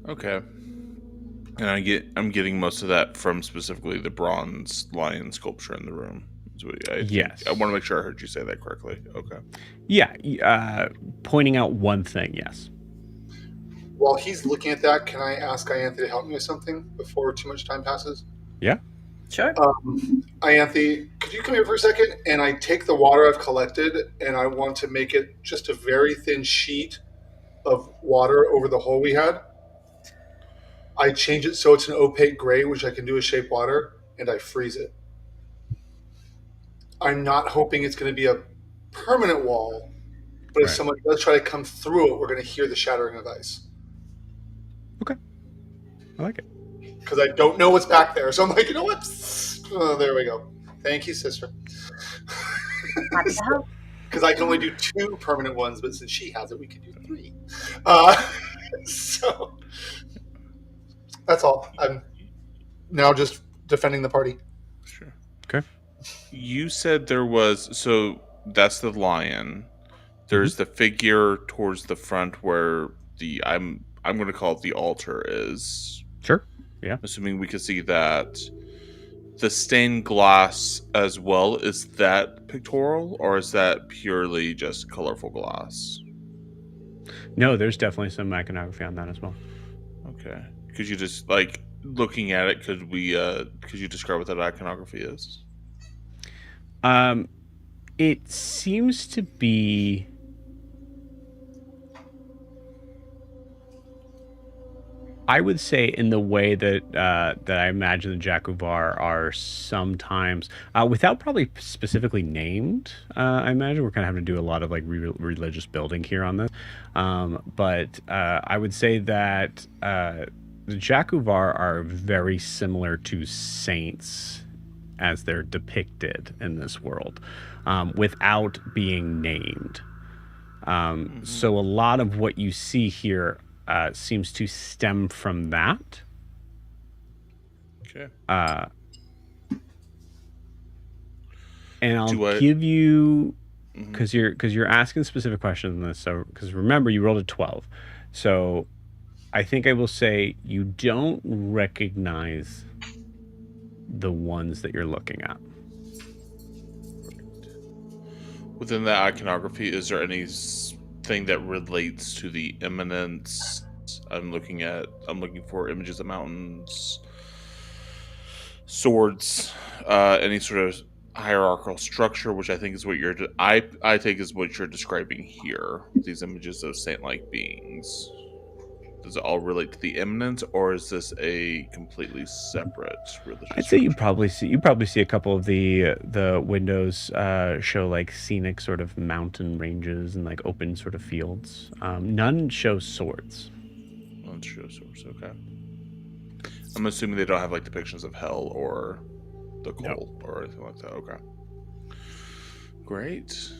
Okay. And I'm getting most of that from specifically the bronze lion sculpture in the room. Yes. I want to make sure I heard you say that correctly. Okay. Yeah. Pointing out one thing, yes. While he's looking at that, can I ask Ianthe to help me with something before too much time passes? Yeah. Sure. Ianthe, could you come here for a second? And I take the water I've collected and I want to make it just a very thin sheet of water over the hole we had. I change it so it's an opaque gray, which I can do with shape water, and I freeze it. I'm not hoping it's going to be a permanent wall, but if Right. someone does try to come through it, we're going to hear the shattering of ice. Okay. I like it. Because I don't know what's back there. So I'm like, you know what? Oh, there we go. Thank you, sister. Happy to help. Because I can only do 2 permanent ones, but since she has it, we can do 3. So that's all. I'm now just defending the party. Sure. Okay. You said there was, so that's the lion. There's the figure towards the front where I'm going to call it the altar is. Sure. Yeah. Assuming we can see that. The stained glass as well, is that pictorial or is that purely just colorful glass? No, there's definitely some iconography on that as well. Okay. Could you just, like, looking at it, could you describe what that iconography is? It seems to be I would say in the way that that I imagine the Jakuvar are sometimes, without probably specifically named. I imagine we're kind of having to do a lot of like religious building here on this, but I would say that the Jakuvar are very similar to saints as they're depicted in this world, without being named. So a lot of what you see here seems to stem from that. Okay. And I'll Do I- give you Mhm. because you're asking specific questions on this. So because remember you rolled a 12, so I think I will say you don't recognize the ones that you're looking at. Within that iconography, is there anything that relates to the eminence? I'm looking for images of mountains, swords, any sort of hierarchical structure, which I think is what I take is what you're describing here. These images of saint-like beings. Does it all relate to the eminence, or is this a completely separate religious I'd say structure? you probably see a couple of the windows show like scenic sort of mountain ranges and like open sort of fields. None show swords. Let's show source. Okay. I'm assuming they don't have like depictions of hell or the No. coal or anything like that. Okay. Great.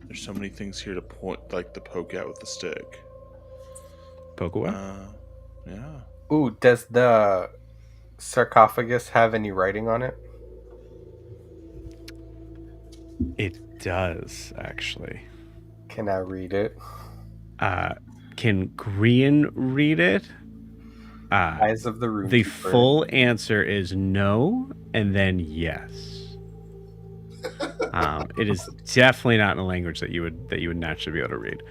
There's so many things here to poke at with the stick. Poke away. Yeah. Ooh, does the sarcophagus have any writing on it? It does actually. Can I read it? Can Grian read it? Eyes of the Rune The Keeper. full answer is no, and then yes. It is definitely not in a language that you would naturally be able to read.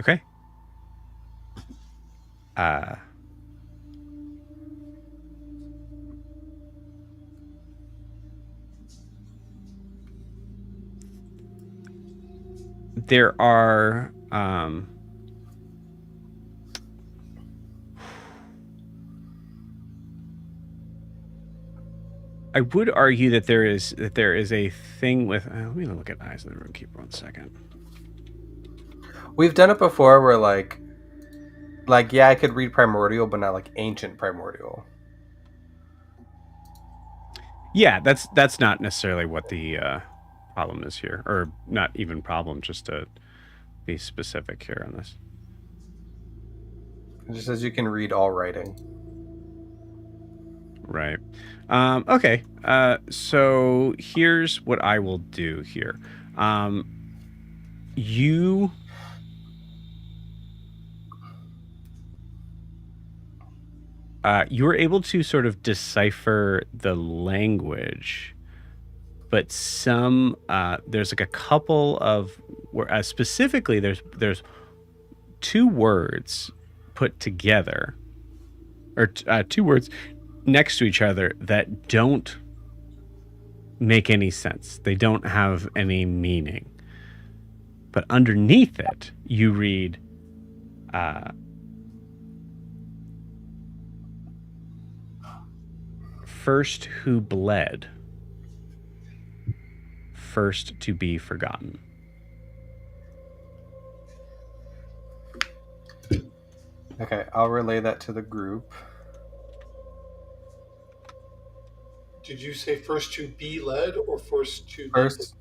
Okay. There are I would argue that there is a thing with let me look at Eyes of the Rune Keeper 1 second. We've done it before where like yeah, I could read primordial, but not like ancient primordial. Yeah, that's not necessarily what the problem is here, or not even problem, just to be specific here on this. It just says you can read all writing. Right. Okay. So here's what I will do here. You were able to sort of decipher the language, but some there's like a couple of specifically there's two words put together, or two words next to each other that don't make any sense. They don't have any meaning. But underneath it, you read first who bled, first to be forgotten. Okay, I'll relay that to the group. Did you say first to be led or first to First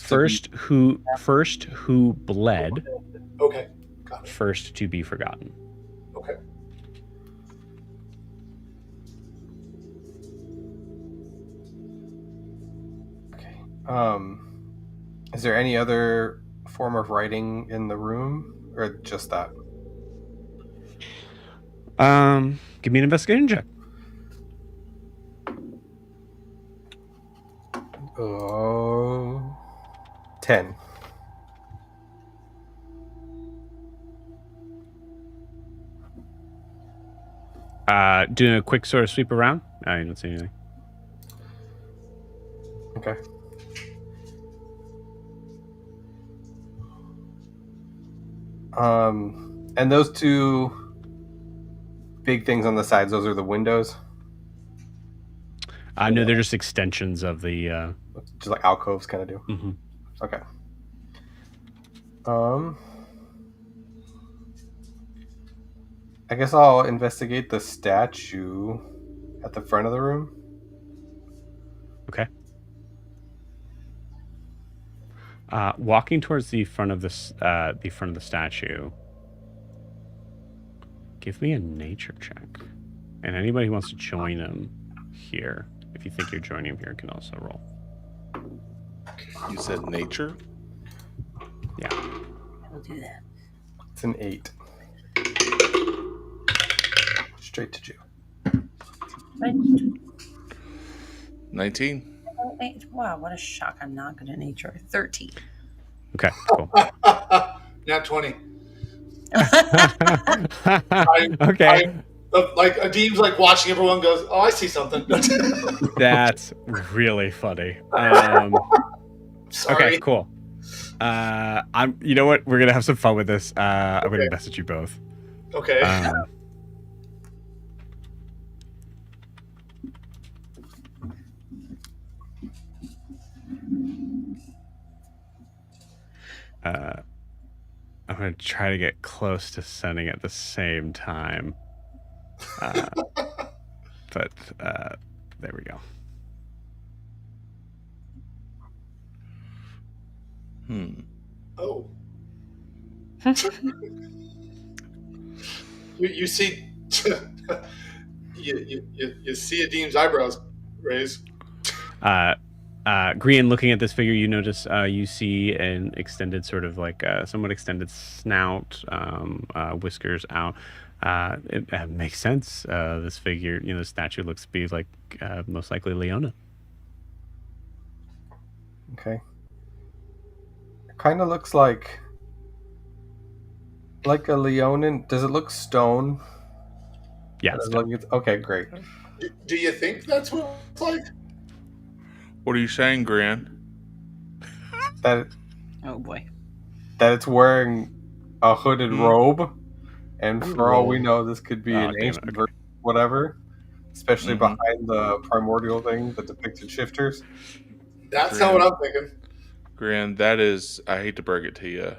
First who bled, Okay, got it. first to be forgotten. Okay. Okay. Is there any other form of writing in the room, or just that? Give me an investigation check. Oh, 10. Doing a quick sort of sweep around. I don't see anything. Okay. And those two big things on the sides, those are the windows? No, they're just extensions of the. Just like alcoves kind of do? Mm-hmm. Okay. I guess I'll investigate the statue at the front of the room. Okay. Walking towards the front of the statue. Give me a nature check. And anybody who wants to join him here, if you think you're joining him here, can also roll. You said nature? Yeah. We'll do that. It's an 8. Straight to Jew. 19. Wow, what a shock. I'm not good at nature. 13. Okay, cool. Nat 20. Okay. Like Adim's like watching everyone goes, oh, I see something. That's really funny. Sorry. Okay, cool. You know what? We're gonna have some fun with this. I'm gonna message you both. Okay. I'm gonna try to get close to sending at the same time. But there we go. Oh. you see you see Adim's eyebrows raise. Grian, looking at this figure, you notice you see an extended sort of like somewhat extended snout, whiskers out. It makes sense. This figure, the statue looks to be like most likely Leona. Okay. It kind of looks like a Leonin. Does it look stone? Yeah. Okay, great. Do you think that's what it's like? What are you saying, Gran? That Oh boy. that it's wearing a hooded robe, and for all we know, this could be an ancient version, whatever. Especially behind the primordial thing that depicted shifters. That's not what I'm thinking. Gran, that is, I hate to break it to you,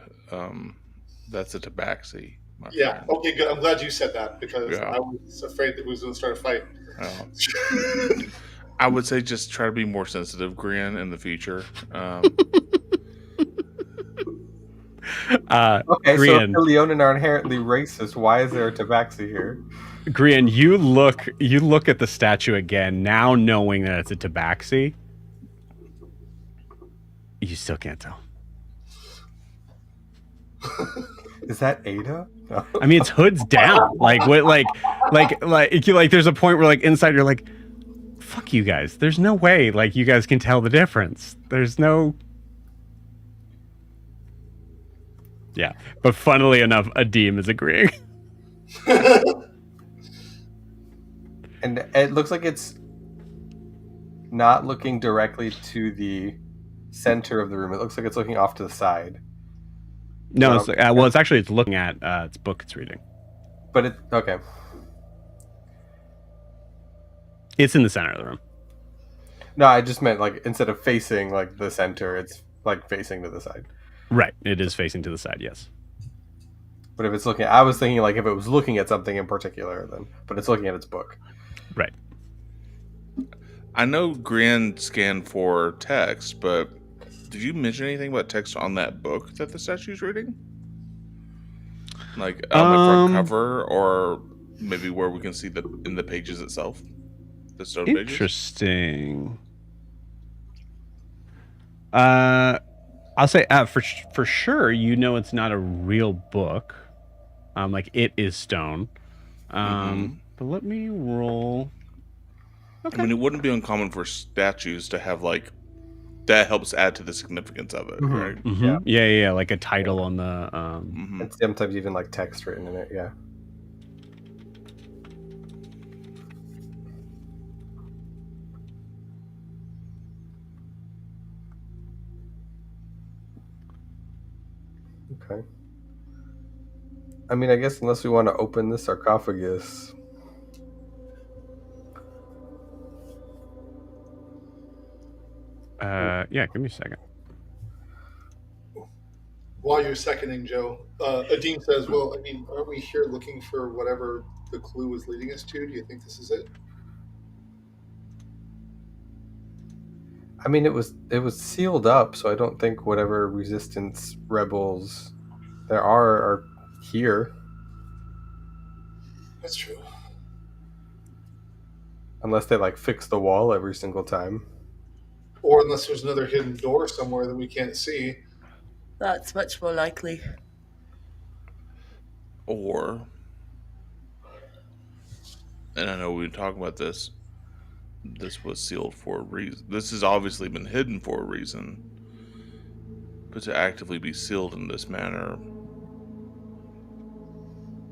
that's a tabaxi, my friend. Okay, good. I'm glad you said that because I was afraid that we was going to start a fight. I would say just try to be more sensitive, Gran, in the future. Okay, Grian, so if the Leonin are inherently racist, why is there a tabaxi here? Grian, you look at the statue again, now knowing that it's a tabaxi. You still can't tell. Is that Ada? No. I mean, its hood's down. Like what? Like there's a point where like inside you're like, fuck you guys. There's no way like you guys can tell the difference. There's no. Yeah, but funnily enough, Adim is agreeing. And it looks like it's not looking directly to the center of the room. It looks like it's looking off to the side. No, it's it's looking at its book it's reading. But okay. It's in the center of the room. No, I just meant like instead of facing like the center, it's like facing to the side. Right, it is facing to the side, yes. But if it's looking, I was thinking like if it was looking at something in particular, then, but it's looking at its book. Right. I know Gran scanned for text, but did you mention anything about text on that book that the statue's reading? Like on the front cover, or maybe where we can see in the pages itself, the stone pages. Interesting. I'll say for sure, it's not a real book. Like it is stone. But let me roll. Okay. I mean, it wouldn't be uncommon for statues to have like that helps add to the significance of it, right? Yeah, like a title on the. And sometimes even like text written in it. Yeah. Okay. I mean, I guess unless we want to open the sarcophagus. Yeah, give me a second. While you're seconding, Joe, Adim says, well, I mean, aren't we here looking for whatever the clue was leading us to? Do you think this is it? I mean, it was sealed up, so I don't think whatever resistance rebels there are here, That's true. unless they like fix the wall every single time. Or unless there's another hidden door somewhere that we can't see. That's much more likely. Or, and I know we were talking about this. This was sealed for a reason. This has obviously been hidden for a reason. But to actively be sealed in this manner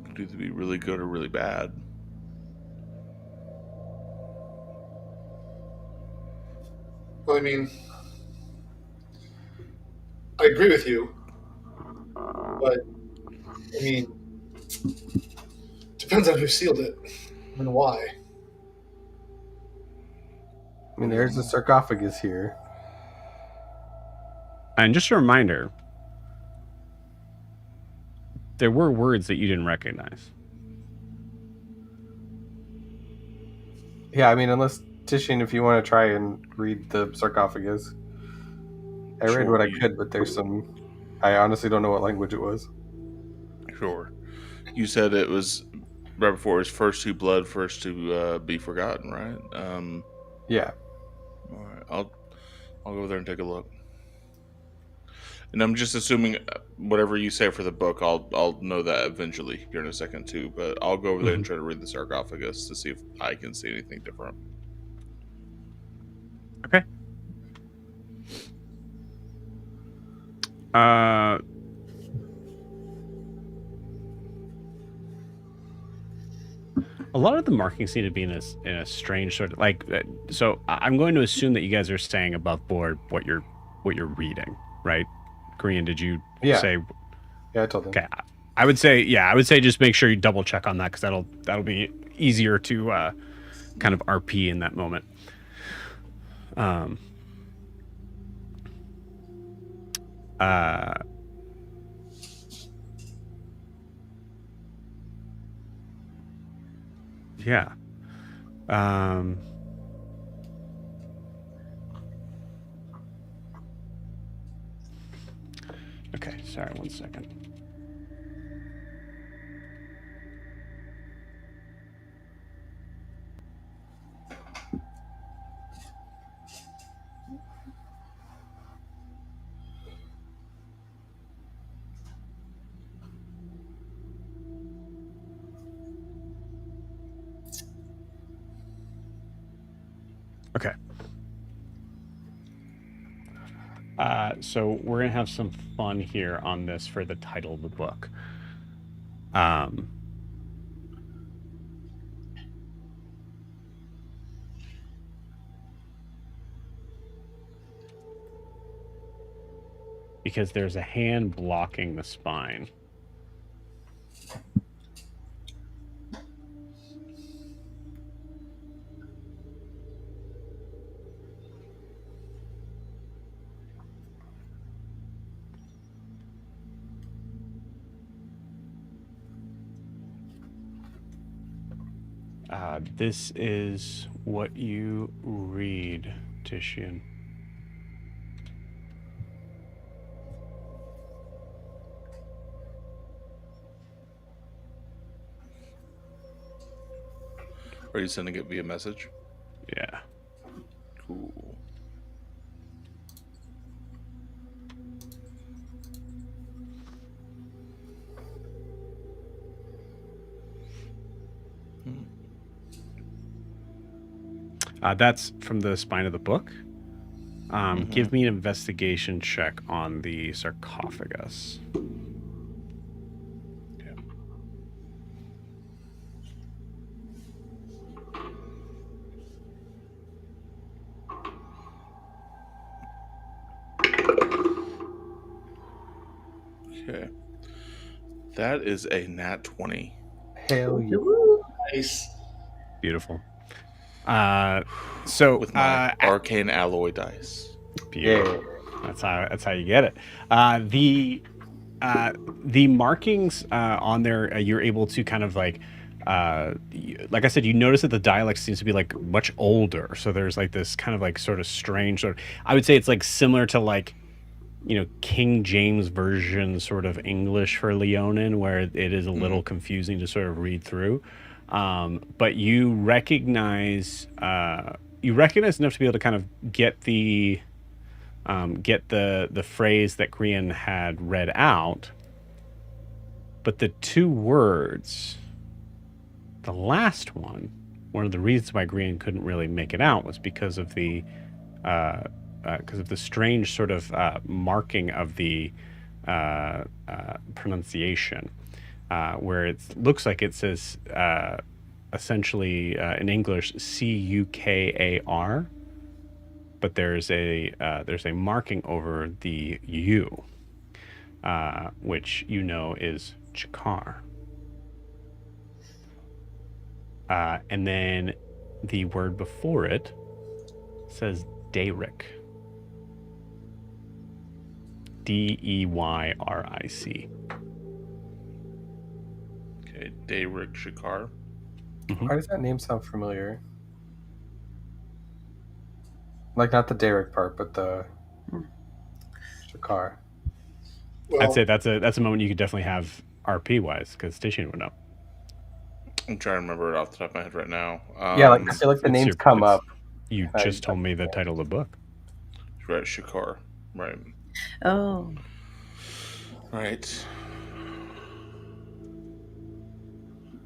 could either be really good or really bad. Well, I mean, I agree with you, but I mean, depends on who sealed it and why. I mean, there's a sarcophagus here. And just a reminder, there were words that you didn't recognize. Yeah, I mean, unless Tishin, if you want to try and read the sarcophagus. I read what I could, but there's some. I honestly don't know what language it was. Sure. You said it was right before his first to blood, first to be forgotten, right? Yeah. All right. I'll go over there and take a look. And I'm just assuming whatever you say for the book, I'll know that eventually here in a second too. But I'll go over there and try to read the sarcophagus to see if I can see anything different. Okay. A lot of the markings seem to be in a strange sort of like. So I'm going to assume that you guys are saying above board what you're reading, right? Korean, did you say? Yeah, I told them. Okay, I would say just make sure you double check on that because that'll be easier to kind of RP in that moment. Yeah. Okay, sorry, 1 second. Okay. So we're gonna have some fun here on this for the title of the book. Because there's a hand blocking the spine. This is what you read, Tishian. Are you sending it via message? Yeah. Cool. That's from the spine of the book. Give me an investigation check on the sarcophagus. Okay. That is a nat 20. Hell yeah. Nice. Beautiful. So with my arcane alloy dice. Beautiful. Yeah. That's how you get it. The markings on there, you're able to kind of like like I said, you notice that the dialect seems to be like much older. So there's like this kind of like sort of strange sort of, I would say it's like similar to like, King James version sort of English for Leonin, where it is a little confusing to sort of read through. But you recognize enough to be able to kind of get the phrase that Grian had read out. But the two words, the last one of the reasons why Grian couldn't really make it out was because of the strange sort of marking of the pronunciation, where it looks like it says essentially in English Cukar, but there's a marking over the U, which is Chakar. And then the word before it says Dayric. Deyric. Okay, Dayric Shakar. Why does that name sound familiar? Like not the Derek part, but the Shakar. Well, I'd say that's a moment you could definitely have RP wise, because Station would know. I'm trying to remember it off the top of my head right now. Yeah, like I feel like the names come up. You just told me the title of the book. Right, Shakar. Right. Oh. Right.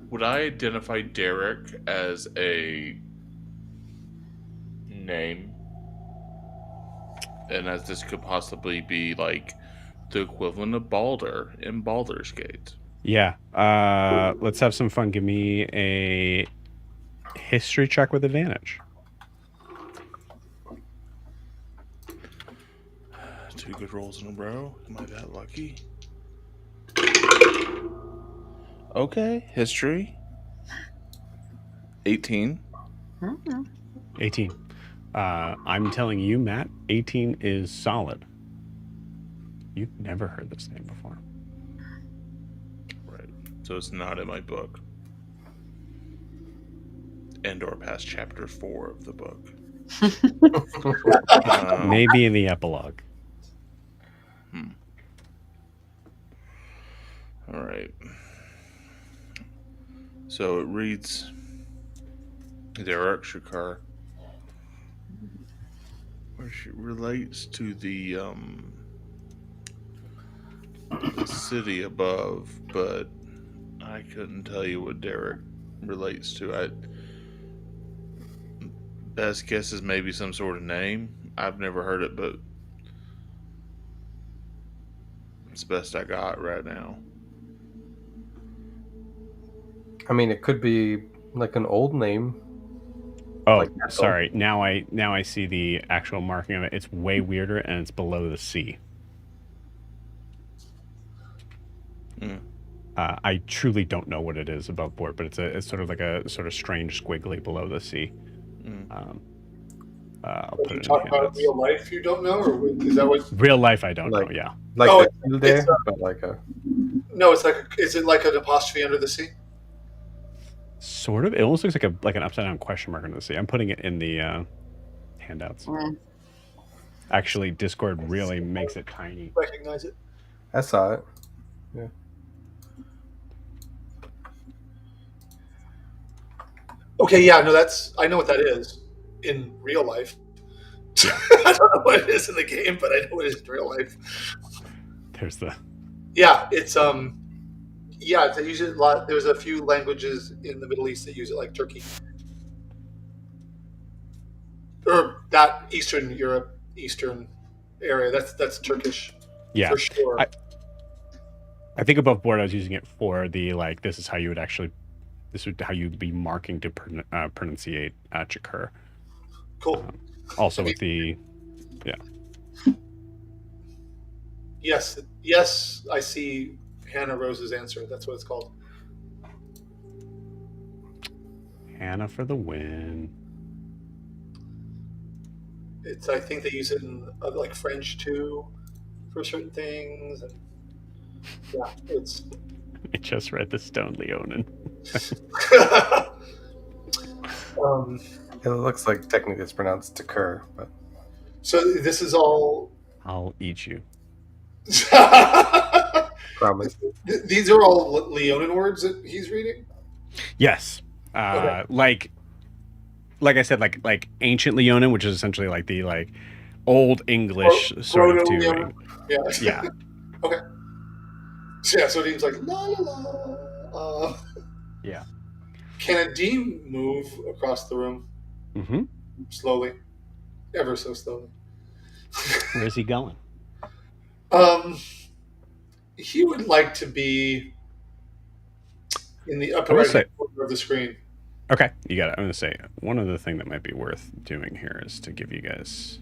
Would I identify Derek as a name? And as this could possibly be like the equivalent of Balder in Baldur's Gate. Yeah. Let's have some fun. Give me a history check with advantage. 2 good rolls in a row. Am I that lucky? Okay, history. 18. 18. I'm telling you, Matt, 18 is solid. You've never heard this name before. Right. So it's not in my book. And or past chapter 4 of the book. Maybe in the epilogue. All right. So it reads Derek Shakar, which relates to the city above, but I couldn't tell you what Derek relates to. Best guess is maybe some sort of name. I've never heard it, but it's the best I got right now. I mean, it could be like an old name. Oh, Like sorry. Now I see the actual marking of it. It's way weirder, and it's below the C. I truly don't know what it is above board, but it's sort of like a sort of strange squiggly below the C. I'll put you it talk in the about handouts. real life, you don't know, or is that what? Real life, I don't Like- know. Yeah. Like Oh, the tilde, it's, but like a. No, it's like. Is it like an apostrophe under the C? Sort of. It almost looks like an upside down question mark under the C. I'm putting it in the handouts. Actually, Discord really makes it tiny. Recognize it. I saw it. Yeah. Okay, yeah, no, I know what that is in real life. I don't know what it is in the game, but I know what it is in real life. There's the. Yeah, it's yeah, they use it a lot. There's a few languages in the Middle East that use it, like Turkey, or that Eastern Europe, Eastern area. That's Turkish, Yeah. for sure. I think above board I was using it for the like. This is how you would actually. This would how you'd be marking to pronunciate Chakar. Cool. Also with the. Yeah. Yes, I see Hannah Rose's answer. That's what it's called. Hannah for the win. I think they use it in like French too, for certain things. And yeah, it's. I just read the Stone Leonin. It looks like technically it's pronounced Takur, but So this is all. I'll eat you. promise. These are all Leonin words that he's reading. Yes. Okay. Like I said, like ancient Leonin, which is essentially like the like old English sort of Proto-Leonin. tuning. Yeah. Yeah. Okay. So, yeah. So Dean's like la la la. Yeah. Can a Dean move across the room Mm-hmm. slowly, ever so slowly? Where's he going? He would like to be in the upper I will right say- hand corner of the screen. Okay, you got it. I'm going to say one other thing that might be worth doing here is to give you guys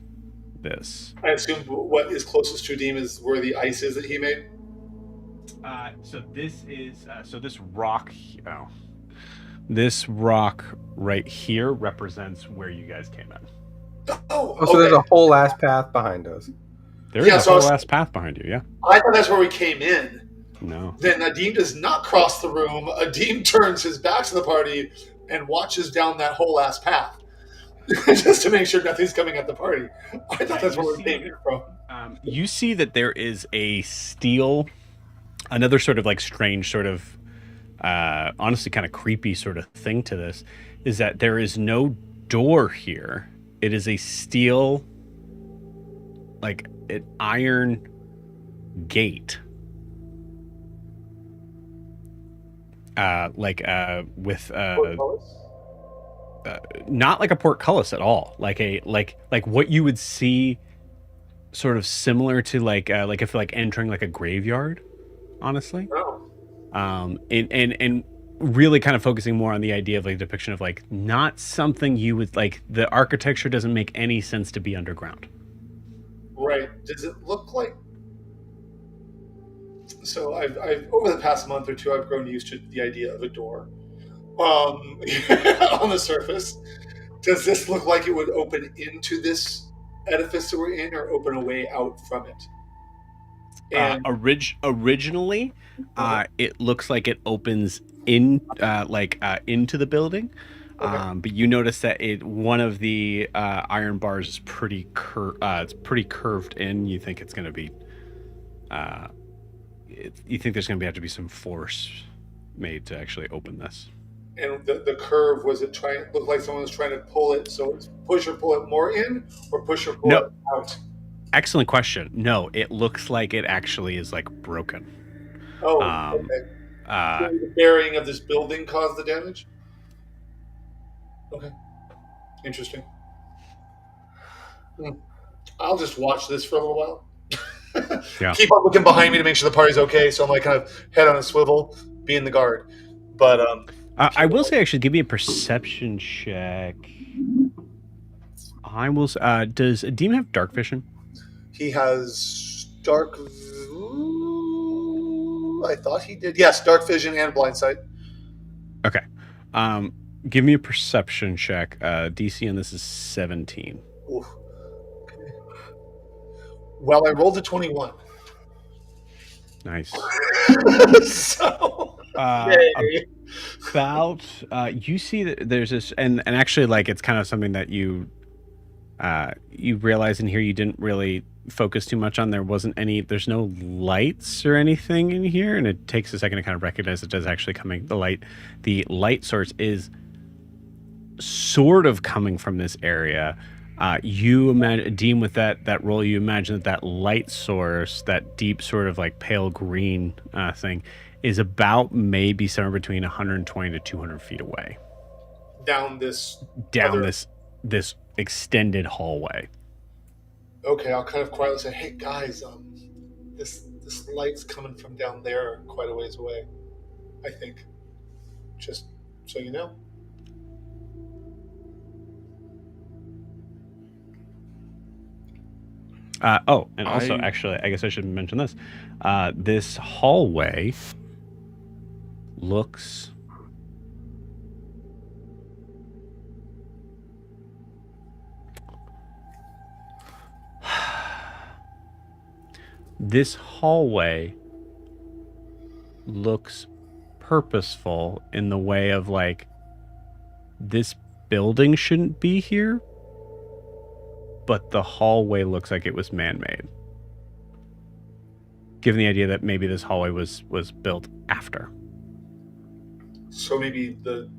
this. I assume what is closest to Dean is where the ice is that he made. So this is this rock. Oh, this rock right here represents where you guys came in. Oh, Oh, so there's a whole ass path behind us. There is Yeah, a so I whole was- ass path behind you. Yeah. I thought that's where we came in. No. Then Nadim does not cross the room. Nadim turns his back to the party and watches down that whole ass path. Just to make sure nothing's coming at the party. I thought that's where we came in from. You see that there is a steel, another sort of like strange sort of, honestly kind of creepy sort of thing to this, is that there is no door here. It is a steel, like an iron gate. With not like a portcullis at all, like what you would see sort of similar to like if like entering like a graveyard, honestly. Oh. And really kind of focusing more on the idea of like depiction of like not something you would like, the architecture doesn't make any sense to be underground. Right. Does it look like? So I've over the past month or two, I've grown used to the idea of a door on the surface. Does this look like it would open into this edifice that we're in, or open a way out from it? And Originally, it looks like it opens in into the building. Okay. But you notice that one of the iron bars is pretty it's pretty curved in. You think it's going to be you think there's going to have to be some force made to actually open this. and the curve, was it trying? Looked like someone was trying to pull it. So it's push or pull it more in, or push or pull No. it out. Excellent question. No, it looks like it actually is like broken. Oh, Um, okay. Uh, So the bearing of this building caused the damage. Okay, interesting. I'll just watch this for a little while. Yeah. Keep on looking behind me to make sure the party's okay. So I'm like kind of head on a swivel, being the guard. But I will say, actually, give me a perception check. I will. Does Adim have dark vision? he has dark. I thought he did. Yes, dark vision and blind sight. Okay. Give me a perception check. DC on this is 17. Oof. Okay. Well, I rolled a 21. Nice. So, Yay. About you see that there's this, and actually, like, it's kind of something that you realize in here you didn't really focus too much on. There's no lights or anything in here, and it takes a second to kind of recognize it does actually coming. The light source is sort of coming from this area. You imagine, Dean, with that roll, you imagine that light source, that deep sort of like pale green thing, is about maybe somewhere between 120 to 200 feet away. down this. Down other- this extended hallway. Okay, I'll kind of quietly say, "Hey guys, this light's coming from down there, quite a ways away. I think. Just so you know." And also, actually, I guess I should mention this. This hallway looks this hallway looks purposeful in the way of like, this building shouldn't be here, but the hallway looks like it was man-made. Given the idea that maybe this hallway was built after. So maybe the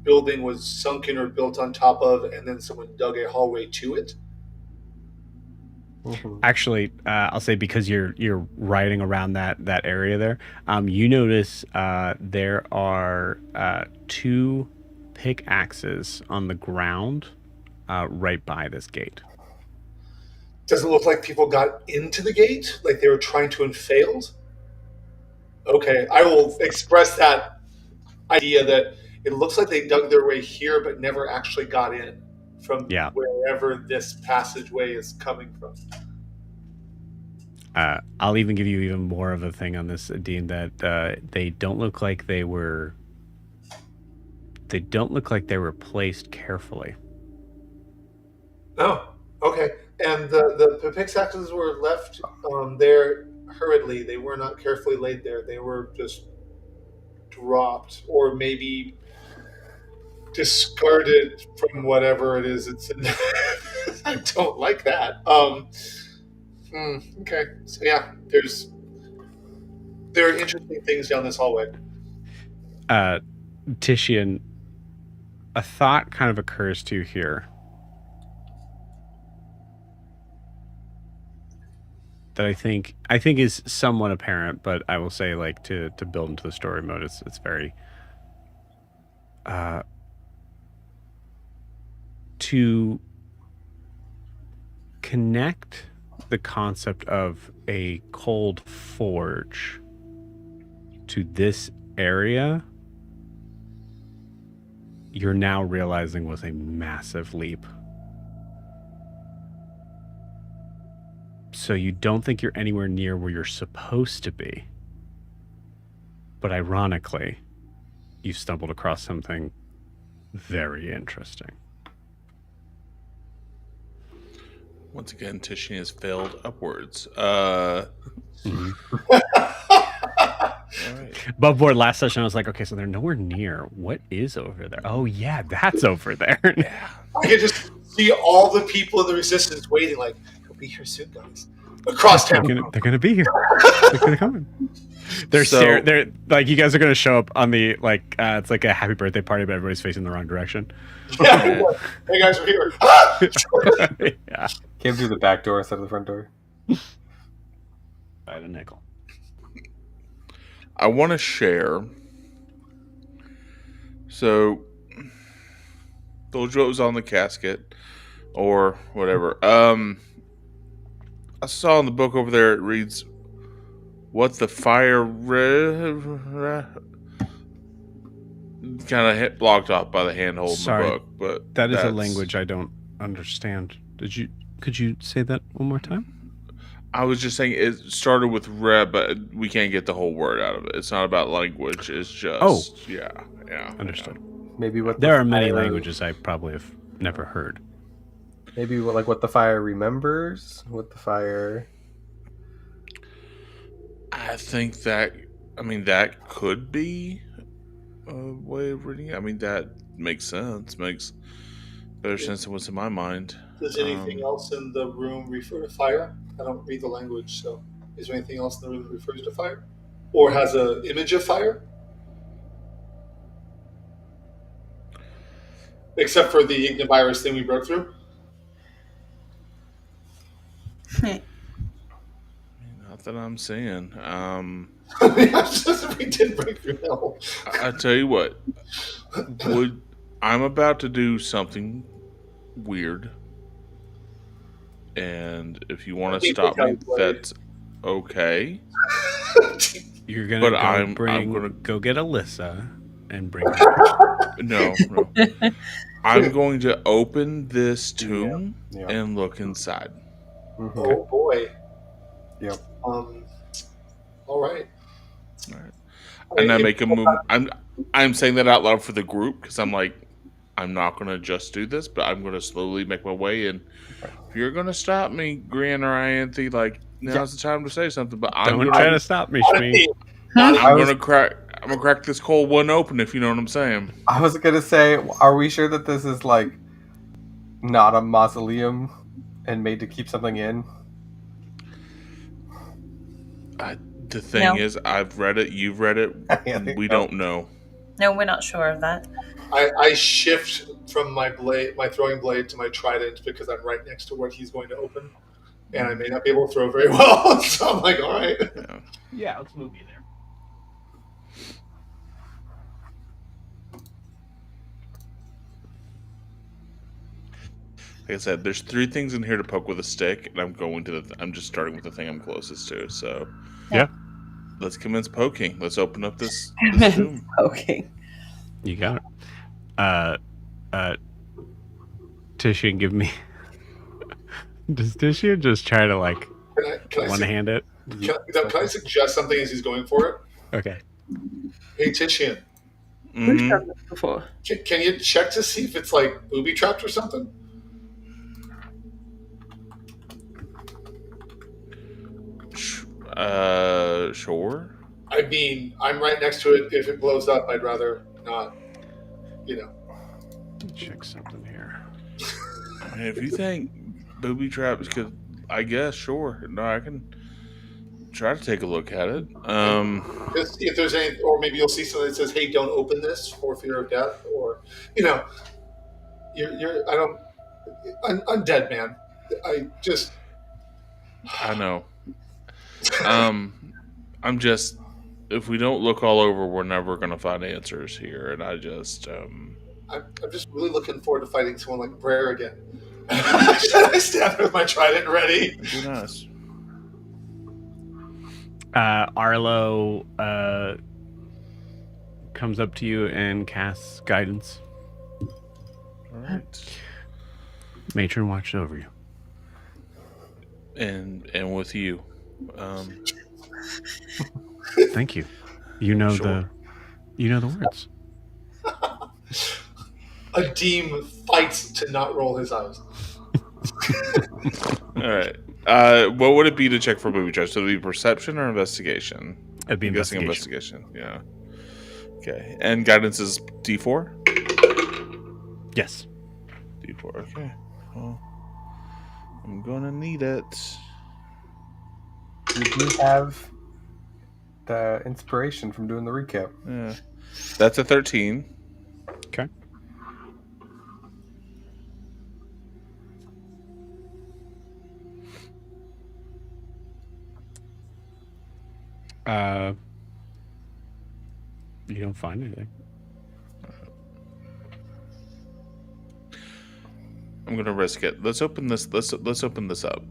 building was sunken or built on top of, and then someone dug a hallway to it. Actually, I'll say, because you're riding around that area there, you notice there are 2 pickaxes on the ground right by this gate. Does it look like people got into the gate, like they were trying to and failed? Okay, I will express that idea that it looks like they dug their way here but never actually got in from wherever this passageway is coming from. I'll even give you even more of a thing on this, Dean, that they don't look like they were placed carefully. Oh, okay. And the pickaxes were left there hurriedly. They were not carefully laid there. They were just dropped, or maybe discarded from whatever it is it's in. I don't like that. Okay. So yeah, there are interesting things down this hallway. Titian, a thought kind of occurs to you here. That I think is somewhat apparent, but I will say, like, to build into the story mode, it's very to connect the concept of a cold forge to this area, you're now realizing was a massive leap. So you don't think you're anywhere near where you're supposed to be. But ironically, you've stumbled across something very interesting. Once again, Titian has failed upwards. Mm-hmm. All right. Above board last session, I was like, okay, so they're nowhere near. What is over there? Oh, yeah, that's over there. Yeah. I can just see all the people in the resistance waiting, like, he'll be here soon, guys. Across town. They're gonna be here. They're gonna come in. They're like, you guys are gonna show up on the, like, it's like a happy birthday party, but everybody's facing the wrong direction. Yeah. Hey guys, we're here. Yeah. Came through the back door instead of the front door. By the nickel. I want to share. So, told you what was on the casket, or whatever. I saw in the book over there, it reads, "What the fire kind of hit blocked off by the handhold in the book." But that is a language I don't understand. Could you say that one more time? I was just saying it started with "re," but we can't get the whole word out of it. It's not about language. It's just yeah. Understood. Maybe what there are many languages I probably have never heard. Maybe what the fire remembers, what the fire. I think that that could be a way of reading it. I mean, that makes sense. Makes better sense than what's in my mind. Does anything else in the room refer to fire? I don't read the language, so is there anything else in the room that refers to fire? Or has an image of fire? Except for the ignivirus thing we broke through? Not that I'm seeing. We did break through hell. I tell you what, I'm about to do something weird, and if you want to stop me, that's okay. You're gonna I'm gonna go get Alyssa and bring her. No. I'm going to open this tomb and look inside. Mm-hmm. Oh boy. Yep. All right. And I make a move. I'm saying that out loud for the group because I'm like, I'm not going to just do this, but I'm going to slowly make my way in. If you're going to stop me, Gran or Ianthe, like, now's the time to say something. But I'm Don't try to stop me, Shmi. Not I I'm was- gonna crack this cold one open, if you know what I'm saying. I was gonna say, are we sure that this is like not a mausoleum and made to keep something in? The thing No. is, I've read it, you've read it, and we don't know. No, we're not sure of that. I shift from my throwing blade to my trident because I'm right next to what he's going to open, and I may not be able to throw very well. So I'm like, all right. Yeah, let's move you there. Like I said, there's 3 things in here to poke with a stick, and I'm going to I'm just starting with the thing I'm closest to. So, Yeah. let's commence poking. Let's open up this tomb. Okay. You got it. Titian, give me. Does Titian just try to like Can I, one hand it? can I suggest something as he's going for it? Okay. Hey Titian, We've Mhm. done this before. can you check to see if it's like booby trapped or something? Sure. I mean, I'm right next to it. If it blows up, I'd rather not. You know. Check something here. I mean, if you think booby traps could, I guess, sure. No, I can try to take a look at it. Just see if there's any, or maybe you'll see something that says, "Hey, don't open this for fear of death," or you're. I don't. I'm dead, man. I just. I know. I'm just. If we don't look all over, we're never gonna find answers here, and I just. I'm just really looking forward to fighting someone like Brer again. I stand there with my trident ready. Be nice. Arlo comes up to you and casts guidance. All right. Matron watched over you. And with you. Thank you. You know Sure. the words. A deem fights to not roll his eyes. All right. What would it be to check for booby traps? So it'd be perception or investigation? It'd be I'm guessing investigation. investigation. Yeah. Okay. And guidance is D4? Yes. D4. Okay. Well, I'm gonna need it. You do have the inspiration from doing the recap. Yeah. That's a 13. Okay. You don't find anything. I'm gonna risk it. Let's open this. Let's open this up.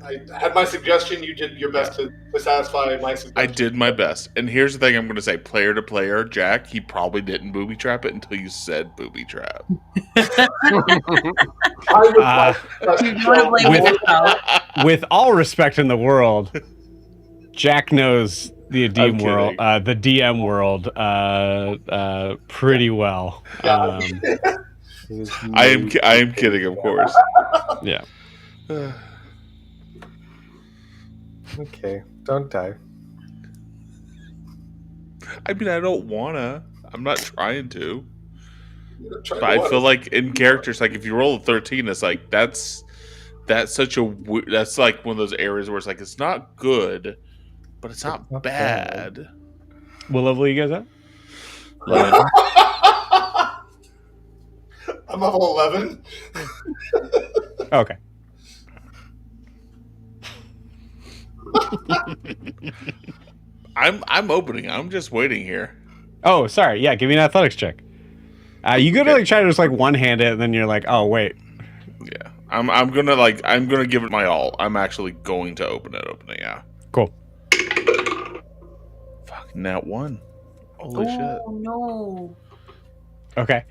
I had my suggestion. You did your best to satisfy my suggestion. I did my best. And here's the thing I'm gonna say: player to player, Jack, he probably didn't booby trap it until you said booby trap. I would like us You to want to blame With- yourself. With all respect in the world, Jack knows the I'm DM world, the DM world, pretty well. Yeah. I am kidding, of course. Yeah. Okay, don't die. I mean, I don't wanna. I'm not trying to. Try But I to feel what? like in characters, like if you roll a 13, it's like that's such a that's like one of those areas where it's like it's not good, but it's not not bad. bad. What level are you guys at? I'm level 11. Okay. I'm opening. I'm just waiting here. Oh, sorry. Yeah, give me an athletics check. You go to like try to just like one hand it, and then you're like, oh wait. Yeah, I'm gonna give it my all. I'm actually going to open it. Yeah. Cool. Fuck, nat 1. Holy shit. Oh no. Okay.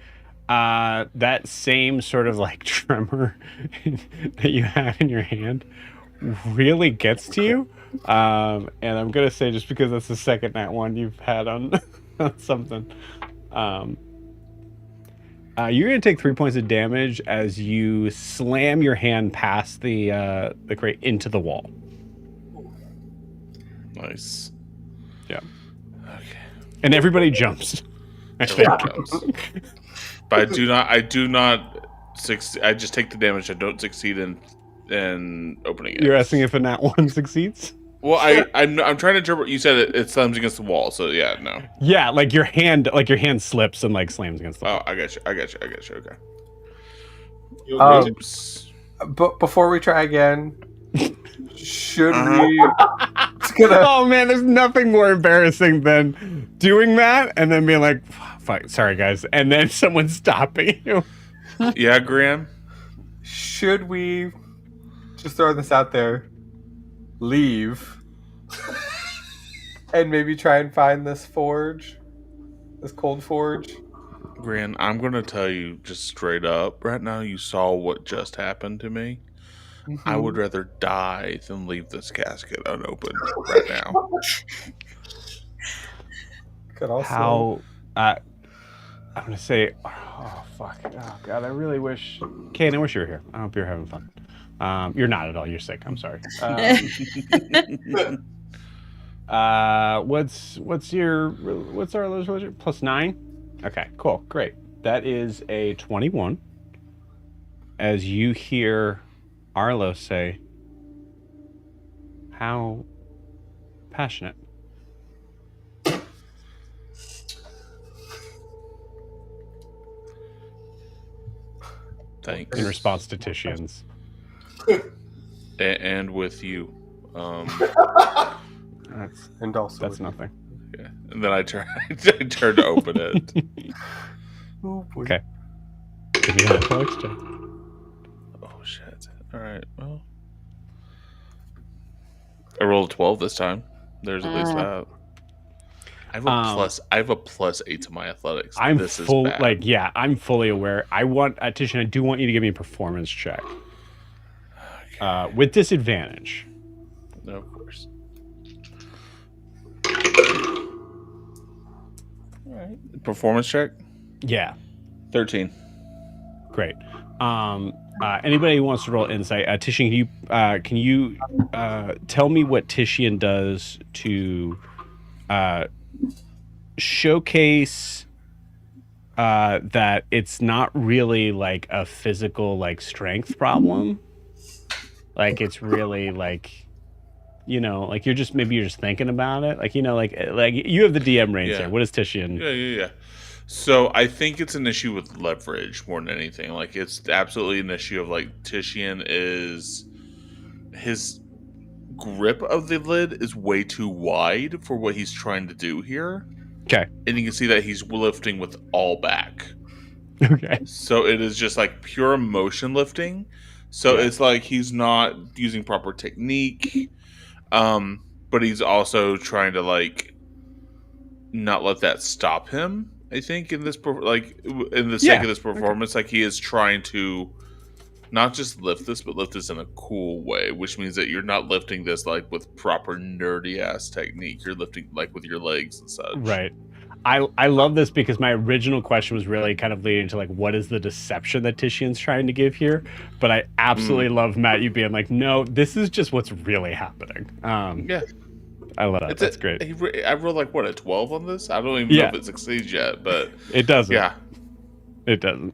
That same sort of like tremor that you had in your hand really gets to you. And I'm gonna say just because that's the second nat one you've had on, on something. You're gonna take 3 points of damage as you slam your hand past the crate into the wall. Nice. Yeah. Okay. And everybody jumps. I think. Everyone jumps. But I do not succeed. I just take the damage. I don't succeed in opening it. You're asking if a nat 1 succeeds? Well, I'm trying to interpret. You said it slams against the wall, so yeah, no. Yeah, like your hand slips and like slams against the wall. Oh, I got you. Okay. You agree? Oops. But before we try again, should we? It's gonna. Oh man, there's nothing more embarrassing than doing that and then being like, "Fuck, sorry guys," and then someone stopping you. Yeah, Graham. Should we just throw this out there? Leave and maybe try and find this forge, this cold forge. Gran, I'm gonna tell you just straight up. Right now, you saw what just happened to me. I would rather die than leave this casket unopened right now. Could also. How? I'm gonna say, oh fuck, oh god, I really wish, Kane, I wish you were here. I hope you're having fun. You're not at all. You're sick. I'm sorry. What's our lowest religion? +9? Okay, cool, great. That is a 21. As you hear Arlo say, "How passionate." Thanks. In response to Titian's. And with you. That's nothing. Yeah. And then I turn to open it. Oh boy. Okay. Give me an athletics check. Oh shit. Alright, well. I rolled a 12 this time. There's at least that. I have a +8 to my athletics. I'm this full, is bad. I'm fully aware. I want, Titian, I do want you to give me a performance check. Okay. With disadvantage. No, of course. Alright. Performance check? Yeah. 13. Great. Anybody who wants to roll insight, Titian, can you tell me what Titian does to showcase that it's not really like a physical like strength problem, like it's really like, like you're just thinking about it, like like you have the DM range there. What is Titian? Yeah. So I think it's an issue with leverage more than anything. Like it's absolutely an issue of like Titian is his grip of the lid is way too wide for what he's trying to do here. Okay. And you can see that he's lifting with all back. Okay. So it is just like pure motion lifting. So it's like he's not using proper technique. But he's also trying to like not let that stop him. I think in this sake of this performance, like he is trying to not just lift this, but lift this in a cool way, which means that you're not lifting this like with proper nerdy ass technique. You're lifting like with your legs and such. Right. I love this because my original question was really kind of leading to like, what is the deception that Titian's trying to give here? But I absolutely love, Matt, you being like, no, this is just what's really happening. Yeah. I love that. That's great. I rolled like what, a 12 on this? I don't even know if it succeeds yet, but it doesn't. Yeah. It doesn't.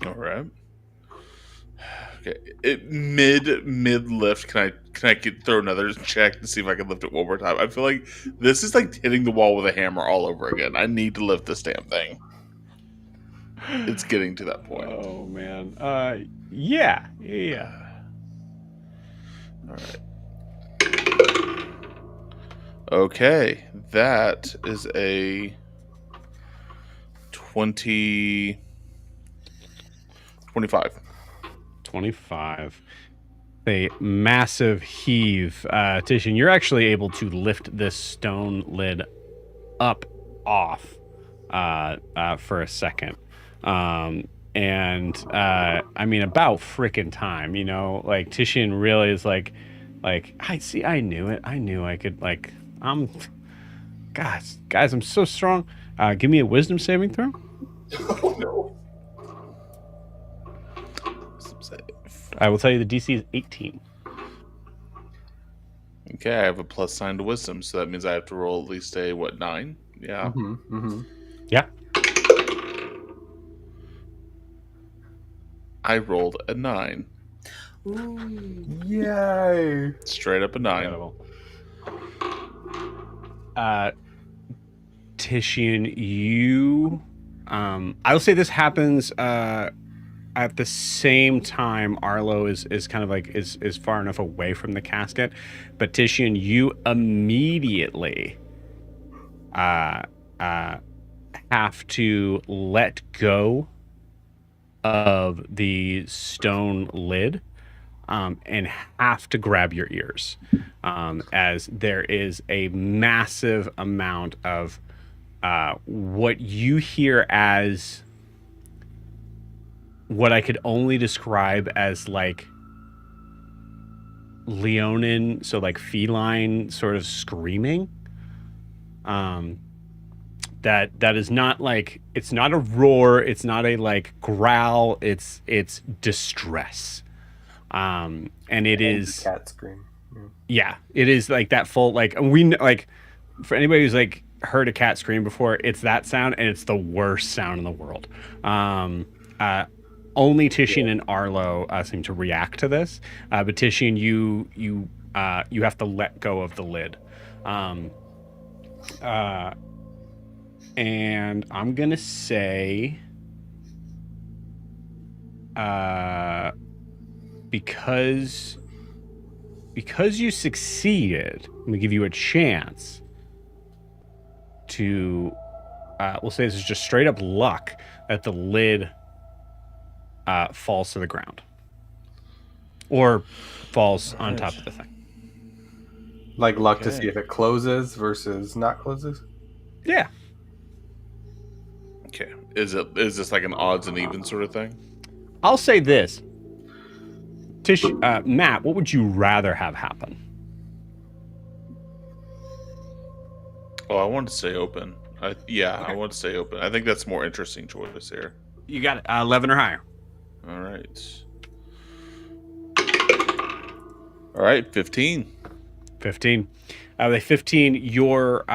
All right. Okay. Mid lift. Can I throw another check to see if I can lift it one more time? I feel like this is like hitting the wall with a hammer all over again. I need to lift this damn thing. It's getting to that point. Oh man. Yeah. All right. Okay, that is a 25. 25. A massive heave. Titian, you're actually able to lift this stone lid up off for a second. I mean, about freaking time, like Titian really is like, I knew it. I knew I could, like, guys, I'm so strong. Give me a wisdom saving throw. Oh no. I will tell you the DC is 18. Okay, I have a plus sign to wisdom, so that means I have to roll at least a 9? Yeah. Yeah. I rolled a 9. Ooh. Yay! Straight up a 9. Incredible. Titian, you I'll say this happens at the same time Arlo is kind of like is far enough away from the casket, but Titian, you immediately have to let go of the stone lid, and have to grab your ears, as there is a massive amount of what you hear as what I could only describe as like leonin, so like feline sort of screaming. That is not like, it's not a roar, it's not a like growl, it's distress. And it is Cat scream. yeah, it is like that full like like for anybody who's like heard a cat scream before, it's that sound, and it's the worst sound in the world. Only Titian and Arlo seem to react to this, but Titian, you have to let go of the lid, and I'm gonna say, because you succeeded, I'm gonna give you a chance to, we'll say this is just straight up luck that the lid falls to the ground or falls on top of the thing. Like luck to see if it closes versus not closes. Yeah. Okay. Is this like an odds and evens sort of thing? I'll say this. Matt, what would you rather have happen? Oh, I want to stay open. I Okay. want to stay open. I think that's a more interesting choice here. You got it. 11 or higher. All right. All right, 15. 15. With 15, your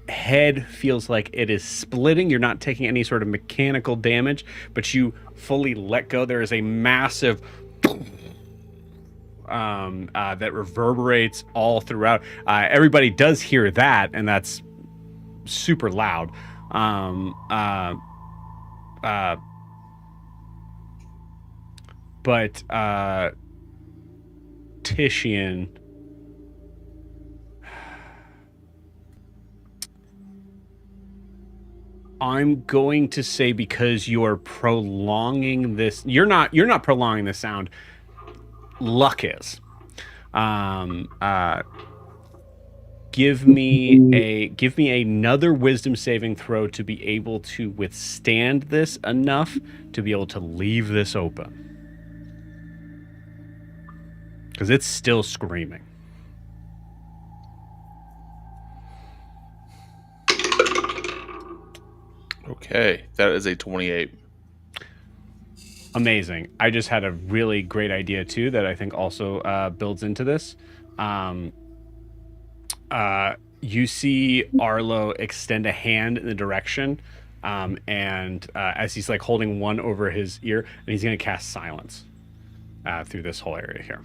head feels like it is splitting. You're not taking any sort of mechanical damage, but you fully let go. There is a massive that reverberates all throughout. Everybody does hear that, and that's super loud. But Titian, I'm going to say, because you're prolonging this, you're not prolonging the sound. Luck is. Give me another wisdom saving throw to be able to withstand this enough to be able to leave this open, because it's still screaming. Okay, that is a 28. Amazing. I just had a really great idea too that I think also builds into this. You see Arlo extend a hand in the direction, and as he's like holding one over his ear, and he's going to cast silence through this whole area here.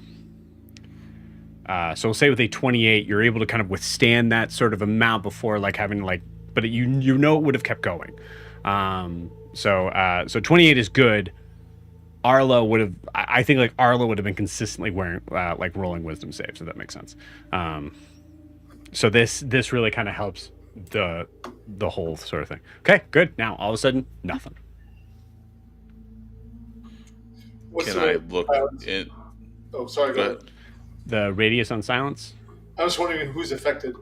So we'll say with a 28, you're able to kind of withstand that sort of amount before like having to like, but you know it would have kept going. So 28 is good. Arlo would have, I think like Arlo would have been consistently wearing like rolling wisdom saves, if that makes sense. So this really kind of helps the whole sort of thing. Okay, good. Now all of a sudden, nothing. Can I look in? Oh, sorry. Go ahead. The radius on silence? I was wondering who's affected.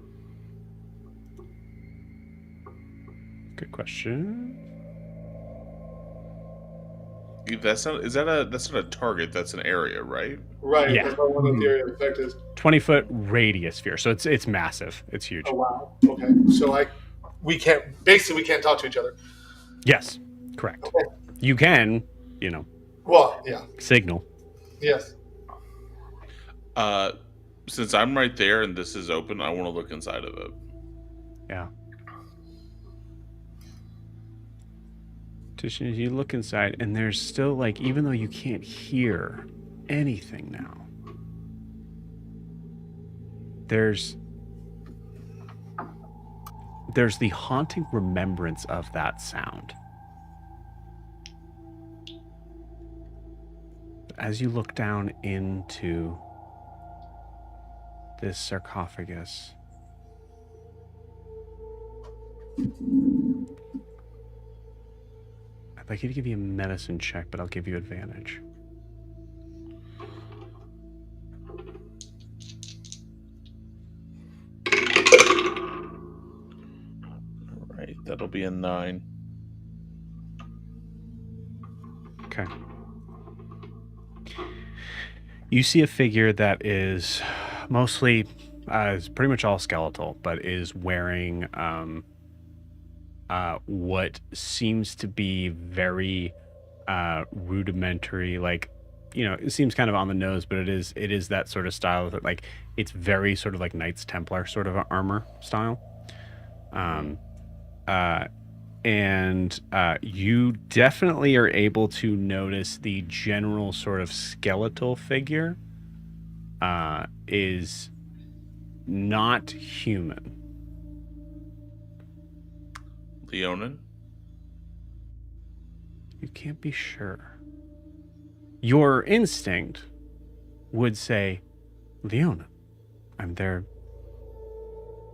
Good question. That's not a target. That's an area, right? Right. Yeah. That's not one of the area affected. 20-foot radius sphere. So it's massive. It's huge. Oh wow. Okay. So we can't talk to each other. Yes, correct. Okay. You can, Well, yeah. signal. Yes. Since I'm right there and this is open, I want to look inside of it. Yeah. Titian, as you look inside, and there's still, like, even though you can't hear anything now, there's the haunting remembrance of that sound. As you look down into this sarcophagus, I'd like you to give you a medicine check, but I'll give you advantage. All right, that'll be a 9. Okay. You see a figure that is mostly, is pretty much all skeletal, but is wearing what seems to be very rudimentary, like, you know, it seems kind of on the nose, but it is that sort of style that, like, it's very sort of like Knights Templar sort of armor style. And you definitely are able to notice the general sort of skeletal figure is not human. Leonin? You can't be sure. Your instinct would say, Leonin. They're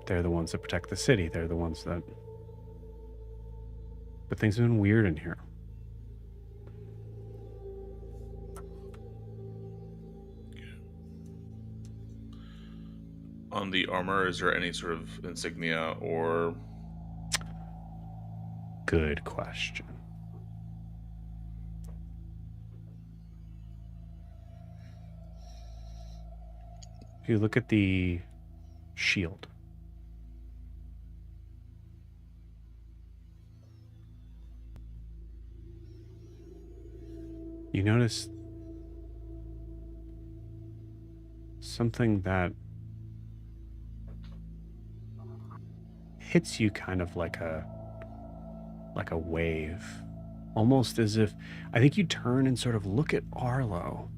the ones that protect the city. They're the ones that... But things have been weird in here. On the armor, is there any sort of insignia or... Good question. If you look at the shield, you notice something that hits you kind of like a wave, almost as if, I think you turn and sort of look at Arlo,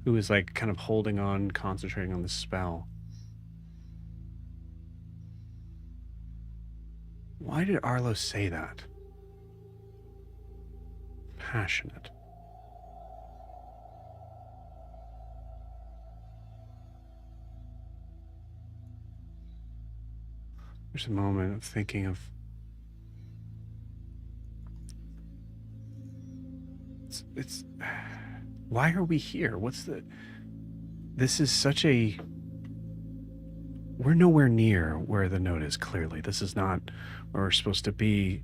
who is like kind of holding on, concentrating on the spell. Why did Arlo say that? Passionate. There's a moment of thinking of... It's why are we here? This is such a... We're nowhere near where the note is, clearly. This is not where we're supposed to be.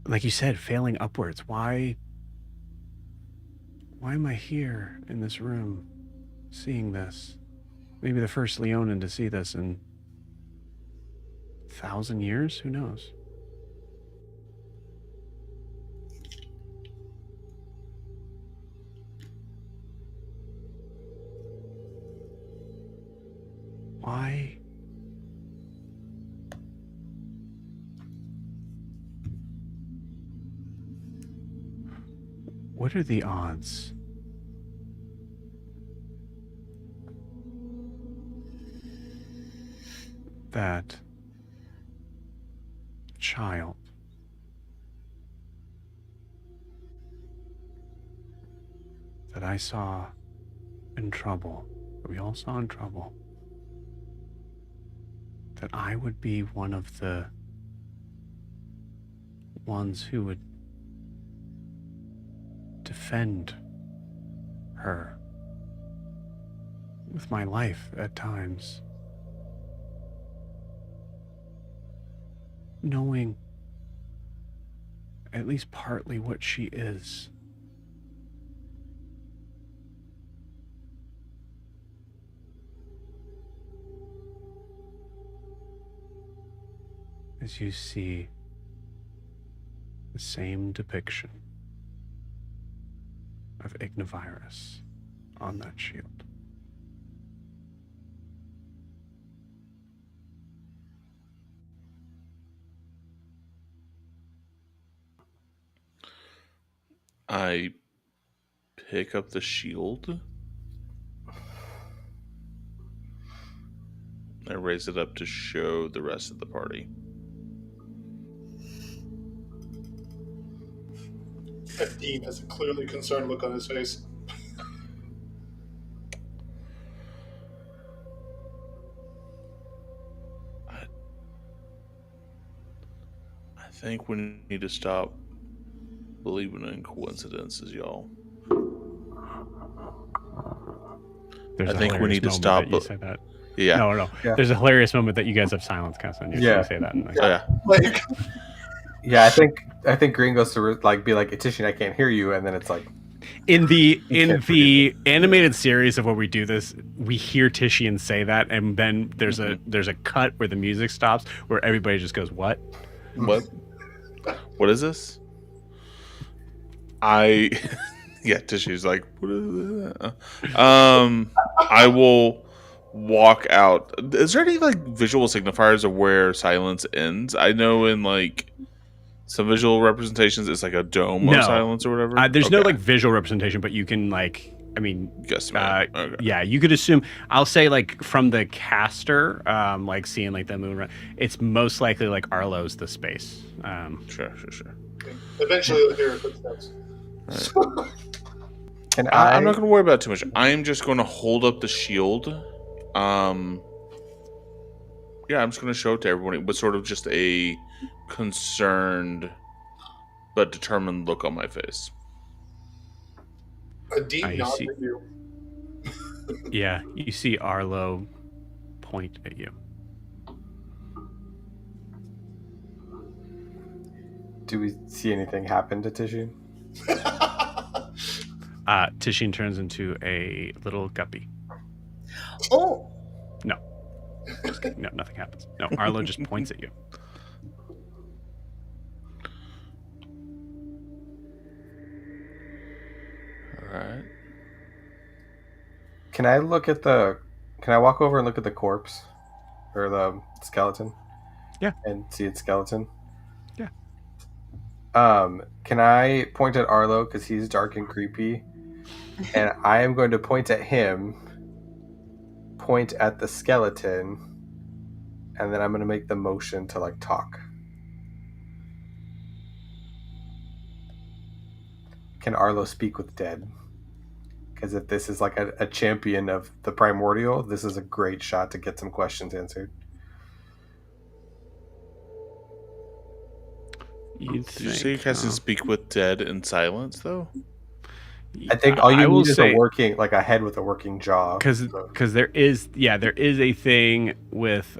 Like you said, failing upwards. Why am I here in this room, seeing this? Maybe the first Leonin to see this in 1,000 years? Who knows? Why? What are the odds that a child that I saw in trouble, that we all saw in trouble, that I would be one of the ones who would defend her with my life at times, knowing at least partly what she is. As you see the same depiction of Ignivirus on that shield. I pick up the shield. I raise it up to show the rest of the party. And Dean has a clearly concerned look on his face. I think we need to stop believing in coincidences, y'all. There's I a think we hilarious need to moment stop that you it. say that. Yeah. No. Yeah. There's a hilarious moment that you guys have silence cast on you. So Yeah. you say that. And like, Oh, yeah. Like, Yeah, I think Green goes to like be like, Tishin, I can't hear you, and then it's like in the can't forget animated series of where we do this, we hear Tishian say that, and then there's a cut where the music stops, where everybody just goes, "What? What? What is this?" I yeah, Tishy's like, what is that? I will walk out. Is there any like visual signifiers of where silence ends? I know in like some visual representations, it's like a dome No. of silence or whatever. There's no like visual representation, but you can like, I mean, guesstimate. Okay. yeah, you could assume. I'll say like from the caster, like seeing like the moon run, it's most likely like Arlo's the space. Sure. eventually you'll hear footsteps. And I'm not going to worry about it too much. I'm just going to hold up the shield. Yeah, I'm just going to show it to everybody with sort of just a concerned but determined look on my face. Dean nods see. at you. Yeah, you see Arlo point at you. Do we see anything happen to Tishin? Tishin turns into a little guppy. Oh, No, nothing happens. No, Arlo just points at you. All right. Can I walk over and look at the corpse or the skeleton? Yeah. And see its skeleton? Yeah. Can I point at Arlo because he's dark and creepy? And I am going to point at him, point at the skeleton, and then I'm going to make the motion to like talk. Can Arlo speak with dead? Because if this is like a champion of the primordial, this is a great shot to get some questions answered. Did you say you guys can speak with dead in silence, though? I think all you need is say, a head with a working jaw. Because there is a thing with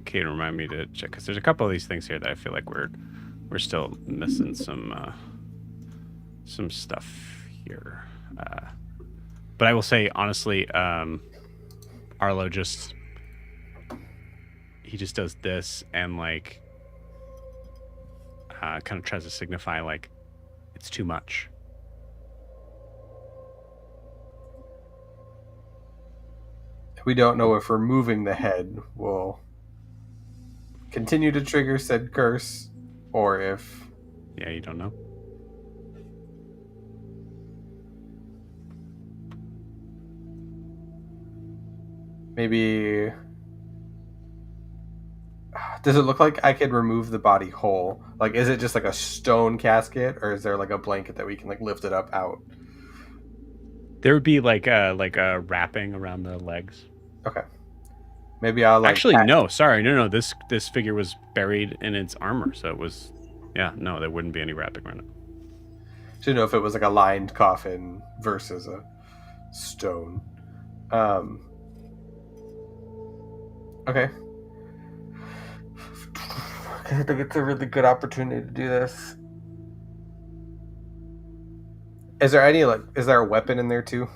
Kate, remind me to check, because there's a couple of these things here that I feel like we're still missing some stuff here. But I will say honestly, Arlo just does this and like kind of tries to signify like it's too much. We don't know if removing the head will continue to trigger said curse, or if... Yeah, you don't know. Maybe... Does it look like I could remove the body whole? Like, is it just like a stone casket, or is there like a blanket that we can like lift it up out? There would be like a wrapping around the legs. Okay. Maybe I'll like... Actually, no. Sorry, no. This figure was buried in its armor, so it was... Yeah, no, there wouldn't be any wrapping around it. To know if it was like a lined coffin versus a stone. Okay. I think it's a really good opportunity to do this. Is there a weapon in there too?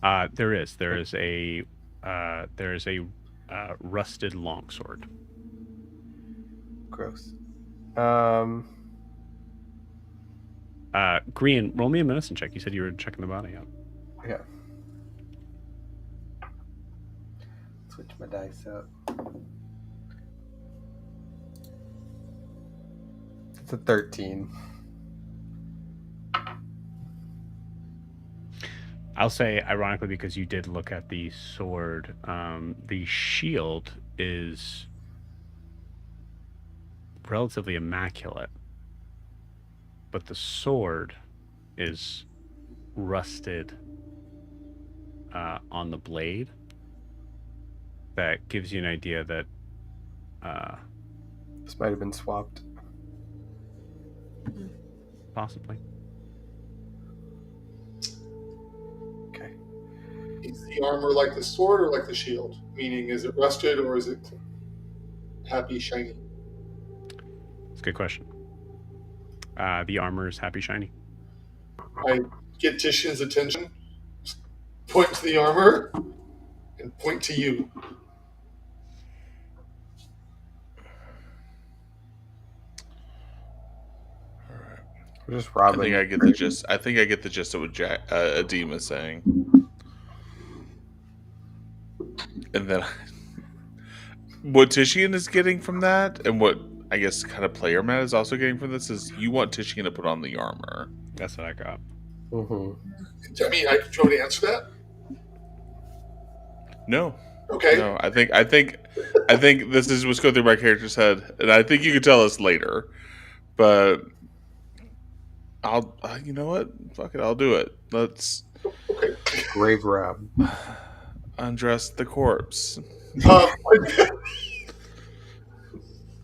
There is a rusted longsword. Gross. Green, roll me a medicine check. You said you were checking the body out. Yeah. Switch my dice up. It's a 13. I'll say, ironically, because you did look at the sword, the shield is relatively immaculate, but the sword is rusted on the blade. That gives you an idea that This might have been swapped. possibly. Okay. Is the armor like the sword or like the shield? Meaning, is it rusted or is it happy, shiny? It's a good question. The armor is happy shiny. I get Titian's attention, point to the armor, and point to you. We're just I robbing. think I get the gist. I think I get the gist of what Adim is saying. And then what Titian is getting from that, and what I guess kind of player Matt is also getting from this, is you want Titian to put on the armor. That's what I got. Mm-hmm. I mean, I can try to answer that. No. Okay. No, I think this is what's going through my character's head, and I think you can tell us later. But I'll, you know what? Fuck it, I'll do it. Let's Grave rob. undress the corpse.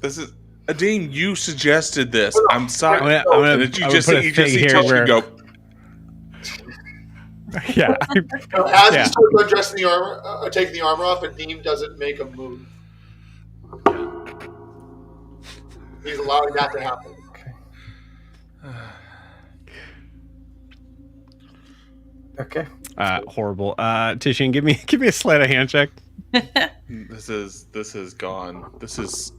This is Adim. You suggested this. I'm sorry. I'm gonna You put just a see thing here Titian where- go. Yeah. As Yeah. you start undressing the armor, taking the armor off, Adim doesn't make a move. He's allowing that to happen. Okay. Horrible. Titian, give me a sleight of hand check. This is gone. This is.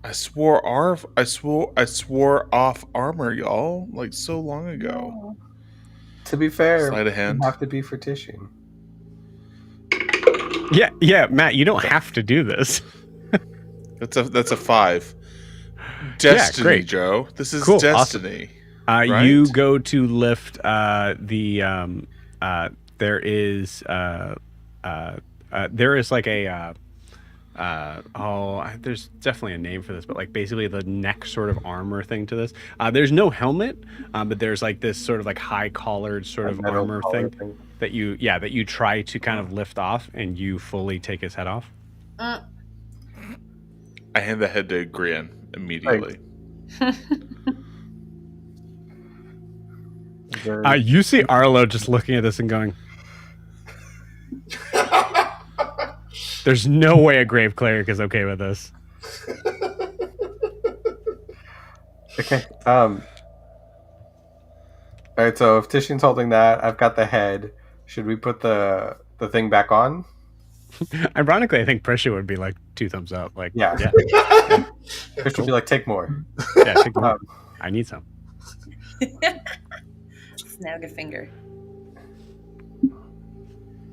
I swore off armor, y'all, like so long ago. To be fair, Sleight of hand. you have to be for Titian. Yeah, Matt, you don't have to do this. That's a 5. Destiny, great. Joe. This is Cool, destiny. Right? You go to lift the there is like a there's definitely a name for this, but like basically the neck sort of armor thing to this. There's no helmet, but there's like this sort of like high collared sort of Metal armor collar thing that you try to kind of lift off, and you fully take his head off. I hand the head to Grian immediately. You see Arlo just looking at this and going, "There's no way a grave cleric is okay with this." Okay. All right. So if Titian's holding that, I've got the head. Should we put the thing back on? Ironically, I think Prisha would be like 2 thumbs up. Like, Yeah. yeah, Chris would be like, take more. yeah, take more. I need some. Snag a finger.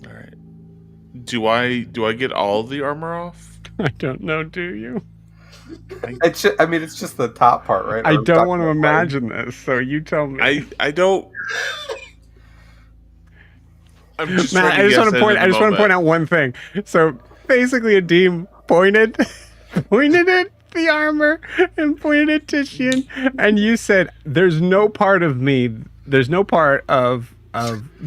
All right. Do I get all of the armor off? I don't know. Do you? It's just the top part, right? I Or don't top want to part, imagine this, so you tell me. I don't. I'm just Matt, trying to I just guess want to it point. in I the just want to point moment. out one thing. So basically, Adim pointed at the armor and pointed at Titian, and you said, "There's no part of me. There's no part of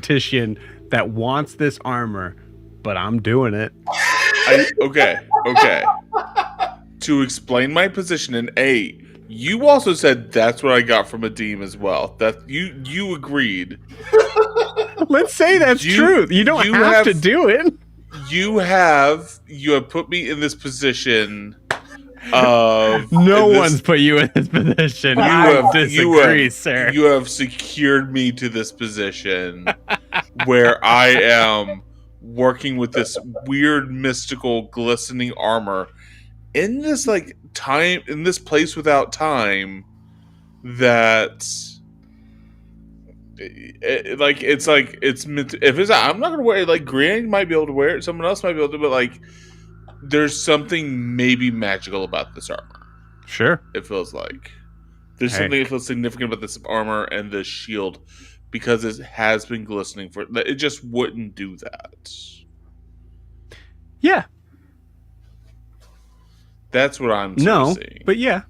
Titian that wants this armor, but I'm doing it." Okay. To explain my position in A, you also said that's what I got from Adim as well. That you agreed. Let's say that's true. You don't have to do it. You have put me in this position of No this- one's put you in this position. I disagree, sir. You have secured me to this position where I am working with this weird, mystical, glistening armor in this in this place without time. That I'm not gonna wear it. Like Grant might be able to wear it. Someone else might be able to, but like there's something maybe magical about this armor. Sure. It feels like there's Hey. something that feels significant about this armor and this shield because it has been glistening for. It just wouldn't do that. Yeah. That's what I'm No, seeing. but yeah.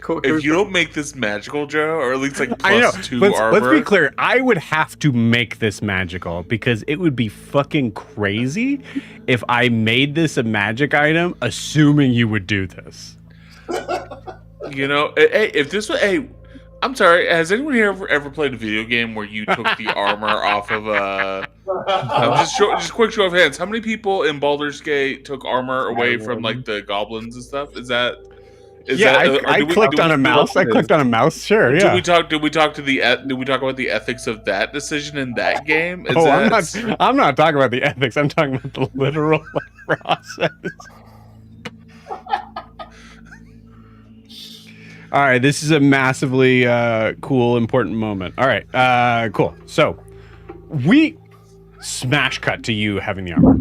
Cool. If you don't make this magical, Joe, or at least like I know. +2 Let's armor, be clear. I would have to make this magical because it would be fucking crazy if I made this a magic item, assuming you would do this. you know, hey, if this was, hey, I'm sorry, has anyone here ever played a video game where you took the armor off of just quick show of hands? How many people in Baldur's Gate took armor away from like the goblins and stuff? I clicked on a mouse. I clicked on a mouse. Sure. Yeah. Did we talk about the ethics of that decision in that game? I'm not talking about the ethics. I'm talking about the literal process. All right, this is a massively cool, important moment. All right, cool. So we smash cut to you having the armor.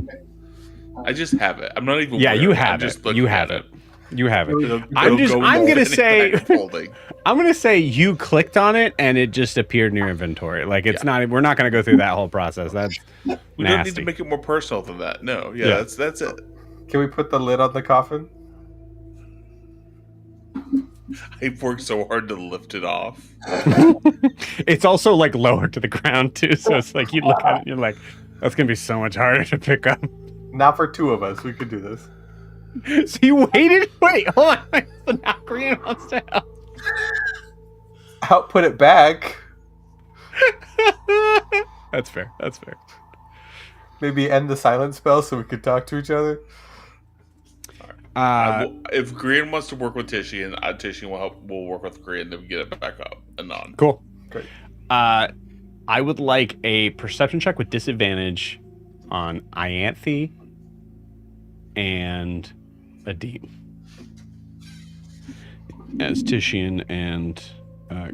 I just have it. I'm not even. Yeah, you wearing have I'm it. just looking You have at it. You have it. It'll I'm go gonna say. folding. I'm gonna say you clicked on it and it just appeared in your inventory. Like it's not. We're not gonna go through that whole process. That's We nasty. don't need to make it more personal than that. No. Yeah. That's it. Can we put the lid on the coffin? I've worked so hard to lift it off. It's also like lower to the ground too, so it's like you look at it and you're like, that's gonna be so much harder to pick up. Not for two of us. We could do this. So you waited? Wait, hold on. So now Korean wants to help. I'll put it back. That's fair. That's fair. Maybe end the silent spell so we could talk to each other. If Grian wants to work with Tishy, and Tishy will help, we'll work with Grian, then we get it back up and on. Cool. Great. I would like a perception check with disadvantage on Ianthe and Adim. As Tishian and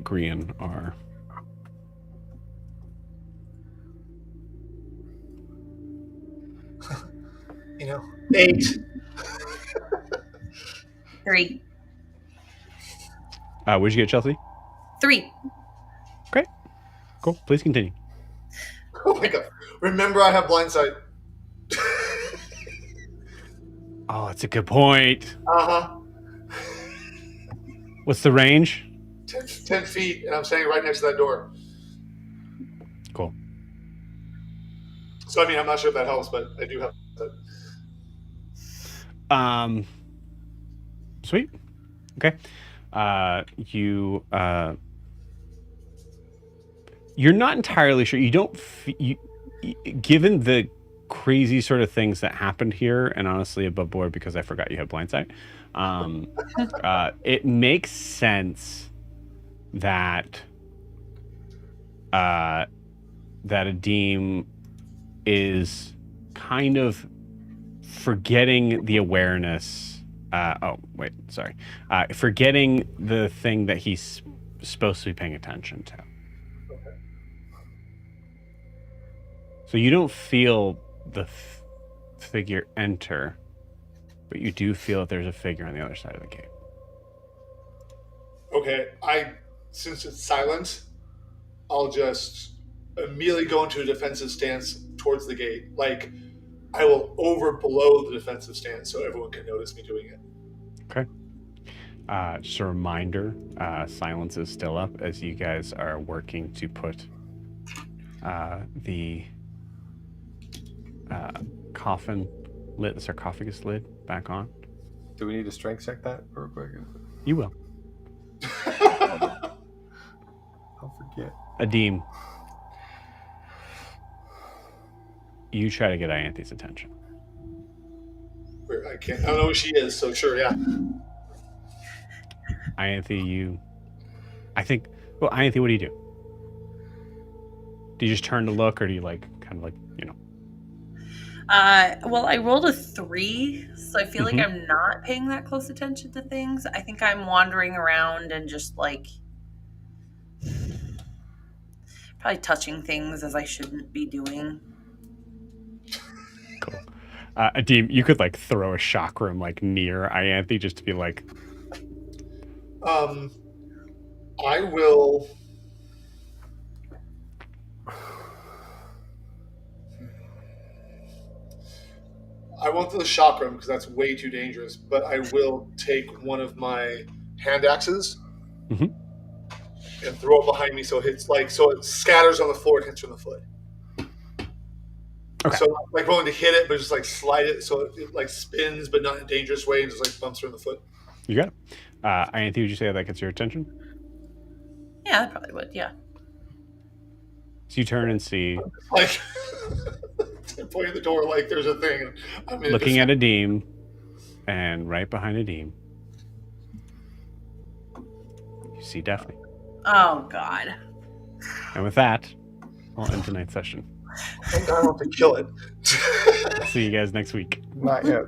Grian are. You know, 8. 3. What'd you get, Chelsea? 3. Great. Cool. Please continue. Oh my god. Remember, I have blind sight. Oh, that's a good point. Uh-huh. What's the range? 10 feet, and I'm standing right next to that door. Cool. So, I mean, I'm not sure if that helps, but I do have that. Sweet. Okay. You're not entirely sure. You don't. Given the crazy sort of things that happened here, and honestly, above board because I forgot you had blindsight. It makes sense that that Adim is kind of forgetting the awareness. Forgetting the thing that he's supposed to be paying attention to. Okay. So you don't feel the figure enter, but you do feel that there's a figure on the other side of the gate. Okay, since it's silent, I'll just immediately go into a defensive stance towards the gate. Like, I will below the defensive stance so everyone can notice me doing it. Okay. Just a reminder, silence is still up as you guys are working to put the coffin lid, the sarcophagus lid, back on. Do we need to strength check that real quick? You will. I'll forget. Adim, you try to get Ianthe's attention. I don't know who she is, so sure, yeah. Ianthe, Ianthe, what do you do? Do you just turn to look, or do you Well, I rolled a 3, so I feel like I'm not paying that close attention to things. I think I'm wandering around and just like probably touching things as I shouldn't be doing. Cool. Adim, you could like throw a chakram like near Ianthe just to be like, I will. I won't do the chakram because that's way too dangerous. But I will take one of my hand axes Mhm. and throw it behind me, so it scatters on the floor and hits her in the foot. Okay. So like willing to hit it, but just like slide it so it like spins, but not in a dangerous way, and just like bumps her in the foot. You got it. Ianthe, would you say that gets your attention? Yeah, that probably would. Yeah. So you turn and see, Like point at the door, like there's a thing. And I'm in looking at Adim, and right behind Adim, you see Daphne. Oh God. And with that, I'll end tonight's session. Thank God I don't have to kill it. See you guys next week. Not yet.